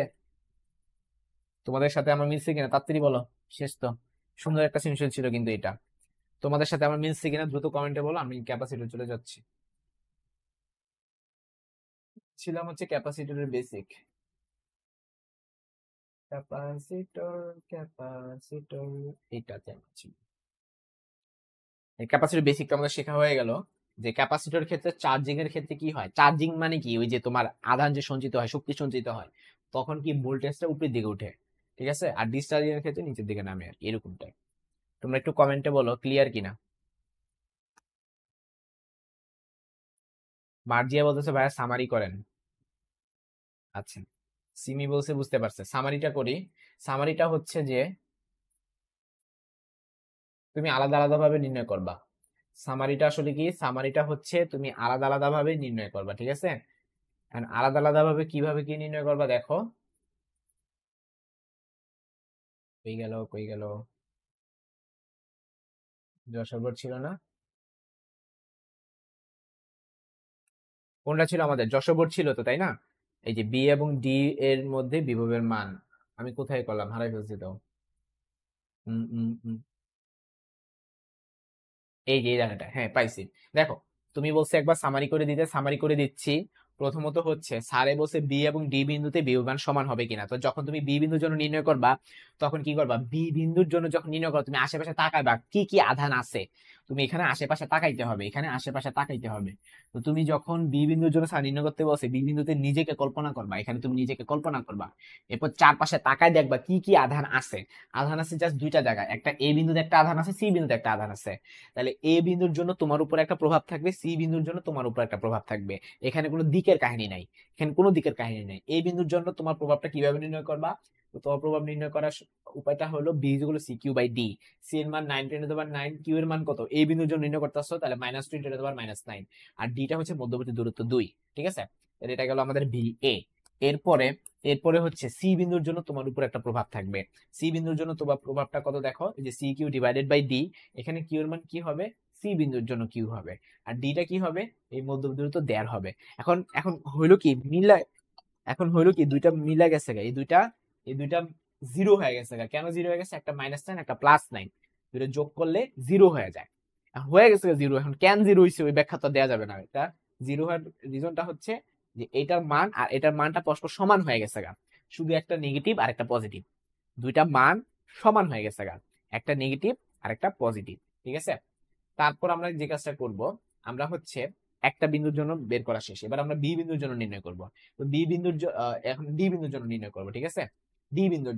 তোমাদের সাথে আমার মিলছে কিনা তাড়াতাড়ি বলো। শেষ তো, সুন্দর একটা সিচুয়েশন ছিল কিন্তু এটা। তোমাদের সাথে আমার মিলছে কিনা দ্রুত কমেন্টে বলো, আমি ক্যাপাসিটর চলে যাচ্ছি। ছিলাম হচ্ছে ক্যাপাসিটরের বেসিক, ক্যাপাসিটর ক্যাপাসিটর এটাতে আছে। ক্যাপাসিটর বেসিকটা আমাদের শেখা হয়ে গেল, যে ক্যাপাসিটর ক্ষেত্রে চার্জিং এর ক্ষেত্রে কি হয়, চার্জিং মানে কি, ওই যে তোমার আধান যে সঞ্চিত হয়, শক্তি সঞ্চিত হয়, তখন কি ভোল্টেজটা উপরের দিকে উঠে। ঠিক আছে, আর ডিসচার্জিং এর ক্ষেত্রে নিচের দিকে নামে, আর কি এরকমটাই। তোমরা একটু কমেন্টে বলো ক্লিয়ার কিনা। মার্জিয়া বলতেছে ভাইয়া সামারি করেন। আচ্ছা, সিমি বলছে বুঝতে পারছে, সামারিটা করি। সামারিটা হচ্ছে যে তুমি আলাদা আলাদা ভাবে নির্ণয় করবা। সামারিটা আসলে কি, সামারিটা হচ্ছে তুমি আলাদা আলাদা ভাবে নির্ণয় করবা। ঠিক আছে, আলাদা আলাদা ভাবে কিভাবে কি নির্ণয় করবা দেখো। কই গেল, কই গেল, যশোর বোর্ড ছিল না, কোনটা ছিল আমাদের, যশোর বোর্ড ছিল তো, তাই না? এই যে বি এবং ডি এর মধ্যে বিভবের মান, আমি কোথায় করলাম, হারাই ফেলছি তো। উম, উম, উম, এই যে এই জায়গাটা, হ্যাঁ পাইছি। দেখো, তুমি বলছো একবার সামারি করে দিতে, সামারি করে দিচ্ছি। প্রথমত হচ্ছে স্যারে বলছে বি এবং ডি বিন্দুতে বিভব সমান হবে কিনা। তো যখন তুমি বি বিন্দুর জন্য নির্ণয় করবা, তখন কি করবা, বি বিন্দুর জন্য যখন নির্ণয় করো তুমি আশেপাশে তাকাইবা কি কি আধান আছে। তুমি এখানে আশেপাশে তাকাইতে হবে, এখানে আশেপাশে তাকাইতে হবে। তো তুমি যখন বি বিন্দুর জন্য স্যার নির্ণয় করতে বলছে, বি বিন্দুতে নিজেকে কল্পনা করবা, এখানে তুমি নিজেকে কল্পনা করবা। এরপর চারপাশে তাকায় দেখবা কি কি আধান আছে। আধান আছে জাস্ট দুইটা জায়গায়, একটা এ বিন্দুতে একটা আধান আছে, সি বিন্দুতে একটা আধান আছে। তাহলে এ বিন্দুর জন্য তোমার উপর একটা প্রভাব থাকবে, সি বিন্দুর জন্য তোমার উপর একটা প্রভাব থাকবে। এখানে কোনো দিকের কাহিনী নাই, এখানে কোনো দিকের কাহিনী নাই। এ বিন্দুর জন্য তোমার প্রভাবটা কিভাবে নির্ণয় করবা, তো তোমার প্রভাব নির্ণয় করার উপায়টা হলো B equal C Q by D. C এর মান 9 × 10⁻৯, কিউ এর মান কত, এ বিন্দুর জন্য নির্ণয় করতে আসছো, তাহলে -2 × 10⁻⁹, আর ডিটা হচ্ছে মধ্যবর্তী দূরত্ব 2। ঠিক আছে, তাহলে এটা গেল আমাদের ভি এ। এরপরে এরপরে হচ্ছে সি বিন্দুর জন্য তোমার উপর একটা প্রভাব থাকবে। সি বিন্দুর জন্য তোমার প্রভাবটা কত দেখো, এই যে C Q divided by D. এখানে কিউ এর মান কি হবে, সি বিন্দুর জন্য কিউ হবে, আর ডিটা কি হবে, এই মধ্যবর্তী দূরত্ব দেড় হবে। এখন এখন হইলো কি মিলা, এখন হইলো কি দুইটা মিলা গেছে গা, এই দুইটা জিরো হয়ে গেছে গা। কেন জিরো হয়ে গেছে, একটা -9 একটা +9, দুইটা যোগ করলে জিরো হয়ে যায়। হয়ে গেছে জিরো। এখন কেন জিরো হয়েছে ওই ব্যাখ্যা তো দেওয়া যাবে না। এটা জিরো হওয়ার রিজনটা হচ্ছে যে এটার মান আর এটার মানটা পরস্পর সমান হয়ে গেছে গা, শুধু একটা নেগেটিভ আর একটা পজিটিভ, দুইটা মান সমান হয়ে গেছে গা, একটা নেগেটিভ আর একটা পজিটিভ। ঠিক আছে, তারপর আমরা যে কাজটা করব, আমরা হচ্ছে একটা বিন্দুর জন্য বের করা শেষ, এবার আমরা বি বিন্দুর জন্য নির্ণয় করব। তো বি বিন্দুর এখন ডি বিন্দুর জন্য নির্ণয় করব। ঠিক আছে, ডি বিন্দুর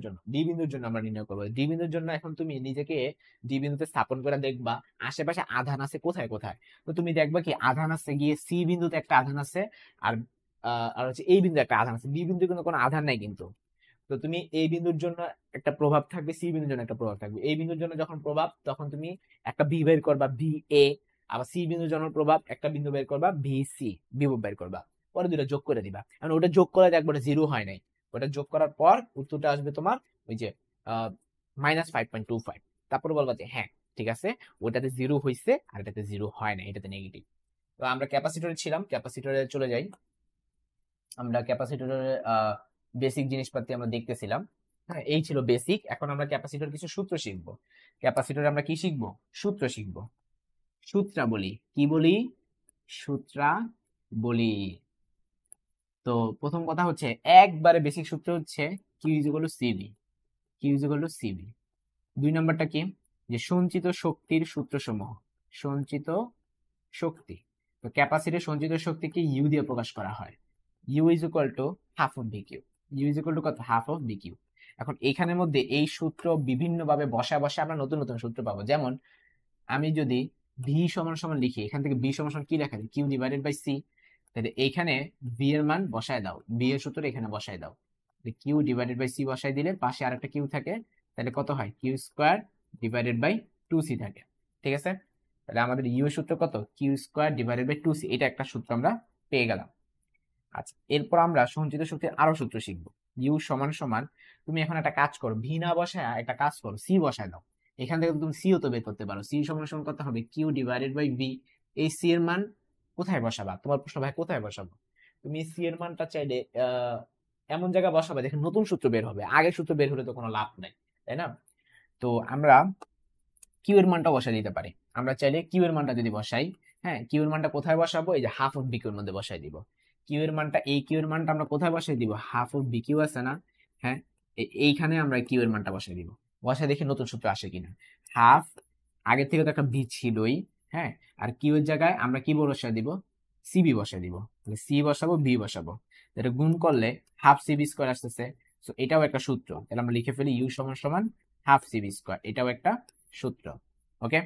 জন্য আমরা নির্ণয় করবো। ডি বিন্দুর জন্য এখন তুমি নিজেকে ডি বিন্দুতে স্থাপন করে দেখবা আশেপাশে আধান আছে কোথায় কোথায়। তো তুমি দেখবা কি আধান আছে গিয়ে সি বিন্দুতে একটা আধান আছে, আর আর হচ্ছে এই বিন্দু একটা আধান আছে, বি বিন্দু কিন্তু কোনো আধান নাই কিন্তু। তো তুমি এই বিন্দুর জন্য একটা প্রভাব থাকবে, সি বিন্দুর জন্য একটা প্রভাব থাকবে। এই বিন্দুর জন্য যখন প্রভাব, তখন তুমি একটা বি বের করবা বি এ, আবার সি বিন্দুর জন্য প্রভাব একটা বিন্দু বের করবা বি সি, বিভব বের করবা, পরে দুটো যোগ করে দিবা। কারণ ওটা যোগ করে দেখবো জিরো হয় নাই, ওটা যোগ করার পর উত্তরটা আসবে তোমার ওই যে -5.25। তারপর বলবা যে হ্যাঁ ঠিক আছে, ওটাতে জিরো হয়েছে আর এটাতে জিরো হয় না, এটাতে নেগেটিভ। তো আমরা ক্যাপাসিটরে ছিলাম, ক্যাপাসিটরে চলে যাই। আমরা ক্যাপাসিটরের বেসিক জিনিসপাতি আমরা দেখতেছিলাম। হ্যাঁ, এই ছিল বেসিক। এখন আমরা ক্যাপাসিটর কিছু সূত্র শিখবো। ক্যাপাসিটরে আমরা কি শিখবো? সূত্র শিখবো। সূত্রাবলী কি বলি? সূত্রাবলী। তো প্রথম কথা হচ্ছে একবারে বেসিক সূত্র হচ্ছে Q is equal to C V. Q is equal to C V. দুই নাম্বারটা কি? যে সঞ্চিত শক্তির সূত্রসমূহ। সঞ্চিত শক্তি। তো ক্যাপাসিটর সঞ্চিত শক্তিকে ইউ দিয়ে প্রকাশ করা হয়। U is equal to half of V Q. U is equal to কত? Half of V Q. এখন এখানের মধ্যে এই সূত্র বিভিন্ন ভাবে বসা বসা আমরা নতুন নতুন সূত্র পাবো। যেমন আমি যদি ভি সমান সমান লিখি, এখান থেকে ভি সমান সমান কি লেখা যায়? Q divided by C. তাহলে এইখানে ভি এর মান বসায় দাও, ভি এর সূত্র এখানে বসায় দাও। কিউ ডিভাইডেড বাই সি বসাই দিলে পাশে আরেকটা কিউ থাকে, তাহলে কত হয়? Q square divided by 2c থাকে। ঠিক আছে, তাহলে আমাদের ইউ এর সূত্র কত? Q square divided by 2c। এটা একটা সূত্র আমরা পেয়ে গেলাম। আচ্ছা, এরপর আমরা সঞ্চিত শক্তির আরো সূত্র শিখবো। ইউ সমান সমান, তুমি এখন একটা কাজ করো, ভি না বসায় একটা কাজ করো, সি বসায় দাও। এখান থেকে তুমি সিও তো বের করতে পারো। সি সমান সমান কত হবে? Q divided by V. এই সি এর মান কোথায় বসাবা? তোমার প্রশ্ন, ভাই কোথায় বসাবো? তুমি সি এর মানটা চাইলে এমন জায়গায় বসাবে দেখে নতুন সূত্র বের হবে, আগের সূত্র বের হলে তো কোনো লাভ নাই, তাই না? তো আমরা কিউ এর মানটা বসাই দিতে পারি। আমরা চাইলে কিউ এর মানটা যদি বসাই, হ্যাঁ, কিউ এর মানটা কোথায় বসাবো? এই যে হাফ অফ বি কিউ এর মধ্যে বসাই দিব। কিউ এর মানটা, এই কিউ এর মানটা আমরা কোথায় বসাই দিব? হাফ অফ বি কিউ আছে না? হ্যাঁ, এইখানে আমরা কিউ এর মানটা বসাই দিব। বসাই দেখি নতুন সূত্র আসে কিনা। হাফ, আগে থেকে তো একটা বি ছিলই, হ্যাঁ, আর কিউ এর জায়গায় আমরা কি বসাই দিব? সিবি বসাই দিব। তাহলে সি বসাবো, বি বসাবো, এটা গুণ করলে হাফ সিবি স্কোয়ার আসতেছে। তো এটাও একটা সূত্র। তাহলে আমরা লিখে ফেলি ইউ সমান সমান হাফ সিবি স্কোয়ার, এটাও একটা সূত্র। ওকে,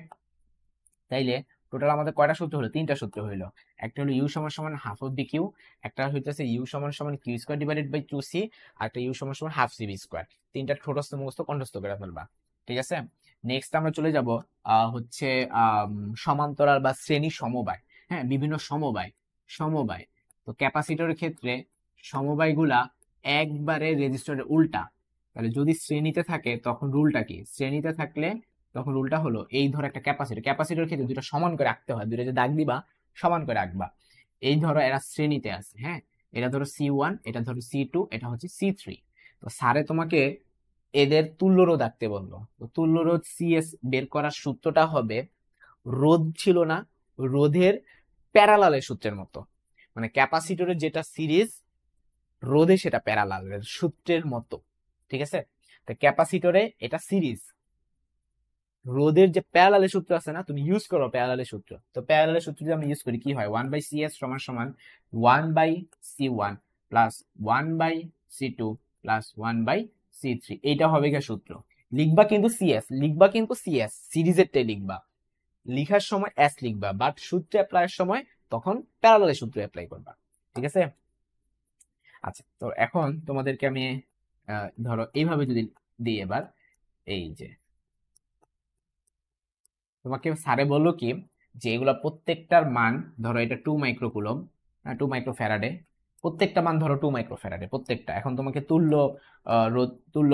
তাইলে টোটাল আমাদের কয়টা সূত্র হলো? তিনটা সূত্র হইলো। একটা হলো ইউ সমান সমান হাফ অফ বি কিউ, একটা হইতেছে ইউ সমান সমান Q square divided by 2c, আর একটা ইউ সমান সমান হাফ সিবি স্কোয়ার। তিনটা ঠোঁটস্থ মুখস্থ কণ্ঠস্থ করে ফেলবা। ঠিক আছে, নেক্সট আমরা চলে যাব হচ্ছে সমান্তরাল বা শ্রেণী সমবায়। হ্যাঁ, বিভিন্ন সমবায়। সমবায়, তো ক্যাপাসিটরের ক্ষেত্রে সমবায়গুলা একবারে রেজিস্টারের উল্টা। তাহলে যদি শ্রেণীতে থাকে তখন রুলটা কি? শ্রেণীতে থাকলে তখন রুলটা হলো, এই ধরো একটা ক্যাপাসিটর, ক্যাপাসিটর ক্ষেত্রে দুটো সমান করে রাখতে হয়, দুটো যে দাগ দিবা সমান করে রাখবা। এই ধরো এরা শ্রেণীতে আছে, হ্যাঁ, এটা ধরো C1, এটা ধরো C2, এটা হচ্ছে C3। তো স্যারে তোমাকে এদের তুল্য রোধ আঁকতে বললো। তো তুল্য রোধ CS বের করার সূত্রটা হবে, রোধ ছিল না, রোধের প্যারালালের সূত্রের মতো। মানে ক্যাপাসিটরের যেটা সিরিজ, রোধে সেটা প্যারালালের সূত্রের মতো। ঠিক আছে, তো ক্যাপাসিটরে এটা সিরিজ, রোধের যে প্যারালালের সূত্র আছে না, তুমি ইউজ করো প্যারালালের সূত্র। তো প্যারালালের সূত্র যদি আমরা ইউজ করি কি হয়? 1/CS সমান সমান 1/C1 plus 1/C2 plus 1/C3। এইটা হবে গিয়ে সূত্র। লিখবা কিন্তু সিএস, লিখবা কিন্তু সিএস, সিরিজেরটাই লিখবা। লিখার সময় এস লিখবা, বাট সূত্র অ্যাপ্লাইয়ের সময় তখন প্যারালালের সূত্র অ্যাপ্লাই করবা। ঠিক আছে, আচ্ছা, তো এখন তোমাদেরকে আমি ধরো এইভাবে যদি দিই এবার, এই যে তোমাকে স্যারে বললো কি, যে এগুলা প্রত্যেকটার মান ধরো, এটা 2 মাইক্রোকুলম, 2 মাইক্রোফ্যারাডে, প্রত্যেকটা মান ধরো 2 মাইক্রোফ্যারাডে প্রত্যেকটা। এখন তোমাকে তুল্য রোধ, তুল্য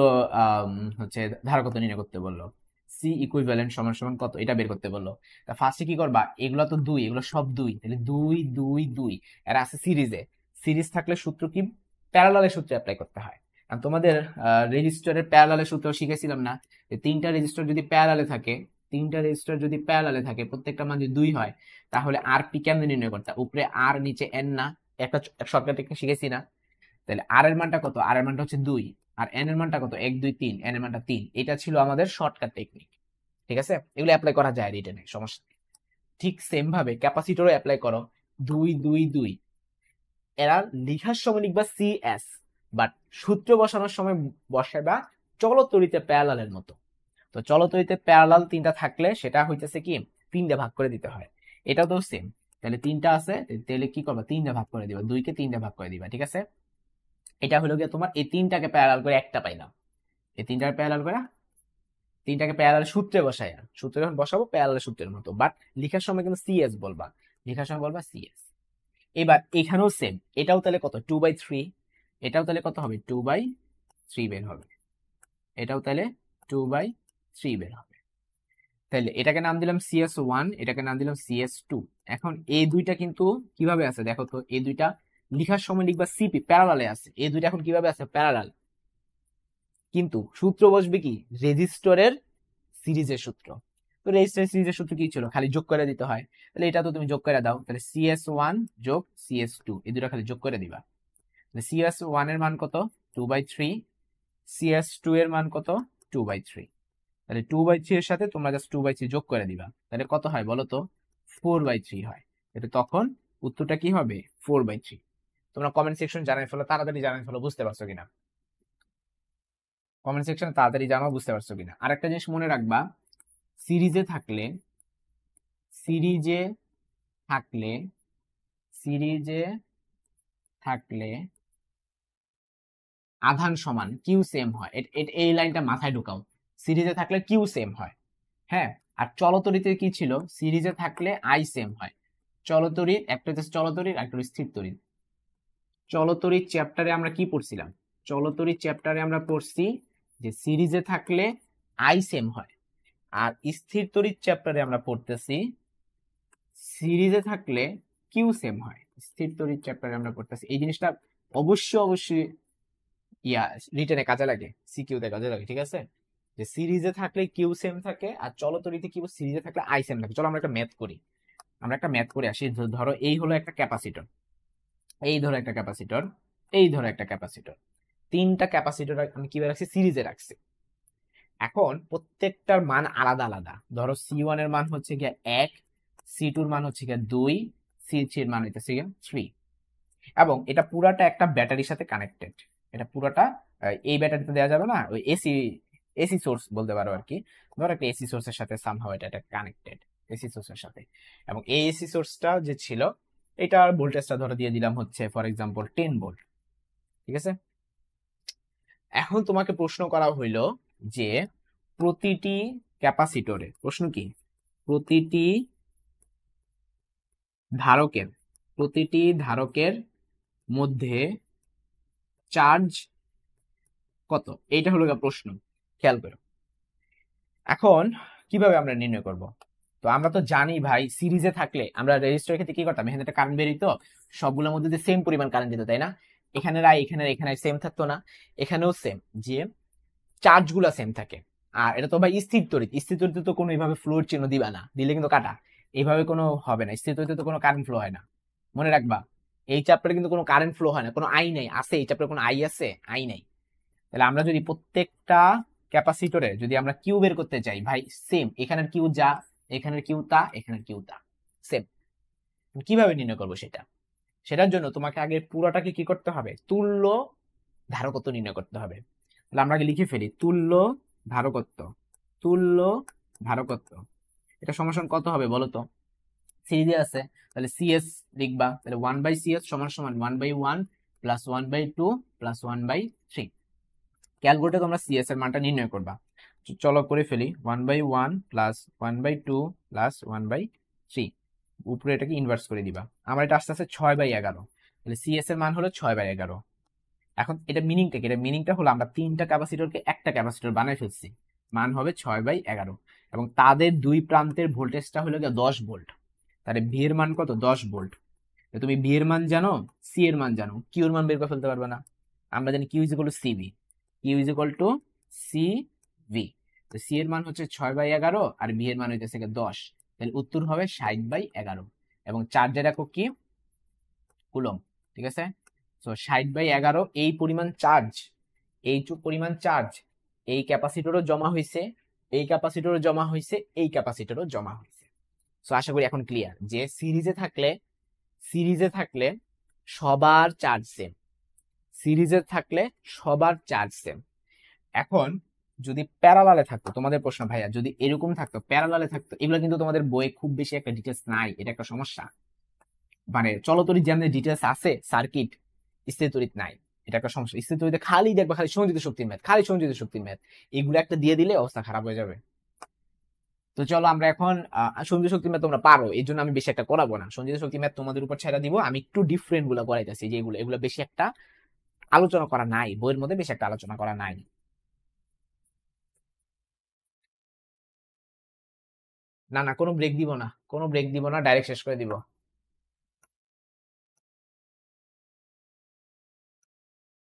হচ্ছে ধারকত্ব নির্ণয় করতে বললো। সি ইকুইভ্যালেন্ট সমান সমান কত, এটা বের করতে বললো। তা ফার্স্টে কি করবা? এগুলা তো দুই, এগুলো সব দুই, তাহলে 2 2 2 এরা আছে সিরিজে। সিরিজ থাকলে সূত্র কি? প্যারালালের সূত্র অ্যাপ্লাই করতে হয়। আর তোমাদের রেজিস্টারের প্যারালালের সূত্র শিখেছিলাম না, যে তিনটা রেজিস্টার যদি প্যারালালে থাকে, তিনটা রেজিস্টার যদি প্যারালালে থাকে, প্রত্যেকটা মান যদি 2 হয়, তাহলে আর পি কেমনে নির্ণয় করতে? উপরে আর নিচে এন না, একটা শর্টকাট টেকনিক শিখেছি না? তাহলে আর এর মানটা কত? আর এর মানটা হচ্ছে 2, আর এন এর মানটা কত? 1 2 3, এন এর মানটা 3। এটা ছিল আমাদের শর্টকাট টেকনিক। ঠিক আছে, এগুলো অ্যাপ্লাই করা যায়, রিটেনে সমস্যা নেই। ঠিক সেম ভাবে ক্যাপাসিটরও অ্যাপ্লাই করো। 2 2 2, এরা লিখার সময় লিখবা সিএস, বাট সূত্র বসানোর সময় বসাবা চলতরিতে প্যারালালের মতো। তো চলতরিতে প্যারালাল তিনটা থাকলে সেটা হইতেছে কি তিনটা ভাগ করে দিতে হয়। এটাও তো সেম, তাহলে তিনটা আছে, তাহলে কি করবা তিনটা ভাগ করে দিবা, দুইকে তিনটা ভাগ করে দিবা, ঠিক আছে। এটা হলো গিয়ে তোমার এই তিনটাকে প্যারালাল করে একটা পাইলাম, এই তিনটাকে প্যারালাল করে তিনটাকে প্যারালাল সূত্রে বসাই, সূত্রে যখন বসাবো প্যারালাল সূত্রের মতো, বাট লেখার সময় কিন্তু সিএস বলবা, লেখার সময় বলবা সিএস। এবার এখানেও সেম, এটাও তাহলে কত 2/3, এটাও তাহলে কত হবে 2/3 বের হবে, এটাও তাহলে 2/3 বের হবে। তাহলে এটাকে নাম দিলাম CS1, এটাকে নাম দিলাম CS2। এখন এই দুইটা কিন্তু কিভাবে আছে দেখো তো, এই দুইটা লিখার সময় লিখবা সিপি প্যারালালে আছে, এই দুইটা এখন কিভাবে আছে প্যারালাল, কিন্তু সূত্র বসবে কি রেজিস্টরের সিরিজের সূত্র। তো রেজিস্টরের সিরিজের সূত্র কি ছিল, খালি যোগ করে দিতে হয়, তাহলে এটা তো তুমি যোগ করে দাও, তাহলে CS1 যোগ CS2 এই দুটো খালি যোগ করে দিবা। CS1 এর মান কত 2/3, CS2 এর মান কত 2/3, তাহলে 2/3 এর সাথে তোমরা জাস্ট 2/3 যোগ করে দিবা, তাহলে কত হয় বলো তো 4/3 হয়। এটা তখন উত্তরটা কি হবে 4/3। তোমরা কমেন্ট সেকশন জানাই ফেলো, তাড়াতাড়ি জানাই ফেলো বুঝতে পারছো কিনা, কমেন্ট সেকশনে তাড়াতাড়ি জানাও বুঝতে পারছো কিনা। আরেকটা জিনিস মনে রাখবা, সিরিজে থাকলে সিরিজে থাকলে সিরিজে থাকলে আধান সমান কিউ সেম হয়, এই লাইনটা মাথায় ঢুকাও, সিরিজে থাকলে কিউ সেম হয়। হ্যাঁ, আর চলতরিতে কি ছিল, সিরিজে থাকলে আই সেম হয়। চলতরিৎ একটা হচ্ছে চলতরিৎ, একটা স্থির তড়িৎ। চলতরিৎ চ্যাপ্টারে আমরা কি পড়ছিলাম, চলতরিৎ চ্যাপ্টারে আমরা পড়ছি যে সিরিজে থাকলে আই সেম হয়, আর স্থির তড়িৎ চ্যাপ্টারে আমরা পড়তেছি সিরিজে থাকলে কিউ সেম হয়। স্থির তড়িৎ চ্যাপ্টারে আমরা পড়তেছি এই জিনিসটা অবশ্যই অবশ্যই রিটেনে কাজে লাগে, সিকিউতে কাজে লাগে, ঠিক আছে। যে সিরিজে থাকলে কিউ সেম থাকে, আর চলতরিতে কি সিরিজে থাকলে আই সেম থাকে। চলো আমরা একটা ম্যাথ করি, আমরা একটা ম্যাথ করে আসি। ধরো এই হলো একটা ক্যাপাসিটর, এই ধরো একটা ক্যাপাসিটর, এই ধরো একটা ক্যাপাসিটর, তিনটা ক্যাপাসিটর আমি কিভাবে রাখছি সিরিজে রাখছি। এখন প্রত্যেকটার মান আলাদা আলাদা, ধরো C1 এর মান হচ্ছে গিয়ে 1, C2 এর মান হচ্ছে গিয়ে 2, C3 এর মান হচ্ছে গিয়ে 3, এবং এটা পুরাটা একটা ব্যাটারির সাথে কানেক্টেড। এটা পুরাটা এই ব্যাটারিতে দেওয়া যাবে না, ওই এসি এসি সোর্স বলতে পারো আর কি। ধরো একটা এসি সোর্সের সাথে সামহাও এটা কানেক্টেড, এসি সোর্সের সাথে। এবং এই এসি সোর্সটা যে ছিল এটার ভোল্টেজটা ধরো দিয়ে দিলাম হচ্ছে ফর এক্সাম্পল 10 ভোল্ট, ঠিক আছে। এখন তোমাকে প্রশ্ন করা হইলো যে প্রতিটি ক্যাপাসিটরে, প্রশ্ন কি প্রতিটি ধারকের প্রতিটি ধারকের মধ্যে চার্জ কত, এইটা হলো প্রশ্ন, খেয়াল করো। এখন কিভাবে আমরা নির্ণয় করব, তো আমরা তো জানি ভাই সিরিজে থাকলে আমরা রেজিস্টারের ক্ষেত্রে কি করতাম, এখানে একটা কারেন্ট বেরিত, সবগুলোর মধ্যে যে সেম পরিমাণ কারেন্ট যেত, তাই না। এখানে রাই এখানে এখানে সেম থাকতো না, এখানেও সেম, যে চার্জ গুলা সেম থাকে। আর এটা তো ভাই স্থির তড়িৎ, স্থির তড়িৎ তো কোনো এইভাবে ফ্লোর চিহ্ন দিবা না, দিলে কিন্তু কাটা, এইভাবে কোনো হবে না। স্থির তড়িৎ তো কোনো কারেন্ট ফ্লো হয় না, মনে রাখবা। এই চ্যাপ্টারে কিন্তু কোনো কারেন্ট ফ্লো হয় না, কোনো আই নাই, আছে এই চ্যাপ্টারে কোনো আই আছে, আই নাই। তাহলে আমরা যদি প্রত্যেকটা ক্যাপাসিটরে যদি আমরা কিউ বের করতে চাই ভাই, সেম এখানের কিউ যা, এখানের কিউ তা, এখানের কিউ তা, সেম। কিভাবে নির্ণয় করবো সেটা, সেটার জন্য তোমাকে আগে পুরোটাকে কি করতে হবে, তুল্য ধারকত্ব নির্ণয় করতে হবে। তাহলে আমরা আগে লিখে ফেলি তুল্য ধারকত্ব, তুল্য ধারকত্ব এটা সমান কত হবে বলো তো, সিরিজে আছে তাহলে সিএস লিখবা, তাহলে 1/CS সমান সমান 1/1 প্লাস 1/2 প্লাস 1/3। ক্যালকুলেটরে তোমরা সিএস এর মানটা নির্ণয় করবা। চলো করে ফেলি, 1/1 প্লাস 1/2 প্লাস 1/3, উপরে এটাকে ইনভার্স করে দিবা। আমার এটা আস্তে আস্তে 6/11, তাহলে সিএস এর মান হলো 6/11। এখন এটা মিনিংটা কি, এটা মিনিংটা হলো আমরা তিনটা ক্যাপাসিটরকে একটা ক্যাপাসিটর বানাই ফেলছি, মান হবে 6/11, এবং তাদের দুই প্রান্তের ভোল্টেজটা হলো 10 ভোল্ট। তাহলে ভি এর মান কত 10 ভোল্ট। তুমি ভি এর মান জানো, সি এর মান জানো, কিউ এর মান বের করে ফেলতে পারবে না। আমরা জানি Q is equal to C V, Q is equal to C V. তো সি এর মান হচ্ছে 6/11 আর ভি এর মান হইতেছে 10, তাহলে উত্তর হবে 60/11, এবং চার্জের একক কি কুলম্ব, ঠিক আছে। তো 60/11 এই পরিমাণ চার্জ, এই পরিমাণ চার্জ এই ক্যাপাসিটরও জমা হয়েছে, এই ক্যাপাসিটরও জমা হয়েছে, এই ক্যাপাসিটরও জমা হয়েছে। তো আশা করি এখন ক্লিয়ার যে সিরিজে থাকলে সবার চার্জ সেম, সিরিজে থাকলে সবার চার্জ সেম। এখন যদি প্যারালালে থাকতো, তোমাদের প্রশ্ন ভাইয়া যদি এরকম থাকতো, প্যারালালে থাকতো, এগুলো কিন্তু তোমাদের বইয়ে খুব বেশি একটা ডিটেলস নাই, এটা একটা সমস্যা। মানে চলতরিৎ যেমন ডিটেলস আছে, সার্কিট স্থির তড়িৎ নাই, এটা একটা সমস্যা। স্থির তড়িতে খালি দেখবা খালি সংযোজিত শক্তির ম্যাথ, খালি সংযোজিত শক্তির ম্যাথ, এগুলো একটা দিয়ে দিলে অবস্থা খারাপ হয়ে যাবে। তো চলো আমরা এখন সংযোজিত শক্তির ম্যাথ তোমরা পারো, এই জন্য আমি বেশি একটা করাবো না। সংযোজিত শক্তির ম্যাথ তোমাদের উপর ছেড়ে দিব, আমি একটু ডিফারেন্ট গুলো করাইতেছি, যে এগুলো এগুলো বেশি একটা আলোচনা করা নাই, বইয়ের মধ্যে বেশি একটা আলোচনা করা নাই। না না, কোনো ব্রেক দিব না, কোনো ব্রেক দিব না, ডাইরেক্ট শেষ করে দিব।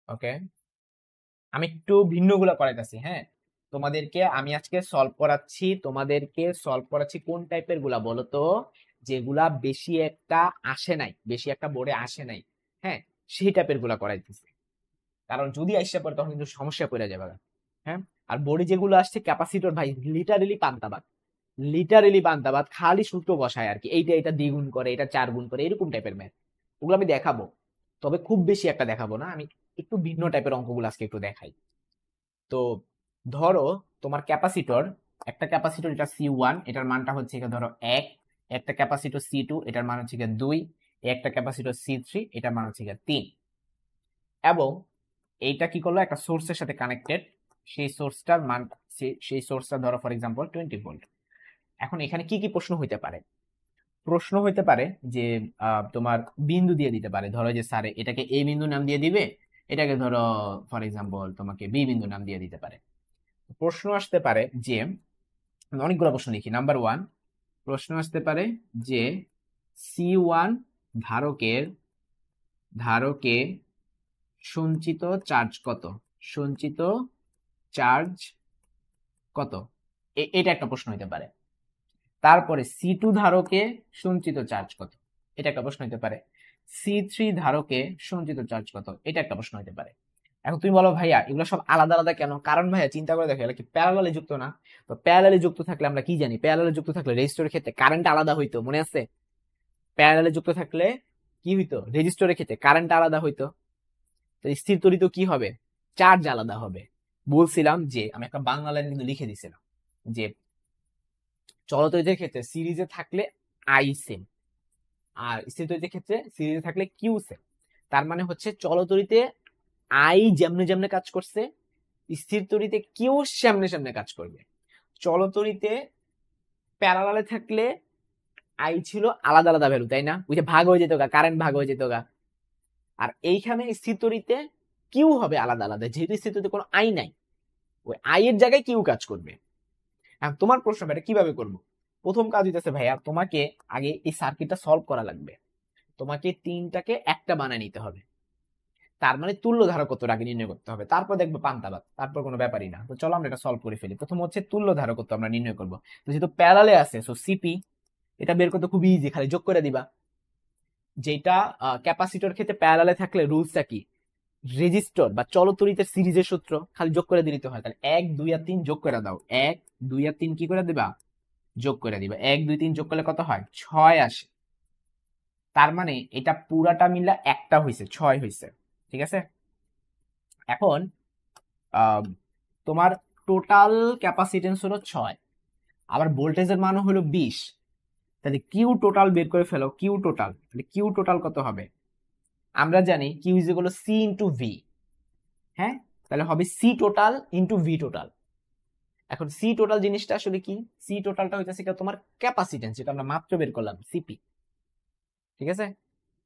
ওকে, আমি একটু ভিন্ন গুলা করাইতেছি, হ্যাঁ। তোমাদেরকে আমি আজকে সলভ করাচ্ছি, তোমাদেরকে সলভ করাচ্ছি কোন টাইপের গুলা বলো তো, যেগুলা বেশি একটা আসে নাই, বেশি একটা বোর্ডে আসে নাই, হ্যাঁ, সেই টাইপের গুলা করাইতেছি। কারণ যদি আসতে পারে তখন কিন্তু সমস্যা পড়ে যাবে, হ্যাঁ। আর বোর্ডে যেগুলো আসছে ক্যাপাসিটর ভাই লিটারেলি পান্তাবাদ, লিটারেলি পান্তাবাদ, খালি সূত্র বসায় আর কি, এইটা এটা দ্বিগুণ করে, এটা চার গুণ করে, এরকম টাইপের ম্যাথ। ওগুলো আমি দেখাবো, তবে খুব বেশি একটা দেখাবো না, আমি একটু ভিন্ন টাইপের অঙ্কগুলো আজকে একটু দেখাই। তো ধরো তোমার ক্যাপাসিটর, একটা ক্যাপাসিটর এটা C1, এটার মানটা হচ্ছে ধরো 1, একটা ক্যাপাসিটর C2, এটার মান হচ্ছে 2, একটা ক্যাপাসিটর C3, এটার মান হচ্ছে 3, এবং এইটা কি করলো একটা সোর্সের সাথে কানেক্টেড, সেই সোর্সটার মান, সেই সোর্সটা ধরো ফর এক্সাম্পল 20 ভোল্ট। এখন এখানে কি কি প্রশ্ন হইতে পারে? প্রশ্ন হইতে পারে যে তোমার বিন্দু দিয়ে দিতে পারে, ধরো যে স্যার এটাকে A বিন্দু নাম দিয়ে দিবে, এটাকে ধরো ফর এক্সাম্পল তোমাকে B বিন্দু নাম দিয়ে দিতে পারে। প্রশ্ন আসতে পারে যে, অনেকগুলো প্রশ্ন লিখি। নাম্বার 1, প্রশ্ন আসতে পারে যে C1 ধারকের ধারকে সঞ্চিত চার্জ কত, সঞ্চিত চার্জ কত, এটা একটা প্রশ্ন হইতে পারে। তারপরে C2 ধারকে সঞ্চিত চার্জ কত, এটা একটা প্রশ্ন হইতে পারে। C3 ধারকে সঞ্চিত চার্জ কত, এটা একটা প্রশ্ন হইতে পারে। এখন তুমি বলো ভাইয়া এগুলো সব আলাদা আলাদা কেন? কারণ ভাইয়া চিন্তা করে দেখো, এগুলো কি প্যারালালে যুক্ত না? তো প্যারালালে যুক্ত থাকলে আমরা কি জানি, প্যারালালে যুক্ত থাকলে রেজিস্টরের ক্ষেত্রে কারেন্ট আলাদা হইতো, মনে আছে? প্যারালালে যুক্ত থাকলে কি হইতো, রেজিস্টরের ক্ষেত্রে কারেন্ট আলাদা হইতো। তো স্থির তড়িৎ কি হবে, চার্জ আলাদা হবে। বলছিলাম যে আমি একটা বাংলা লাইন কিন্তু লিখে দিছিলাম যে চলতরিতের ক্ষেত্রে সিরিজে থাকলে আই সেম, আর স্থির তড়িতের ক্ষেত্রে সিরিজে থাকলে কিউ সেম। তার মানে হচ্ছে চলতরিতে আই যেমনে যেমনে কাজ করছে, স্থির তড়িতে কিউ সামনে সামনে কাজ করবে। চলতরিতে প্যারালালে থাকলে আই ছিল আলাদা আলাদা ভ্যালু, তাই না? ওই যে ভাগ হয়ে যেত গা, কারেন্ট ভাগ হয়ে যেত গা। আর এইখানে স্থির তড়িতে কিউ হবে আলাদা আলাদা, যেহেতু স্থির তড়িতে কোনো আই নাই, ওই আই এর জায়গায় কিউ কাজ করবে। এখন তোমার প্রশ্ন, এটা কিভাবে করবো? প্রথম কাজ হইতেছে ভাইয়া, তোমাকে আগে এই সার্কিটটা সলভ করা লাগবে, তোমাকে তিনটাকে একটা বানায় নিতে হবে। তার মানে তুল্য ধারকত্ব আগে নির্ণয় করতে হবে, তারপর দেখবো পান্তাবাদ, তারপর কোনো ব্যাপারই না। তো চলো আমরা এটা সলভ করে ফেলি। প্রথম হচ্ছে তুল্য ধারকত্ব আমরা নির্ণয় করবো। তো যেহেতু প্যারালে আছে, সো সিপি, এটা বের করতে খুব ইজি, খালি যোগ করে দিবা। যেটা ক্যাপাসিটর ক্ষেত্রে প্যারালে থাকলে রুলসটা কি, রেজিস্টর বা চলতরিতের সিরিজের সূত্র, খালি যোগ করে দিতে হয়। তাহলে 1 2 আর 3 যোগ করে দাও, 1 2 আর 3 কি করে দিবা, যোগ করে দিবা। 1 2 3 যোগ করলে কত হয়, 6 আসে। তার মানে এটা পুরাটা মিলা একটা হইছে, 6 হইছে, ঠিক আছে। এখন তোমার টোটাল ক্যাপাসিটেন্স হলো 6, আবার ভোল্টেজের মান হলো 20। তাহলে কিউ টোটাল বের করে ফেলো, কিউ টোটাল, তাহলে কিউ টোটাল কত হবে? আমরা জানি Q is equal to C into V, হ্যাঁ। তাহলে হবে C total into V total. এখন সি টোটাল জিনিসটা আসলে কি, সি টোটালটা হইতেছে তোমার ক্যাপাসিটেন্স, যেটা আমরা মাত্র বের করলাম, সিপি, ঠিক আছে।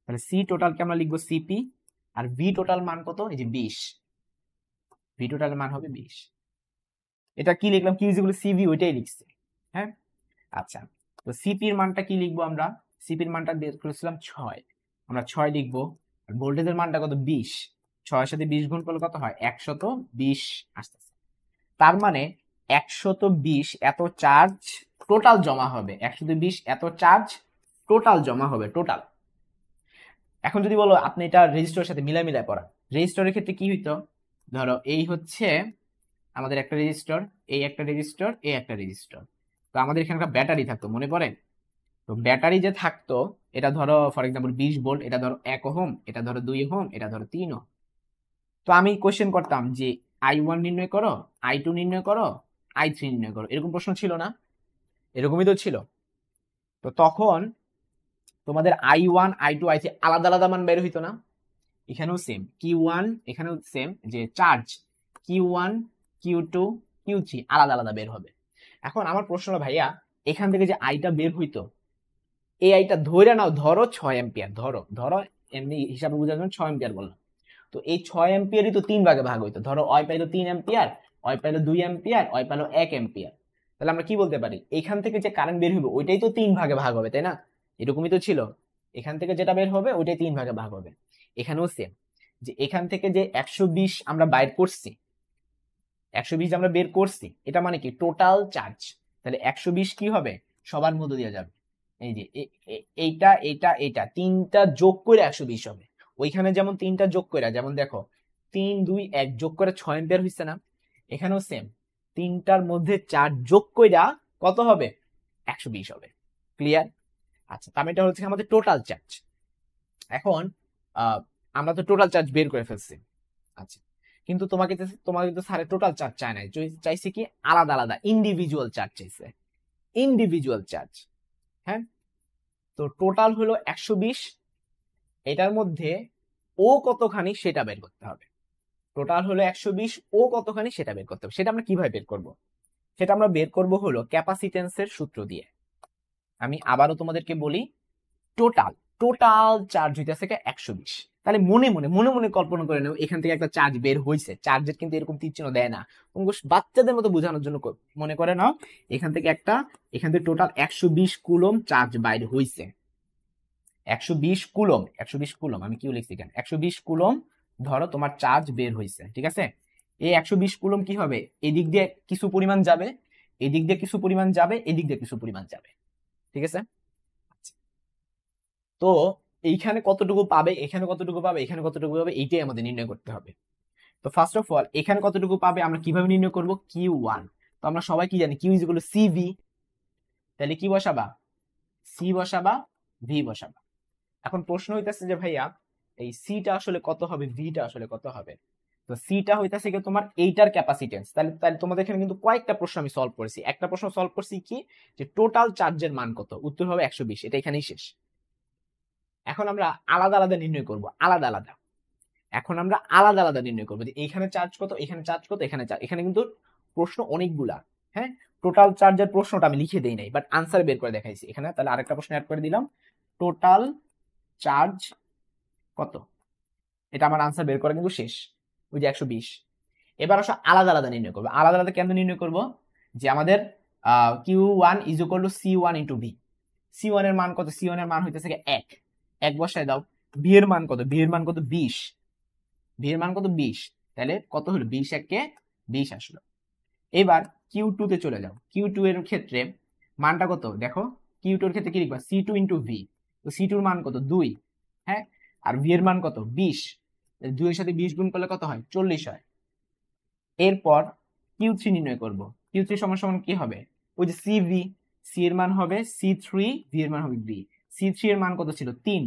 তাহলে সি টোটালকে আমরা লিখবো সিপি, আর ভি টোটাল মান কত, এই যে 20, ভি টোটাল মান হবে 20। এটা কি লিখলাম, Q is equal to C V, ওইটাই লিখছি, হ্যাঁ। আচ্ছা, তো সিপির মানটা কি লিখবো আমরা, সিপির মানটা বের করেছিলাম 6, আমরা 6 লিখবো। ভোল্টেজের মানটা কত, 20, 6 সাথে 20 গুণ করলে কত হয়, 120 আসতেছে। তার মানে 120 এত চার্জ টোটাল জমা হবে, 120 এত চার্জ টোটাল জমা হবে, টোটাল। এখন যদি বলো আপনি এটা রেজিস্টরের সাথে মিলাই মিলাই পড়া, রেজিস্টরের ক্ষেত্রে কি হইতো, ধরো এই হচ্ছে আমাদের একটা রেজিস্টর, এই একটা রেজিস্টর, এই একটা রেজিস্টর। তো আমাদের এখানে একটা ব্যাটারি থাকতো, মনে পড়ে? তো ব্যাটারি যে থাকতো, এটা ধরো ফর এক্সাম্পল 20 ভোল্ট, এটা ধরো 1 ওহম, এটা ধরো 2 ওহম, এটা ধরো 3 ওহম। তো আমি কোশ্চেন করতাম যে I1 নির্ণয় করো, I2 নির্ণয় করো, I3 নির্ণয় করো, এরকম প্রশ্ন ছিল না? এরকমই তো ছিল। তো তখন তোমাদের I1 I2 I3 আলাদা আলাদা মান বের হইতো না? এখানেও সেম, Q1 এখানেও সেম, যে চার্জ Q1 Q2 Q3 আলাদা আলাদা বের হবে। এখন আমার প্রশ্ন হলো ভাইয়া, এখান থেকে যে আইটা বের হইতো, এই আইটা ধরে নাও, ধরো 6 এম্পিয়ার, ধরো ধরো এমনি হিসাবে বোঝার জন্য 6 এম্পিয়ার বললাম। তো এই 6 এম্পিয়ারই তো 3 ভাগে ভাগ হইতো। ধরো অয় পাইলো 3 এম্পিয়ার, অয় পাইলো 2 এম্পিয়ার, অয় পাইলো 1 এম্পিয়ার। তাহলে আমরা কি বলতে পারি, এখান থেকে যে কারেন্ট বের হবে ওইটাই তো 3 ভাগে ভাগ হবে, তাই না? এরকমই তো ছিল, এখান থেকে যেটা বের হবে ওইটাই 3 ভাগে ভাগ হবে। এখানেও সেম, যে এখান থেকে যে 120 আমরা বাইর করছি, 120 আমরা বের করছি, এটা মানে কি টোটাল চার্জ। তাহলে 120 কি হবে, সবার মধ্যে দিয়ে যাবে। এই যে এইটা এইটা এইটা তিনটা যোগ করে 120 হবে। ওইখানে যেমন তিনটা যোগ করে, যেমন দেখো 3 2 1 যোগ করে 6 এম্পিয়ার হইছে না? এখানেও সেম, তিনটার মধ্যে 4 যোগ কইরা কত হবে, 120 হবে। ক্লিয়ার? আচ্ছা, তার মানে এটা হচ্ছে আমাদের টোটাল চার্জ। এখন আমরা তো টোটাল চার্জ বের করে ফেলছি। আচ্ছা, কিন্তু তোমাকে তো স্যারের টোটাল চার্জ চায় নাই, চাইছে কি আলাদা আলাদা ইন্ডিভিজুয়াল চার্জ চাইছে, ইন্ডিভিজুয়াল চার্জ। হ্যাঁ, তো টোটাল হলো 120, এটার মধ্যে ও কতখানি সেটা বের করতে হবে। টোটাল হলো 120, ও কতখানি সেটা বের করতে হবে। সেটা আমরা কিভাবে বের করব? সেটা আমরা বের করব হলো ক্যাপাসিটেন্সের সূত্র দিয়ে। আমি আবারও তোমাদেরকে বলি, টোটাল টোটাল চার্জ হইতেছে 120। তাহলে মনে মনে মনে মনে কল্পনা করে নাও, এখান থেকে একটা চার্জ বের হয়েছে। চার্জের কিন্তু এরকম তীর চিহ্ন দেয় না, বাচ্চাদের মতো বোঝানোর জন্য মনে করে নাও, এখান থেকে টোটাল 120 কুলম চার্জ বাইর হয়েছে। 120 কুলম, 120 কুলম, আমি কি লিখছি এখানে, 120 কুলম ধরো তোমার চার্জ বের হয়েছে, ঠিক আছে? এই 120 কুলম কি হবে, এদিক দিয়ে কিছু পরিমাণ যাবে, এদিক দিয়ে কিছু পরিমাণ যাবে, এদিক দিয়ে কিছু পরিমাণ যাবে, ঠিক আছে? তো এইখানে কতটুকু পাবে, এখানে কতটুকু পাবে, এখানে কতটুকু পাবে, এইটাই আমাদের নির্ণয় করতে হবে। তো ফার্স্ট অফ অল এখানে কতটুকু পাবে আমরা কিভাবে নির্ণয় করব, Q1। তো আমরা সবাই কি জানি, Q is equal two CV। তাহলে কি বসাবা, C বসাবা, V বসাবা। এখন প্রশ্ন হইতাছে যে ভাইয়া এই সিটা আসলে কত হবে, ভিটা আসলে কত হবে? তো সিটা হইতাছে কি তোমার এইটার ক্যাপাসিটেন্স। তাহলে তাহলে তোমাদের এখানে কিন্তু কয়েকটা প্রশ্ন আমি সলভ করেছি। একটা প্রশ্ন সলভ করছি কি, যে টোটাল চার্জের মান কত, উত্তর হবে 120। এটা এখানেই শেষ। এখন আমরা আলাদা আলাদা নির্ণয় করব, আলাদা আলাদা। এখন আমরা আলাদা আলাদা নির্ণয় করবো, যে এখানে চার্জ কত, এখানে চার্জ কত, এখানে চার্জ। এখানে কিন্তু প্রশ্ন অনেকগুলা। হ্যাঁ, টোটাল চার্জের প্রশ্নটা আমি লিখে দেই নাই, বাট আনসার বের করে দেখাইছি এখানে। তাহলে আরেকটা প্রশ্ন অ্যাড করে দিলাম, টোটাল চার্জ কত, এটা আমার আনসার বের করা কিন্তু শেষ, ওই যে 120। এবার আসলে আলাদা আলাদা নির্ণয় করবো। আলাদা আলাদা কেন নির্ণয় করব, যে আমাদের Q1 is equal two C1 into V। C1 এর মান কত, C1 এর মান হইতেছে 1, 1 বসায় দাও। V এর মান কত, V এর মান কত 20, V এর মান কত 20। তাহলে কত হলো, 20 1 20 আসলো। এবার Q2 তে চলে যাও। Q2 এর ক্ষেত্রে মানটা কত দেখো, Q2 এর ক্ষেত্রে কি লিখবা, C2 ইন্টু V। তো C2 এর মান কত 2, হ্যাঁ, আর V এর মান কত 20। 2 এর সাথে 20 গুণ করলে কত হয়, 40 হয়। এরপর Q3 নির্ণয় করব। Q3 সমান সমান কি হবে, ওই যে CV, C এর মান হবে C3, V এর মান হবে V। C3 এর মান কত ছিল 3,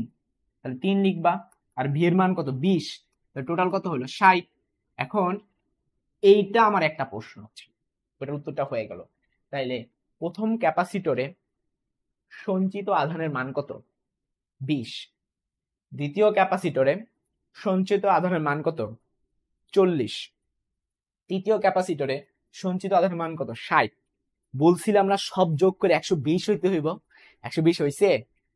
তাহলে 3 লিখবা। আর V এর মান কত 20, তাহলে টোটাল কত হলো 60। এখন এইটা আমার একটা প্রশ্ন, ওটার উত্তরটা হয়ে গেল। তাইলে প্রথম ক্যাপাসিটরে সঞ্চিত আধানের মান কত, 20। দ্বিতীয় ক্যাপাসিটরে সঞ্চিত আধানের মান কত, 40। তৃতীয় ক্যাপাসিটরে সঞ্চিত আধানের মান কত, 60। বলছিলাম আমরা সব যোগ করে 120 হইতে হইব, 120 হইছে।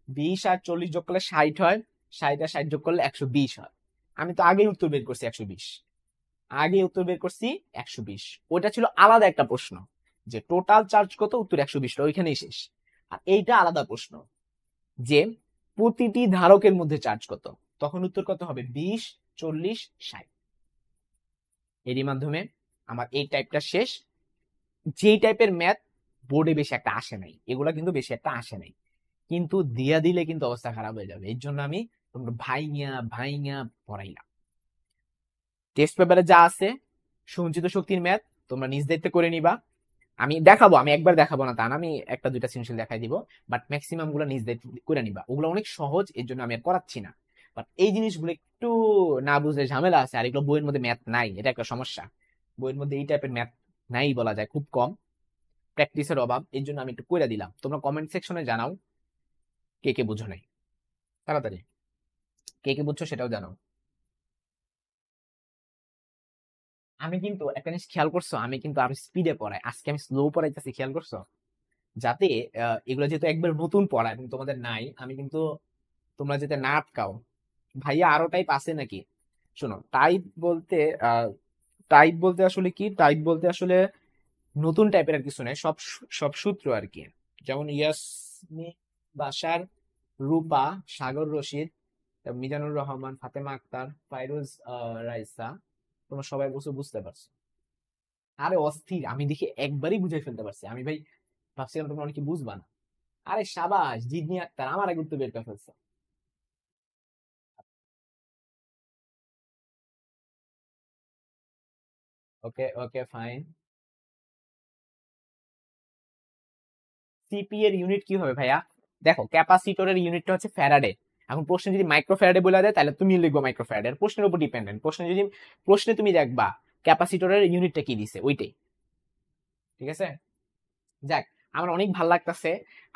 20 আর 40 যোগ করলে 60 হয়, 60 আর 60 যোগ করলে 120 হয়। আমি তো আগেই উত্তর বের করছি 120, আগে উত্তর বের করছি 120। ওইটা ছিল আলাদা একটা প্রশ্ন, যে টোটাল চার্জ কত, উত্তর 120, ওইখানেই শেষ। আর এইটা আলাদা প্রশ্ন, যে প্রতিটি ধারকের মধ্যে চার্জ কত, তখন উত্তর কত হবে, 20 40 60। এরই মাধ্যমে আমার এই টাইপটা শেষ। যেই টাইপের ম্যাথ বোর্ডে বেশি একটা আসে নাই, এগুলা কিন্তু বেশি একটা আসে নাই, কিন্তু দিয়া দিলে কিন্তু অবস্থা খারাপ হয়ে যাবে। এর জন্য আমি তোমরা ভাইঙা ভাইঙা পড়াইলাম। টেস্ট পেপারে যা আছে সঞ্চিত শক্তির ম্যাথ তোমরা নিজ দায়িত্বে করে নিবা। আমি দেখাবো, আমি একবার দেখাবো না তা না, আমি একটা দুইটা সৃজনশীল দেখাই দিব, বাট ম্যাক্সিমাম গুলো নিজ দায়িত্ব করে নিবা। ওগুলো অনেক সহজ, এর জন্য আমি আর করাচ্ছি না। বাট এই জিনিসগুলো একটু না বুঝলে ঝামেলা আছে, আর এগুলো বইয়ের মধ্যে ম্যাথ নাই, এটা একটা সমস্যা। বইয়ের মধ্যে এই টাইপের ম্যাথ নাই বলা যায়, খুব কম, প্র্যাকটিসের অভাব। এই জন্য আমি একটু কইরা দিলাম। তোমরা কমেন্ট সেকশনে জানাও কে কে বুঝো নাই, তাড়াতাড়ি কে কে বুঝছো সেটাও জানাও। আমি কিন্তু একটা জিনিস খেয়াল করছো, আমি কিন্তু আরো স্পিডে পড়াই, আজকে আমি স্লো পড়াইতেছি, খেয়াল করছো? যাতে এগুলো যেহেতু একবার নতুন পড়া এবং তোমাদের নাই, আমি কিন্তু তোমরা যাতে না আটকাও। ভাইয়া আরো টাইপ আছে নাকি? শোনো, টাইপ বলতে টাইপ বলতে আসলে কি, টাইপ বলতে আসলে নতুন টাইপের আর কিছু নেই, সব সব সূত্র আর কি। যেমন ইয়াসমি, বাশার, রূপা, সাগর রশিদ, মিজানুর রহমান, ফাতেমা আক্তার, ফাইরুজ রাইসা, তোমরা সবাই বুঝতে পারছো। আরে অস্থির, আমি দেখি একবারই বুঝাই ফেলতে পারছি। আমি ভাই ভাবছিলাম তোমরা অনেকে বুঝবা না। আরে সাবাস, জিদনি আক্তার আমার আগে উত্তর বের করে ফেলছে। ওকে ওকে ফাইন। সিপি এর ইউনিট কি হবে ভাইয়া? দেখো, ক্যাপাসিটরের ইউনিটটা হচ্ছে ফ্যারাডে। এখন প্রশ্নে যদি মাইক্রো ফ্যারাডে বলে দেয় তাহলে তুমি লিখবো মাইক্রো ফ্যারাডে, প্রশ্নের উপর ডিপেন্ডেন্ট। প্রশ্নে তুমি দেখবা ক্যাপাসিটরের ইউনিটটা কি দিছে ওইটাই, ঠিক আছে? যাক, আমার অনেক ভালো লাগতেছে,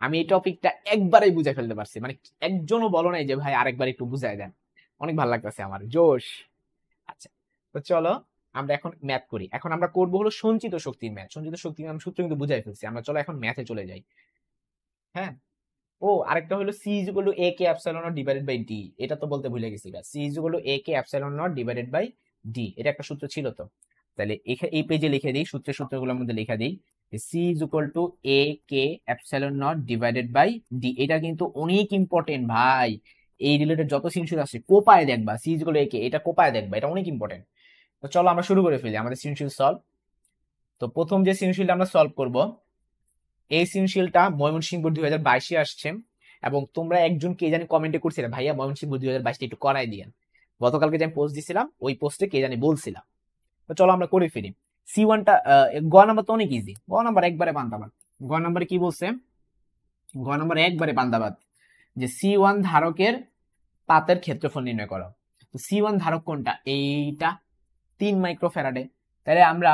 আমি এই টপিকটা একবারেই বুঝাই ফেলতে পারছি, মানে একজনও বলো নাই যে ভাই আরেকবার একটু বুঝাই দেন। অনেক ভালো লাগতেছে আমার, জোশ। আচ্ছা, তো চলো আমরা এখন ম্যাথ করি। এখন আমরা করবো হলো সঞ্চিত শক্তির ম্যাথ। সঞ্চিত শক্তির আমি সূত্র কিন্তু বুঝাই ফেলছি, আমরা চলো এখন ম্যাথে চলে যাই। হ্যাঁ, ও আরেকটা হলো C is equal to A K epsilon not divided by D, এটা তো বলতে ভুলে গেছি। C is equal to A K epsilon not divided by D, এটা একটা সূত্র ছিল তো। তাহলে এই পেজে লিখে দিই, সূত্রগুলোর মধ্যে লিখে দিই। C is equal to A K epsilon not divided by D, এটা কিন্তু অনেক ইম্পর্টেন্ট ভাই। এই রিলেটেড যত সৃজনশীল আসে কোপায় দেখবা, C is equal to A কে, এটা কোপায় দেখবা, এটা অনেক ইম্পর্টেন্ট। তো চলো আমরা শুরু করে ফেলি আমাদের সৃজনশীল সলভ। তো প্রথম যে সৃজনশীলটা আমরা সলভ করব, এই সৃজনশীলটা ময়মনসিংহ 2022 আসছে। এবং তোমরা একজন কে জানি কমেন্টে করছিলে ভাইয়া ময়মনসিংহ 2022 একটু করাই দিয়েন। গতকালকে যে আমি পোস্ট দিছিলাম ওই পোস্টে কে জানি বলছিলাম। তো চলো আমরা করে ফেলি। C1টা, গ নাম্বার তো অনেক ইজি, গ নাম্বার একবারে বান্দাবাদ। গ নাম্বারে কি বলছে? গ নাম্বারে একবারে বান্দাবাদ, যে C1 ধারকের পাতের ক্ষেত্রফল নির্ণয় করো। তো C1 ধারক কোনটা? এইটা, 3 মাইক্রোফ্যারাডে। তাহলে আমরা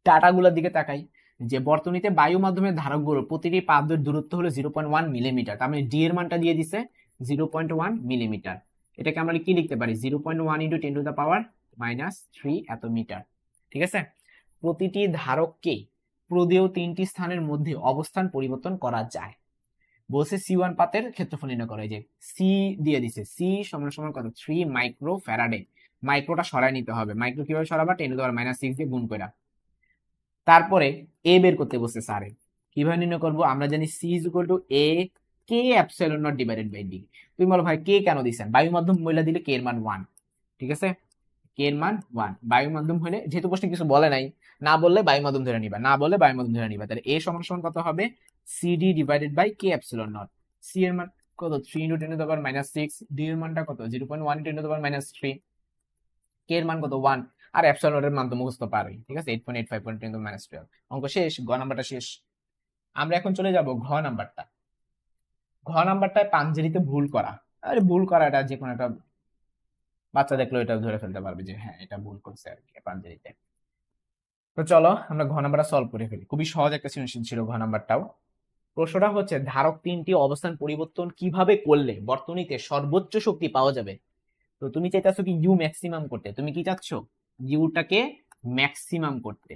ডাটাগুলোর দিকে তাকাই, যে বর্তনীতে বায়ু মাধ্যমের ধারকগুলোর প্রতিটি পাতের দূরত্ব হলো 0.1 মিলিমিটার, তার মানে ডি এর মানটা দিয়ে দিছে 0.1 মিলিমিটার। এটাকে আমরা কি লিখতে পারি? 0.1 ইন্টু 10⁻³ এত মিটার, ঠিক আছে? প্রতিটি ধারককে প্রদেয় 3টি স্থানের মধ্যে অবস্থান পরিবর্তন করা যায়। বলছে C1 পাতের ক্ষেত্রফল নির্ণয় করা, যে সি দিয়ে দিছে, সি সমান সমান কত? 3 মাইক্রো ফ্যারাডে। মাইক্রোটা সরাই নিতে হবে, মাইক্রো কিভাবে সরাবা? 10⁻⁶ দিয়ে গুণ কইরা। তারপরে এ বের করতে বসছে স্যারে, কিভাবে নির্ণয় করবো? আমরা জানি C is equal to A K epsilon not divided by D. তুমি বলো ভাই কে কেন দিছেন? বায়ু মাধ্যম মহিলা দিলে কে এর মান 1, ঠিক আছে? কে এর মান 1, বায়ু মাধ্যম হলে, যেহেতু প্রশ্নে কিছু বলে নাই, না বললে বায়ু মাধ্যম ধরে নিবা, না বললে বায়ু মাধ্যম ধরে নিবা। তাহলে এ সমান সমান কত হবে? C D divided by K epsilon nought. C এর মান কত? 3 ইন্টু 10⁻⁶। ডি এর মানটা কত? 0.1 ইন্টু 10⁻³ কে এর মান কত? 1। আর এপসিলন নট এর মান তো মুখস্থ পারোই, ঠিক আছে? 8.85 × 10⁻12। অঙ্ক শেষ, গ নাম্বারটা শেষ। আমরা এখন চলে যাব ঘ নাম্বারটা। ঘ নাম্বারটায় পাঞ্জেরিতে ভুল করা। আরে ভুল করা, এটা যে কোনো একটা বাচ্চা দেখলো এটা ধরে ফেলতে পারবে যে হ্যাঁ এটা ভুল করছে আর কি পাঞ্জেরিতে। তো চলো আমরা ঘ নাম্বারটা সলভ করে ফেলি। খুবই সহজ একটা সৃজনশীল ছিল ঘ নাম্বারটাও। প্রশ্নটা হচ্ছে ধারক 3টি অবস্থান পরিবর্তন কিভাবে করলে বর্তনীতে সর্বোচ্চ শক্তি পাওয়া যাবে। তো তুমি চাইতেছো কি ইউ ম্যাক্সিমাম করতে, তুমি কি চাচ্ছ? ইউটাকে ম্যাক্সিমাম করতে,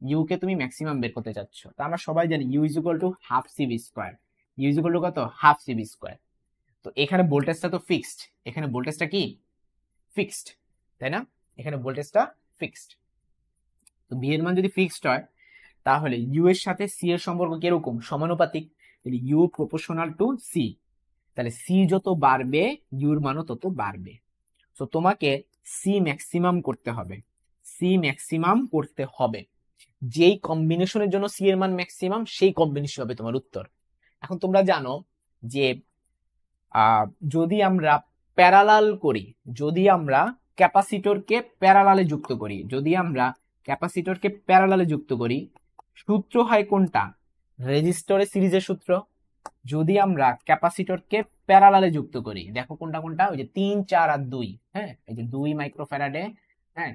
ইউ কে তুমি ম্যাক্সিমাম বের করতে চাচ্ছ। তো আমরা সবাই জানি U is equal to half CV square. U is equal to কত? Half CV square. তো এখানে ভোল্টেজটা তো ফিক্সড, এখানে ভোল্টেজটা কি ফিক্সড, তাই না? এখানে ভোল্টেজটা ফিক্সড। তো ভি এর মান যদি ফিক্সড হয় তাহলে ইউ এর সাথে সি এর সম্পর্ক কিরকম? সমানুপাতিক। ইউ প্রপোর্শনাল টু সি, তাহলে সি যত বাড়বে ইউর মানও তত বাড়বে। তো তোমাকে সি ম্যাক্সিমাম করতে হবে, সি ম্যাক্সিমাম করতে হবে। যেই কম্বিনেশনের জন্য সি এর মান ম্যাক্সিমাম সেই কম্বিনেশন হবে তোমার উত্তর। এখন তোমরা জানো যে যদি আমরা প্যারালাল করি, যদি আমরা ক্যাপাসিটরকে প্যারালালে যুক্ত করি, যদি আমরা ক্যাপাসিটরকে প্যারালালে যুক্ত করি, সূত্র হয় কোনটা? রেজিস্টরের সিরিজের সূত্র। যদি আমরা ক্যাপাসিটরকে প্যারালালে যুক্ত করি, দেখো কোনটা কোনটা, ওই যে 3 4 আর 2, হ্যাঁ এই যে 2 মাইক্রোফ্যারাডে, হ্যাঁ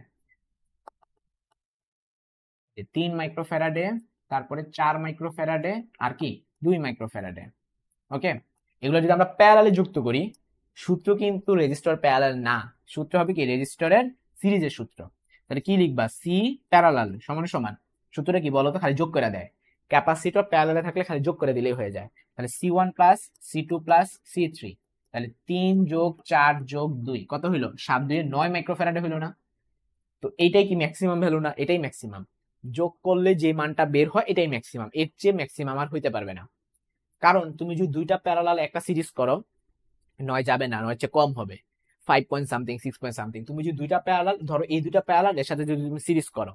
3 মাইক্রোফ্যারাডে, তারপরে 4 মাইক্রোফ্যারাডে, আর কি 2 মাইক্রোফ্যারাডে। ওকে, এগুলো যদি আমরা প্যারালালে যুক্ত করি, সূত্র কিন্তু রেজিস্টার প্যারালাল না, সূত্র হবে কি রেজিস্টারের সিরিজের সূত্র। তাহলে কি লিখবা, সি প্যারালাল সমান সমান, সূত্রটা কি বলতো, খালি যোগ করে দেয়, ক্যাপাসিটর প্যারালালে থাকলে খালি যোগ করে দিলেই হয়ে যায়। তাহলে C1 plus C2 plus C3, তাহলে 3 যোগ 4 যোগ 2 কত হইলো, 7 2 9 মাইক্রোফ্যারাডে হইলো না? তো এইটাই কি ম্যাক্সিমাম ভ্যালু না? এটাই ম্যাক্সিমাম, যোগ করলে যে মানটা বের হয় এটাই ম্যাক্সিমাম, এর চেয়ে ম্যাক্সিমাম আর হইতে পারবে না। কারণ তুমি যদি দুইটা প্যারালাল একটা সিরিজ করো, 9 যাবে না, 9 চেয়ে কম হবে, 5 পয়েন্ট সামথিং 6 পয়েন্ট সামথিং। তুমি যদি দুইটা প্যারালাল ধরো, এই দুইটা প্যারালাল এর সাথে যদি তুমি সিরিজ করো,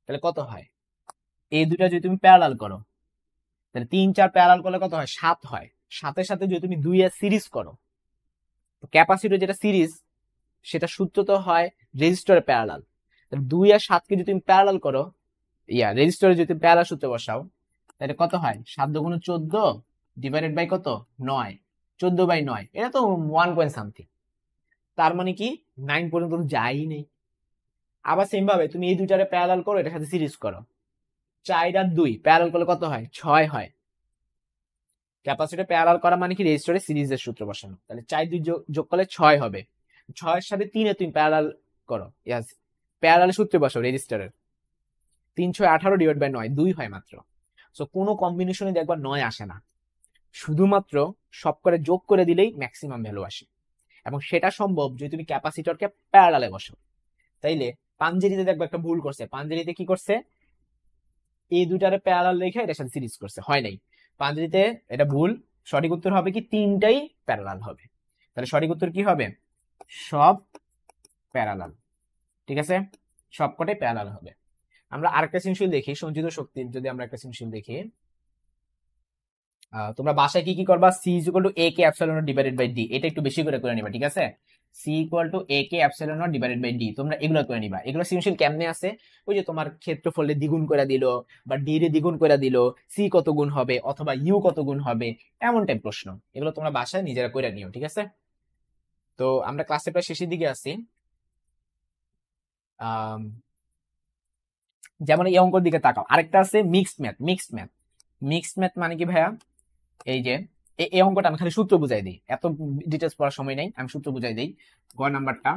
তাহলে কত হয়, এই দুইটা যদি তুমি প্যারালাল করো, তাহলে 3 4 প্যারালাল করলে কত হয়, 7 হয়। 7 সাথে যদি তুমি 2 এর সিরিজ করো, ক্যাপাসিটর যেটা সিরিজ সেটা সূত্র তো হয় রেজিস্টরের প্যারালাল, 2 আর 7 কে যদি তুমি প্যারালাল করো, রেজিস্টরে যদি প্যারালাল সূত্রে বসাও, তাহলে কত হয়, 7 দুগুণ 14 ডিভাইডেড বাই কত 9, 14/9, এটা তো 1 পয়েন্ট সামথিং, তার মানে কি 9 পর্যন্ত যায়ই নেই। আবার সেম ভাবে তুমি এই দুইটারে প্যারালাল করো, এটার সাথে সিরিজ করো, 4 আর 2 প্যারালাল করলে কত হয়, 6 হয়। ক্যাপাসিটর প্যারালাল করা মানে কি রেজিস্টরে সিরিজের সূত্র বসানো, তাহলে 4 2 যোগ করলে 6 হবে, 6 এর সাথে 3 এ তুমি প্যারালাল করো, ইয়াস প্যারালাল সূত্রে বসাও রেজিস্টারের, 3 6 18 ডিভাইড বাই 9 2 হয় মাত্র। সো কোনো কম্বিনেশনে দেখবা 9 আসে না, শুধুমাত্র সব করে যোগ করে দিলেই ম্যাক্সিমাম ভ্যালু আসে, এবং সেটা সম্ভব যদি তুমি ক্যাপাসিটরকে প্যারালালে বসো। তাইলে পাঞ্জেরিতে দেখবো একটা ভুল করছে, পাঞ্জেরিতে কি করছে, এই দুইটারে প্যারালাল রেখে এটার সাথে সিরিজ করছে, হয় নাই পাঞ্জেরিতে, এটা ভুল। সঠিক উত্তর হবে কি, তিনটাই প্যারালাল হবে। তাহলে সঠিক উত্তর কি হবে, সব প্যারালাল, ঠিক আছে, সবকটাই প্যারালাল হবে। আমরা আরেকটা সৃজনশীল দেখি, সঞ্চিত শক্তির যদি আমরা একটা সৃজনশীল দেখি, তোমরা বাসায় কি কি করবা, C is equal to A K epsilon not divided by D, এটা একটু বেশি করে নিবা, ঠিক আছে, C equal to A K epsilon not divided by D, তোমরা এগুলো করে নিবা। এগুলো সৃজনশীল কেমনে আছে, ওই যে তোমার ক্ষেত্রফলে দ্বিগুণ করে দিল, বা ডি রে দ্বিগুণ করে দিল, সি কত গুণ হবে, অথবা ইউ কত গুণ হবে, এমন টাইপ প্রশ্ন। এগুলো তোমরা বাসায় নিজেরা করে নিও, ঠিক আছে। তো আমরা ক্লাসে প্রায় শেষের দিকে আছি। যেমন এই অঙ্কর দিকে তাকাও, আরেকটা আছে মিক্সড ম্যাথ। মিক্সড ম্যাথ মানে কি ভাইয়া, এই যে এই অঙ্কটা আমি খালি সূত্র বুঝাই দিই, এত ডিটেলস পড়ার সময় নেই, আমি সূত্র বুঝাই দিই। গ নাম্বারটা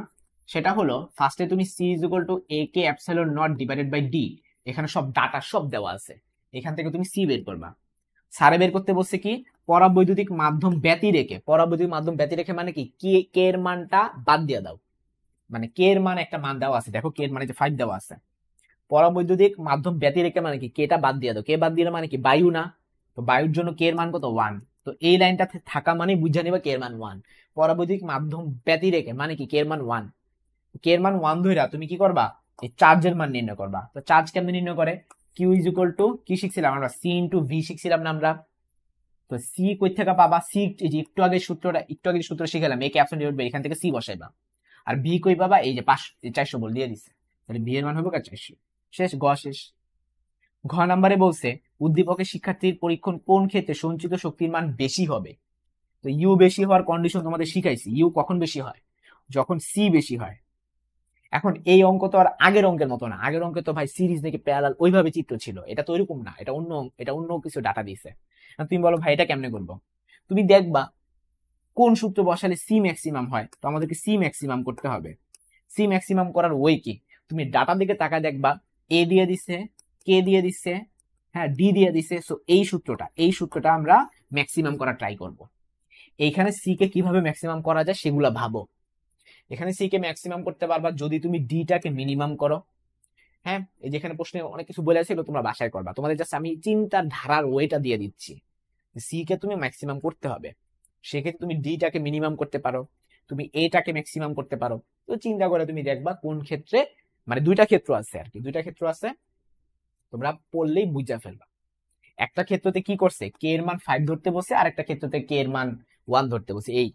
সেটা হলো, ফার্স্টে তুমি C is equal to A K epsilon not divided by D, এখানে সব ডাটা সব দেওয়া আছে, এখান থেকে তুমি সি বের করবা। সারে বের করতে বলছে কি, পরাবৈদ্যুতিক মাধ্যম ব্যতি রেখে, পরাবৈদ্যুতিক মাধ্যম ব্যতি রেখে মানে কি, কে এর মানটা বাদ দিয়ে দাও, মানে কে এর মান একটা মান দেওয়া আছে, দেখো কে এর মানে যে 5 দেওয়া আছে, পরাবৈদ্যুতিক মাধ্যম ব্যতি রেখে মানে কি, কেটা বাদ দিয়ে দাও, কে বাদ দিলে মানে কি বায়ু না, তো বায়ুর জন্য কে এর মান কত 1, তো এই লাইনটা থাকা মানে বুঝে নিবা কে এর মান 1। পরাবৈদ্যুতিক মাধ্যম ব্যতি রেখে মানে কি, কে এর মান 1, কে এর মান 1 ধইরা তুমি কি করবা, এই চার্জের মান নির্ণয় করবা। তো চার্জ কেমনে নির্ণয় করে, কিউ ইজ ইকুয়াল টু কি শিখছিলাম আমরা, সি ইনটু ভি শিখছিলাম না আমরা, তো সি কই থেকে পাবা, সি একটু আগে সূত্র শিখালাম, একে অ্যাবসেন্ট ডিভাইড বাই, এখান থেকে সি বসাইবা। আর ভি কই পাবা, এই যে 400 বল দিয়ে দিছে, তাহলে ভি এর মান হবে 400, শেষ, গ শেষ। ঘ নাম্বারে বলছে উদ্দীপকের শিক্ষার্থীর পরীক্ষণ কোন ক্ষেত্রে সঞ্চিত শক্তির মান বেশি হবে। তো ইউ বেশি হওয়ার কন্ডিশন তোমাদের শিখাইছি, ইউ কখন বেশি হয়, যখন সি বেশি হয়। এখন এই অঙ্ক তো আর আগের অঙ্কের মতো না, আগের অঙ্কে তো ভাই সিরিজ নাকি প্যারালাল ওইভাবে চিত্র ছিল, এটা তো এরকম না, এটা অন্য কিছু ডাটা দিছে। তুমি বলো ভাই এটা কেমনে করবো, তুমি দেখবা কোন সূত্র বসালে সি ম্যাক্সিমাম হয়, তো আমাদেরকে সি ম্যাক্সিমাম করতে হবে। সি ম্যাক্সিমাম করার ওয়ে কি, তুমি ডাটা দিকে তাকায় দেখবা, এ দিয়ে দিচ্ছে, কে দিয়ে দিচ্ছে, হ্যাঁ ডি দিয়ে দিচ্ছে, সো এই সূত্রটা আমরা ম্যাক্সিমাম করা ট্রাই করব। এইখানে সি কে কিভাবে ম্যাক্সিমাম করা যায় সেগুলা ভাবো। এখানে সি কে ম্যাক্সিমাম করতে পারবা যদি তুমি ডিটাকে মিনিমাম করো। হ্যাঁ, এই যেখানে প্রশ্নে অনেক কিছু বলে আছে, তোমরা বাসায় করবা, তোমাদের জাস্ট আমি চিন্তার ধারার ওয়েটা দিয়ে দিচ্ছি। সি কে তুমি ম্যাক্সিমাম করতে হবে, সেক্ষেত্রে তুমি ডিটাকে মিনিমাম করতে পারো, তুমি এটাকে ম্যাক্সিমাম করতে পারো। তো চিন্তা করে তুমি দেখবা কোন ক্ষেত্রে, মানে দুইটা ক্ষেত্র আছে আর কি, দুইটা ক্ষেত্র আছে, তোমরা পড়লেই বুঝা ফেলবা। একটা ক্ষেত্রতে কি করছে, কে এর মান 5 ধরতে বসে, আর একটা ক্ষেত্রতে কে এর মান 1 ধরতে বসে, এই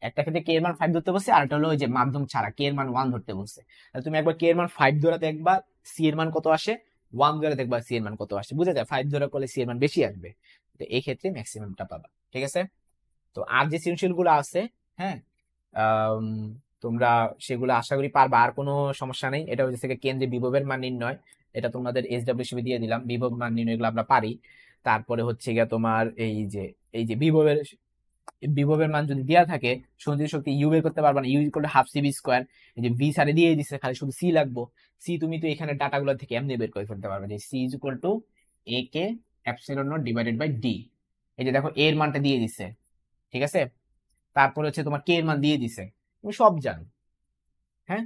একটা ক্ষেত্রে কে এর মান 5 ধরতে বসে, আর একটা হলো ওই যে মাধ্যম ছাড়া কে এর মান 1 ধরতে বসে। তুমি একবার কে এর মান 5 ধরে দেখবা সি এর মান কত আসে, 1 ধরে দেখবা সি এর মান কত আসে, বুঝা যায় 5 ধরে করলে সি এর মান বেশি আসবে। তো এই ক্ষেত্রে ম্যাক্সিমামটা পাবা। ঠিক আছে, তো আর যে সৃজনশীল গুলো আছে, হ্যাঁ, আম, তোমরা সেগুলো আশা করি পারবা, আর কোনো সমস্যা নেই। এটা হচ্ছে গিয়ে কেন্দ্রে বিভবের মান নির্ণয়, এটা তোমাদের SW হিসেবে দিয়ে দিলাম, বিভব মান নির্ণয় এগুলো আমরা পারি। তারপরে হচ্ছে গিয়া তোমার এই যে বিভবের মান যদি দেওয়া থাকে, সঞ্চিত শক্তি ইউ বের করতে পারবা না, U equal to half C V square. এই যে ভি সারে দিয়ে দিচ্ছে, খালি শুধু সি লাগবো। সি তুমি তো এখানে ডাটাগুলো থেকে এমনি বের করে ফেলতে পারবে, যে C is equal to A K epsilon nought divided by D. এই যে দেখো এর মানটা দিয়ে দিছে, ঠিক আছে। তারপরে হচ্ছে তোমার কে এর মান দিয়ে দিছে, তুমি সব জানো, হ্যাঁ।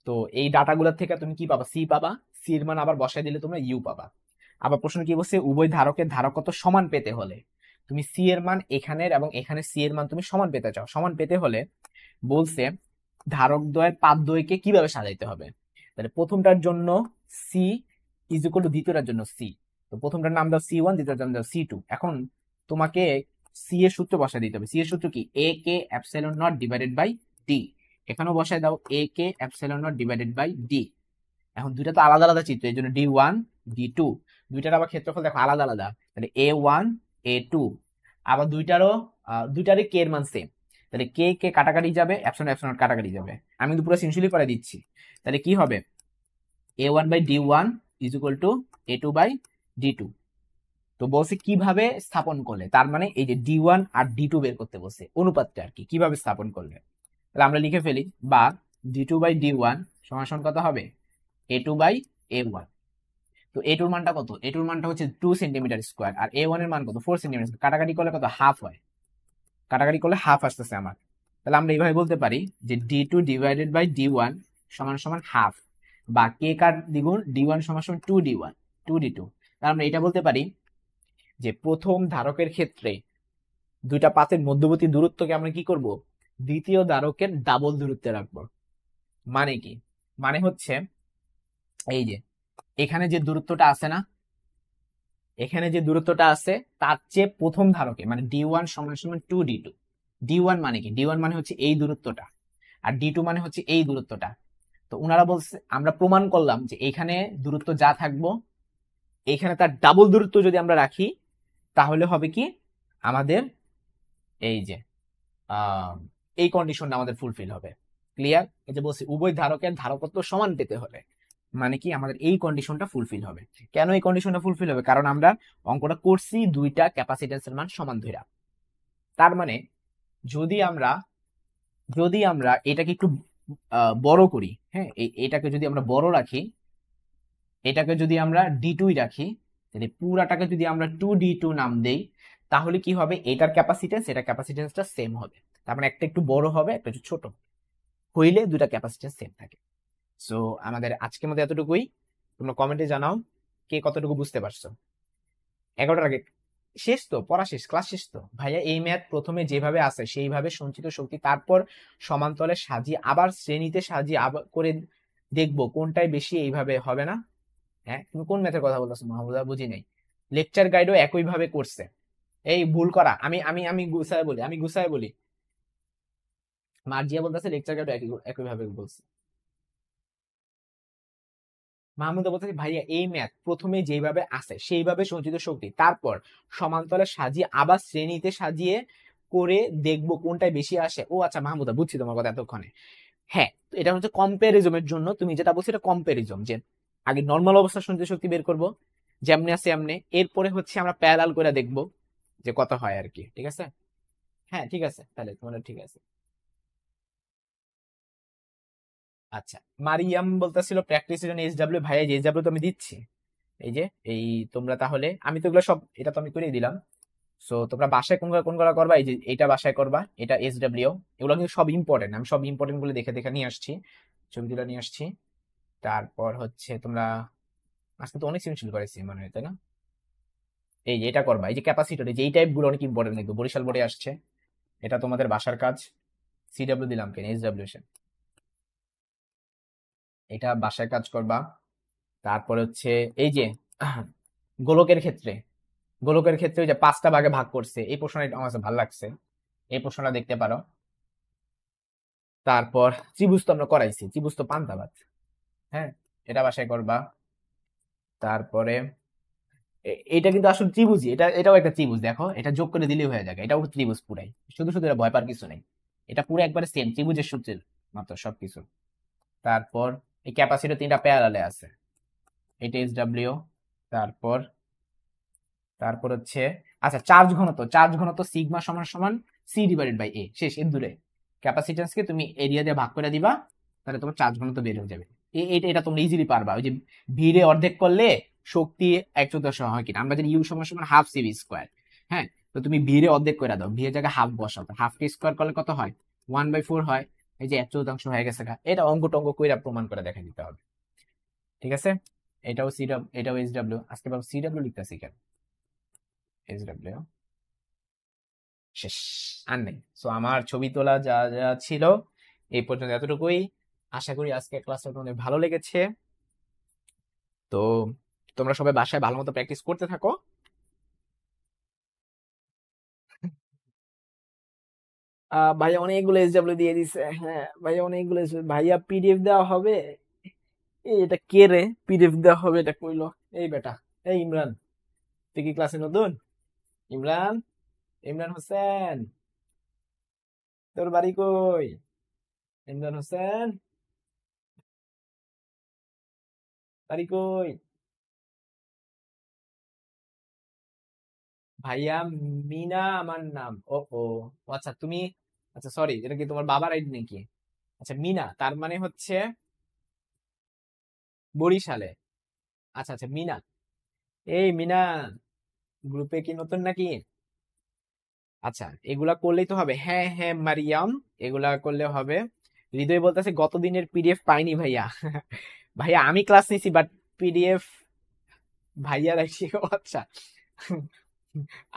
তো এই ডাটাগুলোর থেকে তুমি কি পাবা, সি পাবা, সি এর মান আবার বসাই দিলে তোমরা ইউ পাবা। আবার প্রশ্ন কি বলছে, উভয় ধারকের ধারকত্ব সমান পেতে হলে তুমি সি এর মান এখানের এবং এখানে সি এর মান তুমি সমান পেতে চাও। সমান পেতে হলে বলছে ধারক দ্বয়ের পাদ দ্বয়কে কিভাবে সাজাইতে হবে। তাহলে প্রথমটার জন্য সি ইজ ইকুয়াল টু দ্বিতীয়টার জন্য সি। তো প্রথমটার নাম দাও সি ওয়ান, দ্বিতীয়টার নাম দাও সি টু। এখন তোমাকে সি এর সূত্র বসায় দিতে হবে। সি এর সূত্র কি, A K epsilon not divided by D. এখানেও বসায় দাও A K epsilon not divided by D. এখন দুইটা তো আলাদা আলাদা চিত্র, এই জন্য ডি ওয়ান ডি টু, দুইটার আবার ক্ষেত্রফল দেখো আলাদা আলাদা, তাহলে এ ওয়ান এ টু। আবার দুইটারই কে এর মান সেম, তাহলে কে কে কাটাকাটি যাবে, এপসিলন এপসিলন কাটাকাটি যাবে। আমি কিন্তু পুরো সিনসিলি করে দিচ্ছি। তাহলে কি হবে, A one by D one is equal to A two by D two. তো বলছে কিভাবে স্থাপন করলে, তার মানে এই যে ডি ওয়ান আর ডি টু বের করতে বলছে, অনুপাতটা আর কি, কিভাবে স্থাপন করলে। তাহলে আমরা লিখে ফেলি, বা D two by D one সমান সমান কত হবে, A two by A one. তো এ টুর মানটা কত, এ টুর মানটা হচ্ছে 2 সেন্টিমিটার স্কোয়ার, আর এ ওয়ান এর মান কত, 4 সেন্টিমিটার। কাটাকাটি করলে কত, হাফ হয়, কাটাকাটি করলে হাফ আসতেছে আমার। তাহলে আমরা এইভাবে বলতে পারি যে D two divided by D one সমান সমান হাফ, বা কে কার দ্বিগুণ, ডি ওয়ান সমান সমান two D one, two D two. তাহলে আমরা এটা বলতে পারি যে প্রথম ধারকের ক্ষেত্রে দুইটা পাতের মধ্যবর্তী দূরত্বকে আমরা কি করব, দ্বিতীয় ধারকের ডাবল দূরত্বে রাখবো। মানে কি, মানে হচ্ছে এই যে এখানে যে দূরত্বটা আছে না, এখানে যে দূরত্বটা আছে তার চেয়ে প্রথম ধারকে মানে ডি ওয়ান সমান সমান two D two. D one মানে কি, ডি ওয়ান মানে হচ্ছে এই দূরত্বটা, আর ডি টু মানে হচ্ছে এই দূরত্বটা। তো ওনারা বলছে, আমরা প্রমাণ করলাম যে এখানে দূরত্ব যা থাকবো এখানে তার ডাবল দূরত্ব যদি আমরা রাখি, তাহলে হবে কি আমাদের এই যে এই কন্ডিশনটা আমাদের ফুলফিল হবে। ক্লিয়ার, এই যে বলছি উভয় ধারকের ধারকত্ব সমান পেতে হলে, মানে কি আমাদের এই কন্ডিশনটা ফুলফিল হবে। কেন এই কন্ডিশনটা ফুলফিল হবে, কারণ আমরা অঙ্কটা করছি দুইটা ক্যাপাসিটেন্সের মান সমান ধইরা। তার মানে যদি আমরা এটাকে একটু বড় করি, হ্যাঁ, এটাকে যদি আমরা বড় রাখি, এটাকে যদি আমরা ডি টুই রাখি, তাহলে পুরাটাকে যদি আমরা টু ডি টু নাম দেই, তাহলে কি হবে, এটার ক্যাপাসিটেন্স এটা ক্যাপাসিটেন্সটা সেম হবে। তার মানে একটা একটু বড় হবে, একটা একটু ছোট হইলে দুটা ক্যাপাসিটেন্স সেম থাকে। সো আমাদের আজকের মধ্যে এতটুকুই। তোমরা কমেন্টে জানাও কে কতটুকু বুঝতে পারছো। 11টার আগে শেষ তো, পড়া শেষ, ক্লাস শেষ তো ভাইয়া। এই ম্যাথ প্রথমে যেভাবে আছে সেইভাবে সঞ্চিত শক্তি, তারপর সমান্তরালে সাজিয়ে আবার শ্রেণীতে সাজিয়ে আবার করে দেখবো কোনটাই বেশি, এইভাবে হবে না। হ্যাঁ, তুমি কোন ম্যাথের কথা বলতেছো মাহমুদা, বুঝি নাই। লেকচার গাইডও একই ভাবে করছে। এই ভুল করা, আমি আমি আমি গুছায় বলি, মার্জিয়া বলতেছে লেকচার গাইডও একই ভাবে বলছে। মাহমুদা বলতেছে ভাইয়া এই ম্যাথ প্রথমে যেভাবে আছে সেইভাবে সঞ্চিত শক্তি, তারপর সমান্তরালে সাজিয়ে আবার শ্রেণীতে সাজিয়ে করে দেখবো কোনটায় বেশি আসে। ও আচ্ছা মাহমুদা, বুঝছি তোমার কথা এতক্ষণে। হ্যাঁ, তো এটা হচ্ছে কম্পারিজমের জন্য, তুমি যেটা বলছো এটা কম্পারিজম, যে আগে নর্মাল অবস্থা সঞ্চিত শক্তি বের করব যেমনি আছে এমনি, এরপরে হচ্ছে আমরা প্যারালাল করে দেখবো যে কত হয় আর কি। ঠিক আছে, হ্যাঁ ঠিক আছে, তাহলে তোমার ঠিক আছে। আচ্ছা, মারিয়াম বলতেছিল প্র্যাকটিসের জন্য SW, ভাইয়া যে SW তো আমি দিচ্ছি। এই যে এই তোমরা তাহলে, আমি তো এগুলো সব, এটা তো আমি করে দিলাম। সো তোমরা বাসায় কোনগুলো করবা, এই যে এটা বাসায় করবা, এটা SW। এগুলো কিন্তু সব ইম্পর্টেন্ট, আমি সব ইম্পর্টেন্ট গুলো দেখে দেখে নিয়ে আসছি, ছবিগুলো নিয়ে আসছি। তারপর হচ্ছে তোমরা আজকে তো অনেক সৃজনশীল করেছি মনে হয়, তাই না। এই যে এটা করবা, এই যে ক্যাপাসিটর, এই যে এই টাইপ গুলো অনেক ইম্পর্টেন্ট, দেখবে বরিশাল বোর্ডে আসছে। এটা তোমাদের বাসার কাজ। CW দিলাম কেন, SW এটা বাসায় কাজ করবা। তারপর হচ্ছে এই যে গোলকের ক্ষেত্রে, ওই যে 5টা ভাগে ভাগ করছে, এই প্রশ্নটা আমার কাছে ভালো লাগছে, এই প্রশ্নটা দেখতে পারো। তারপর ত্রিভুজ তো আমরা করাইছি, ত্রিভুজ তো পান্তা ভাত, হ্যাঁ, এটা বাসায় করবা। তারপরে এটা কিন্তু আসলে ত্রিভুজই, এটাও একটা ত্রিভুজ, দেখো এটা যোগ করে দিলেই হয়ে যাবে, এটাও ত্রিভুজ পুরাই, শুধু শুধু এটা ভয় পাওয়ার কিছু নেই, এটা পুরো একবারে সেম ত্রিভুজের সূত্রের মাত্র সবকিছু। তারপর এই ক্যাপাসিটর তিনটা প্যারালালে আছে, এটা এস ডাব্লিউ। তারপর তারপর হচ্ছে, আচ্ছা চার্জ ঘনত্ব সিগমা সমান সমান সি ডিভাইডেড বাই এ, শেষ এর দূরে ক্যাপাসিটেন্সকে তুমি এরিয়া দিয়ে ভাগ করে দিবা, তাহলে তোমার চার্জ ঘনত্ব বের হয়ে যাবে। এটা এটা তোমরা ইজিলি পারবা, ওই যে ভিড়ে অর্ধেক করলে শক্তি 1/4 হয় কিনা, আমরা জানি ইউ সমান সমান হাফ সিভি স্কোয়ার। হ্যাঁ, তো তুমি ভিড়ে অর্ধেক করে দাও, ভিড়ের জায়গায় হাফ বসাও, হাফকে স্কোয়ার করলে কত হয়, 1/4 হয়। এই যে 1/4 হয়ে গেছে গা। এটা অঙ্ক টঙ্ক কইরা প্রমাণ করে দেখা দিতে হবে। ঠিক আছে, এটাও সি ডাব্লিউ, এটাও এস ডাব্লিউ, আজকে বাবু সি ডাব্লিউ লিখতেছি কেন, এস ডাব্লিউ শেষ, আর নেই। সো আমার ছবি তোলা যা যা ছিল এই পর্যন্ত এতটুকুই। আশা করি আজকে ক্লাসটা তোমাদের ভালো লেগেছে। তো তোমরা সবাই বাসায় ভালো মতো প্র্যাকটিস করতে থাকো। ভাইয়া অনেকগুলো এসডব্লিউ দিয়ে দিছে, হ্যাঁ ভাইয়া অনেকগুলো ভাইয়া পিডিএফ দেওয়া হবে। এই এটা কে রে, পিডিএফ দেওয়া হবে এটা কইলো, এই বেটা, এই ইমরান, তুই কি ক্লাসে নতুন? ইমরান, ইমরান হোসেন, তোর বাড়ি কই? ইমরান হোসেন, বাড়ি কই? ভাইয়া মিনা আমার নাম। ও ও, আচ্ছা তুমি, আচ্ছা সরি, এটা কি তোমার বাবার আইডি নাকি? আচ্ছা মিনা তার মানে হচ্ছে বরিশালে। আচ্ছা আচ্ছা মিনা, এই মিনা, গ্রুপে কি নতুন নাকি? আচ্ছা এগুলা করলেই তো হবে, হ্যাঁ হ্যাঁ মারিয়াম, এগুলা করলে হবে। হৃদয় বলতেছে গত দিনের পিডিএফ পাইনি ভাইয়া। ভাইয়া আমি ক্লাস নিছি বাট পিডিএফ ভাইয়া রাখছি। ও আচ্ছা,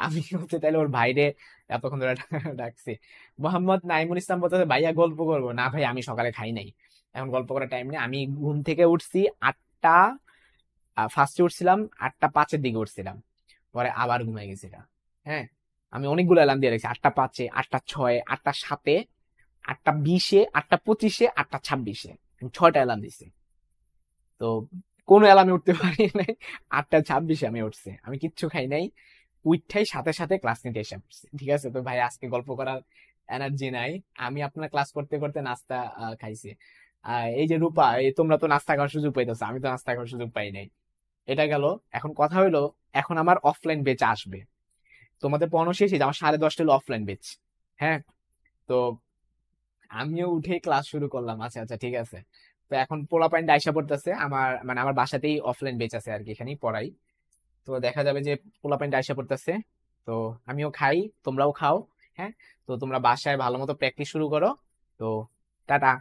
আমি হচ্ছে তাহলে ওর ভাইরে এতক্ষণ ধরে ডাকছি। মোহাম্মদ নাইমুল ইসলাম বলতেছে ভাইয়া গল্প করবো না, ভাই আমি সকালে খাই নাই, এখন গল্প করার টাইম নেই। আমি ঘুম থেকে উঠছি 8টা, ফার্স্টে উঠছিলাম 8টা 5-এর দিকে উঠছিলাম, পরে আবার ঘুমাই গেছিলাম। হ্যাঁ, আমি অনেকগুলো অ্যালার্ম দিয়ে রেখেছি, 8টা 5-এ, 8টা 6-এ, 8টা 7-এ, 8টা 20-এ, 8টা 25-এ, 8টা 26-এ, 6টা অ্যালার্ম দিছি। তো কোনো অ্যালার্মে উঠতে পারি নাই। 8টা 26-এ আমি উঠছি, আমি কিচ্ছু খাই নাই, উইঠাই সাথে সাথে ক্লাস নিতে এসে পড়ছি। ঠিক আছে, তো ভাই আজকে গল্প করার এনার্জি নাই। আমি আপনার ক্লাস করতে করতে নাস্তা খাইছি। এই যে রূপা, এই তোমরা তো নাস্তা খাওয়ার সুযোগ পাইতেছো, আমি তো নাস্তা খাওয়ার সুযোগ পাই নাই। এটা গেল। এখন কথা হইলো, এখন আমার অফলাইন বেচ আসবে, তোমাদের পড়ানো শেষে আমার 10:30 হলো অফলাইন বেচ। হ্যাঁ, তো আমিও উঠে ক্লাস শুরু করলাম। আচ্ছা আচ্ছা ঠিক আছে। তো এখন পোলাপাইন আইসা পড়তেছে, আমার মানে আমার বাসাতেই অফলাইন বেচ আছে আর কি, এখানেই পড়াই। তো দেখা যাবে যে পোলাপাইন আইসা পড়তেছে, তো আমিও খাই, তোমরাও খাও। হ্যাঁ, তো তোমরা বাসায় ভালো মতো প্র্যাকটিস শুরু করো। তো টাটা।